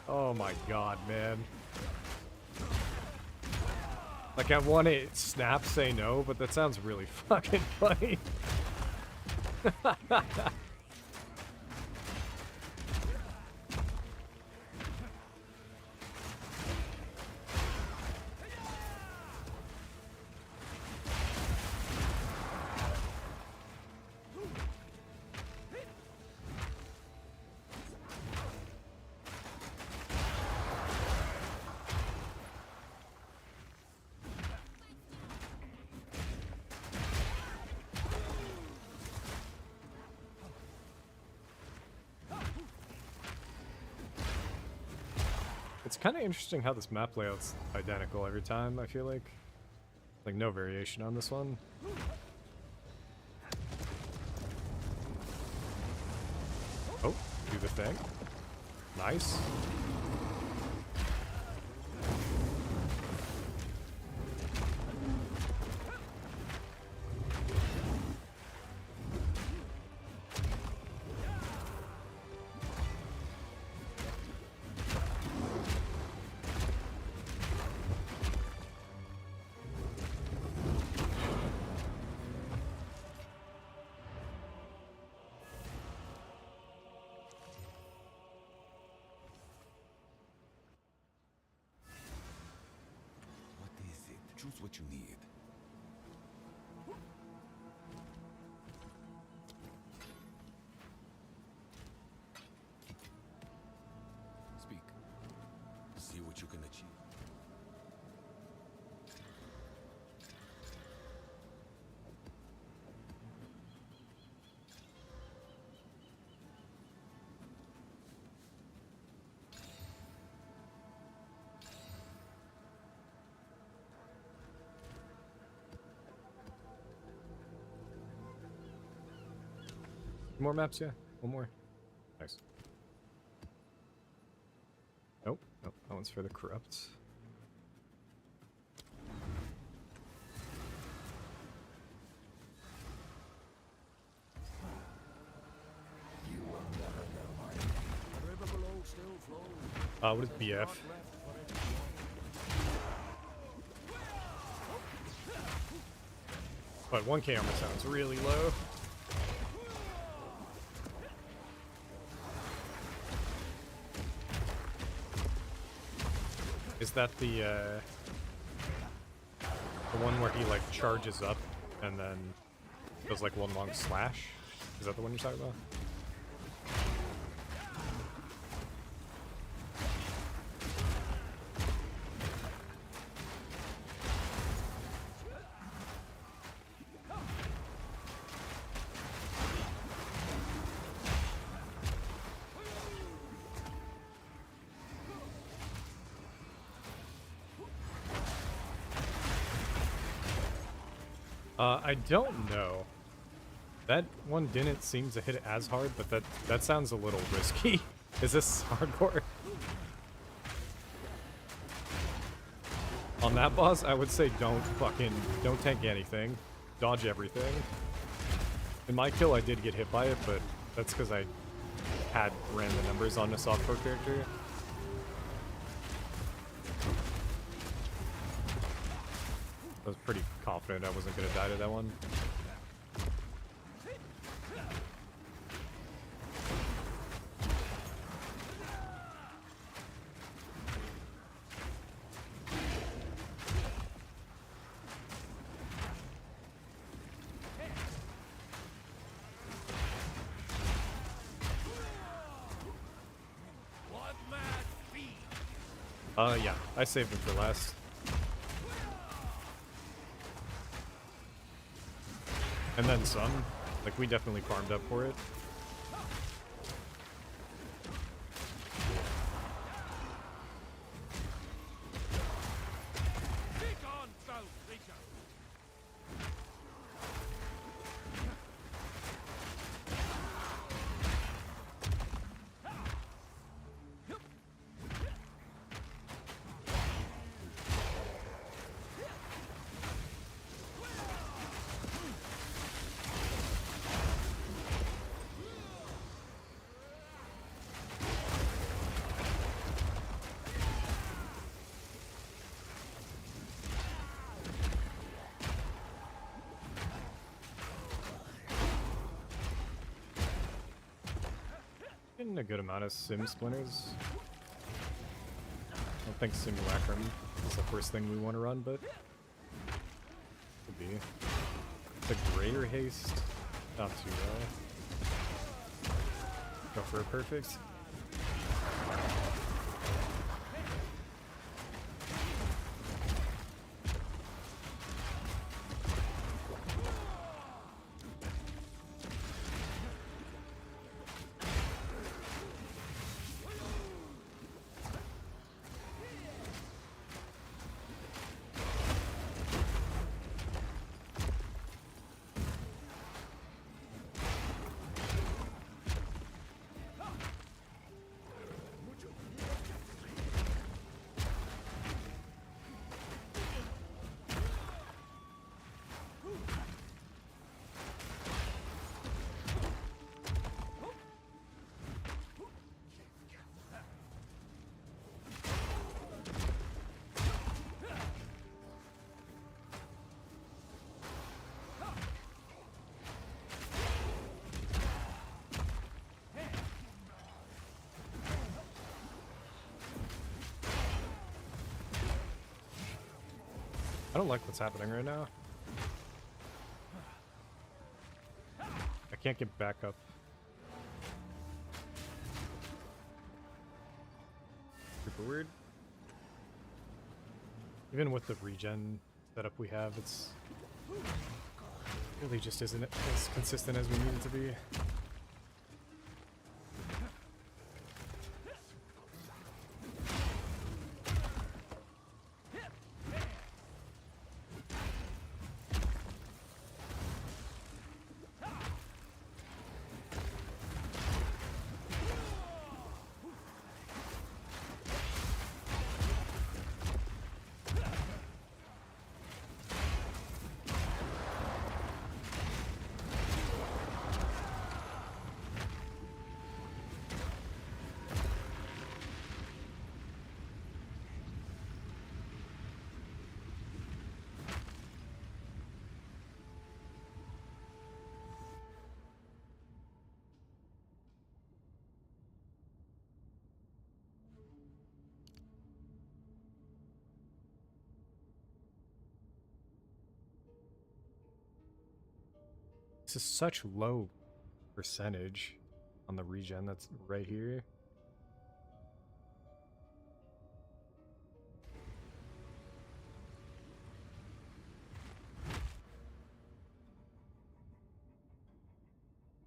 Speaker 1: Oh my god, man. Like, I want to snap, say no, but that sounds really fucking funny. It's kind of interesting how this map layout's identical every time, I feel like. Like, no variation on this one. Oh, do the thing. Nice.
Speaker 2: Choose what you need. Speak. See what you can achieve.
Speaker 1: More maps, yeah. One more. Nice. Nope. Nope. That one's for the corrupt.
Speaker 6: The river below still flows.
Speaker 1: What is BF?
Speaker 6: Not left for it to
Speaker 1: But 1K armor sounds really low. Is that the one where he like charges up and then does like one long slash? Is that the one you're talking about? I don't know. That one didn't seem to hit it as hard, but that sounds a little risky. Is this hardcore? On that boss, I would say don't tank anything. Dodge everything. In my kill, I did get hit by it, but that's because I had random numbers on a softcore character. I was pretty confident I wasn't going to die to that one.
Speaker 6: what mad feed?
Speaker 1: Yeah, I saved him for last. And then some. Like, we definitely farmed up for it.
Speaker 6: Kick on, foul creature.
Speaker 1: getting a good amount of sim splinters. I don't think simulacrum is the first thing we want to run, but could be. The greater haste, not too bad. Go for a perfect. I don't like what's happening right now. I can't get back up. Super weird. Even with the regen setup we have, it's really just isn't as consistent as we need it to be. This is such low percentage on the regen that's right here.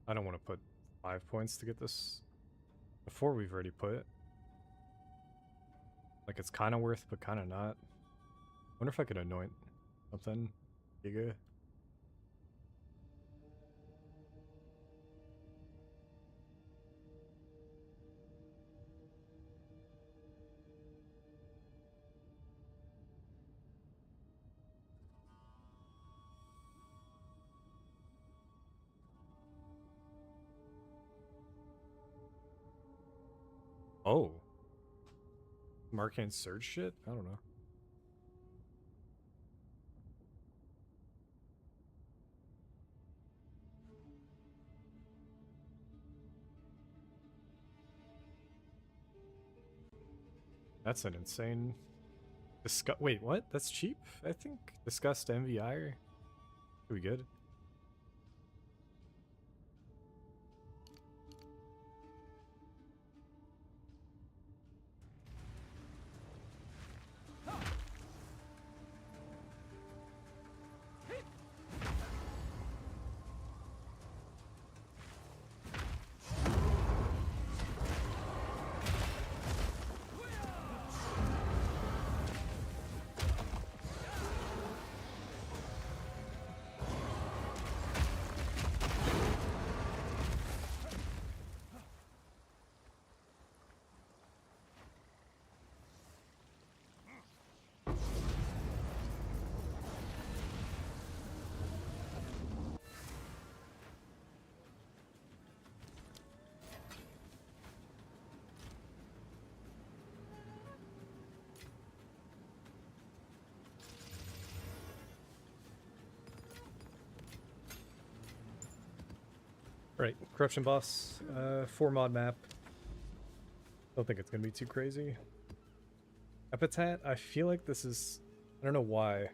Speaker 1: I don't want to put 5 points to get this before we've already put it. Like, it's kind of worth, but kind of not. I wonder if I could anoint something. Giga. Oh. Arcane Surge shit? I don't know. That's an insane... Wait, what? That's cheap? I think Disgust MVI could be good. Right, Corruption Boss, 4 mod map. Don't think it's gonna be too crazy. Epitaph, I feel like this is... I don't know why.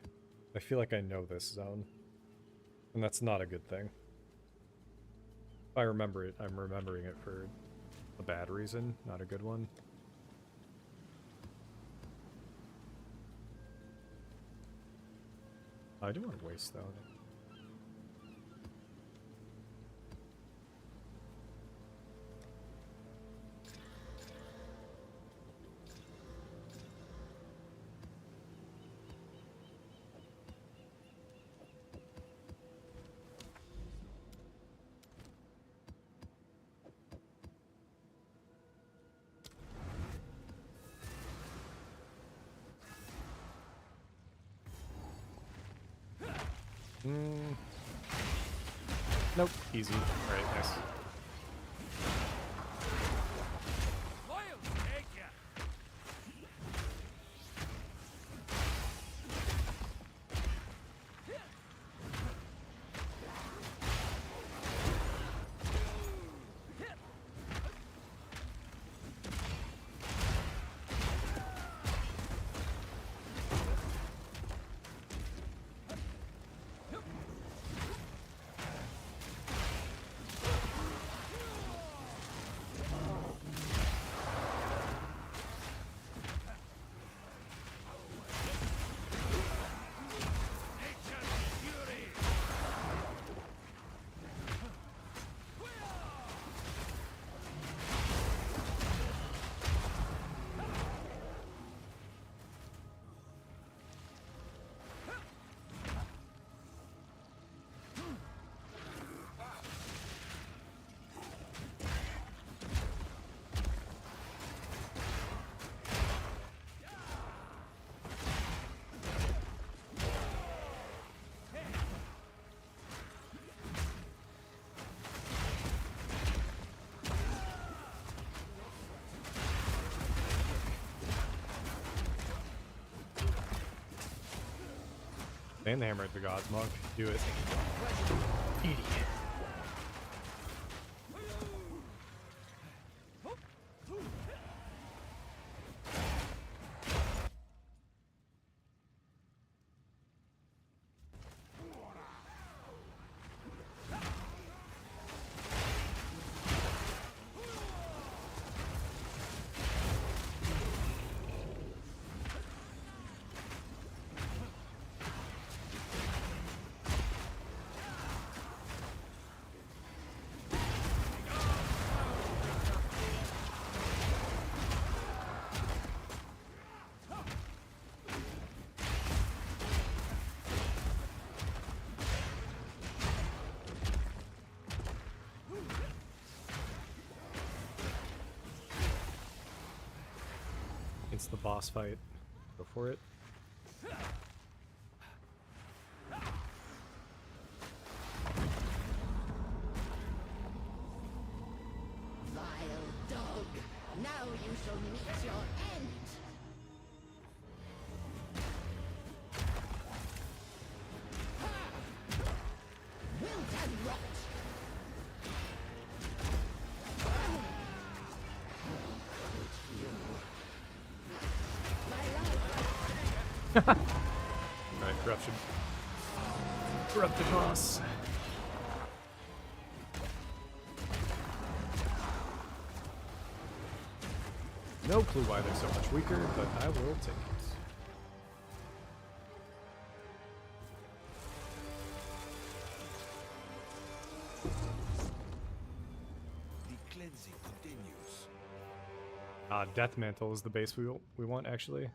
Speaker 1: I feel like I know this zone. And that's not a good thing. If I remember it, I'm remembering it for a bad reason, not a good one. I do want to waste though. Nope, easy. Alright, nice.
Speaker 6: Wild take ya.
Speaker 1: And the hammer at the gods, Monk. Do it. Idiot. It's the boss fight. Go for it.
Speaker 7: Vile dog! Now you shall meet your end! Wilt and rot!
Speaker 1: Alright, corruption. Corrupt the boss. No clue why they're so much weaker, but I will take it.
Speaker 2: The cleansing continues.
Speaker 1: Death Mantle is the base we want, actually.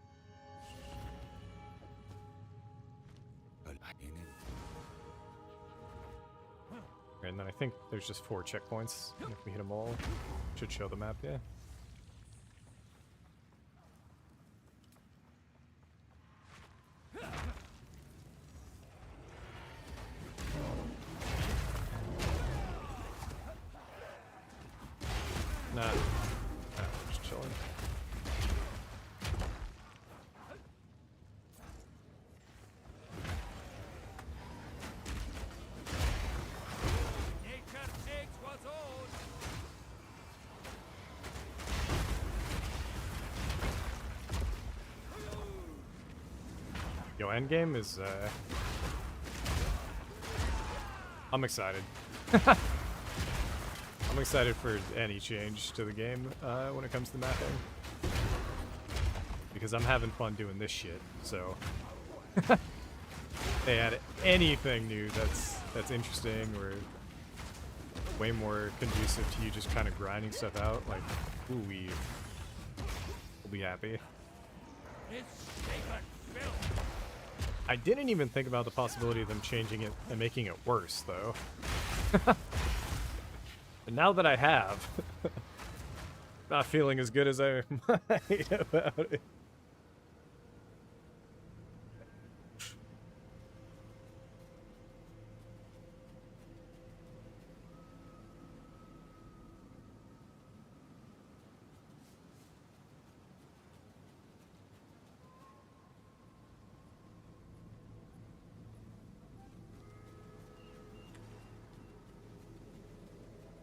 Speaker 1: And then I think there's just 4 checkpoints. And if we hit them all, should show the map, yeah. Nah. Nah, we're just chilling.
Speaker 6: Nature takes what's own.
Speaker 1: Yo, endgame is, I'm excited. I'm excited for any change to the game when it comes to mapping. Because I'm having fun doing this shit, so... they add anything new that's interesting or way more conducive to you just kind of grinding stuff out, like, ooh, we'll be happy. I didn't even think about the possibility of them changing it and making it worse, though. And now that I have, not feeling as good as I might about it.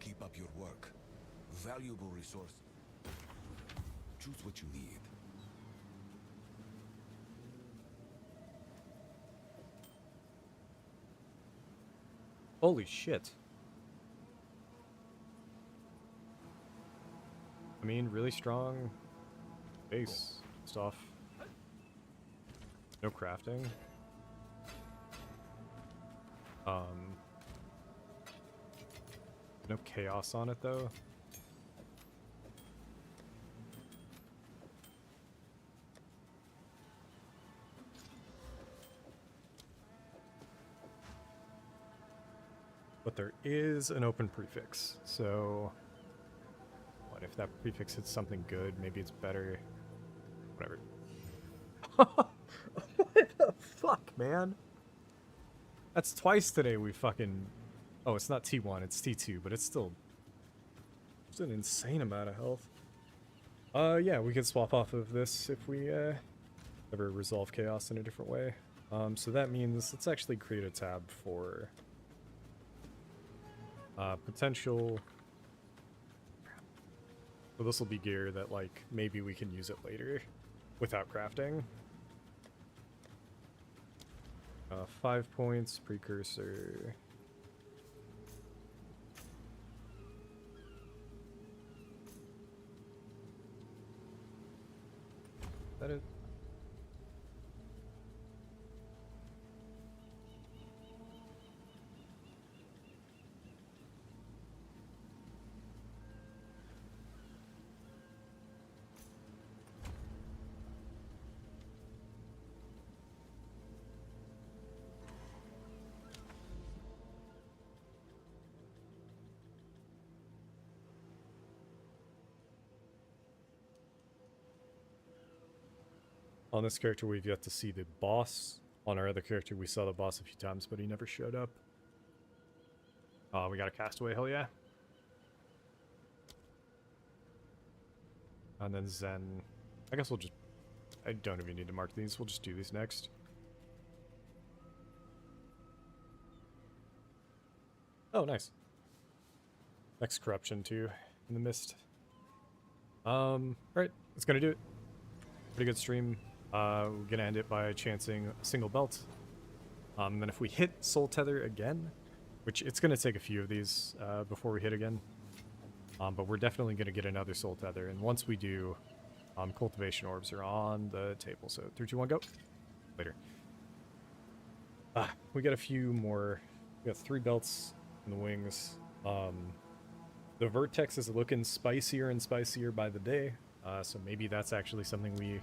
Speaker 2: Keep up your work. Valuable resource. Choose what you need.
Speaker 1: Holy shit. I mean, really strong base stuff. No crafting. No chaos on it, though. But there is an open prefix, so what if that prefix hits something good? Maybe it's better. Whatever. What the fuck, man? That's twice today we fucking... Oh, it's not T1, it's T2, but it's still... It's an insane amount of health. Yeah, we could swap off of this if we ever resolve chaos in a different way. So that means let's actually create a tab for potential... So this will be gear that, like, maybe we can use it later without crafting. 5 points, precursor... That is... On this character, we've yet to see the boss. On our other character, we saw the boss a few times, but he never showed up. We got a castaway, hell yeah. And then Zen. I guess we'll just... I don't even need to mark these. We'll just do these next. Oh, nice. Next corruption, too, in the mist. Alright, that's gonna do it. Pretty good stream. We're gonna end it by chancing a single belt. And then if we hit Soul Tether again, which it's gonna take a few of these before we hit again, but we're definitely gonna get another Soul Tether. And once we do, Cultivation Orbs are on the table. So 3, 2, 1, go. Later. We got a few more. We got 3 belts in the wings. The Vertex is looking spicier and spicier by the day, so maybe that's actually something we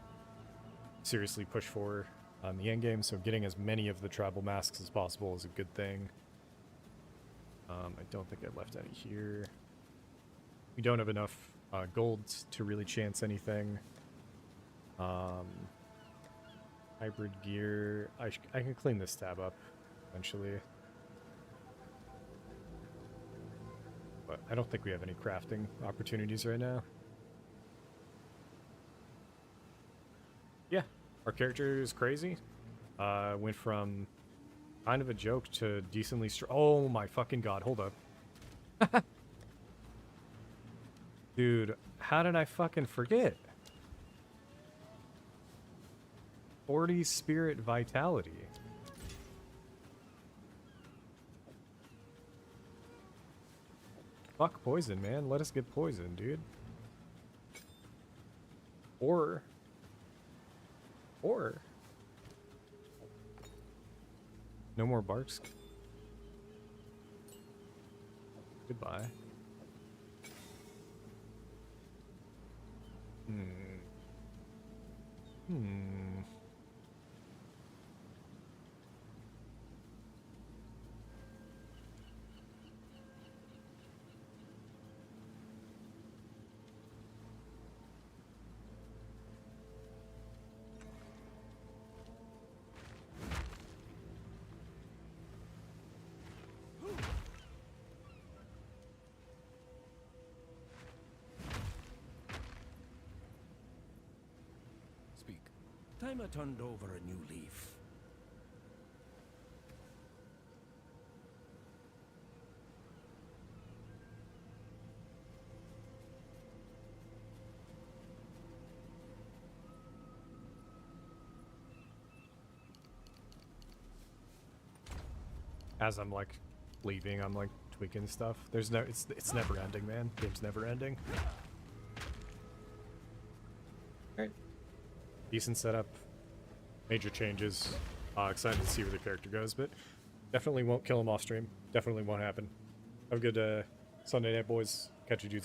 Speaker 1: seriously push for on the end game. So getting as many of the tribal masks as possible is a good thing. I don't think I left any here. We don't have enough gold to really chance anything. Hybrid gear. I can clean this tab up eventually. But I don't think we have any crafting opportunities right now. Yeah, our character is crazy. Went from kind of a joke to decently oh my fucking god, hold up. Dude, how did I fucking forget? 40 spirit vitality. Fuck poison, man. Let us get poison, dude. Or no more barks. Goodbye.
Speaker 2: Speak.
Speaker 6: Time I turned over a new leaf.
Speaker 1: As I'm like leaving, I'm like tweaking stuff. There's no, it's never ending, man. Game's never ending. Alright. Decent setup. Major changes. Excited to see where the character goes, but definitely won't kill him off stream. Definitely won't happen. Have a good Sunday night, boys. Catch you dudes.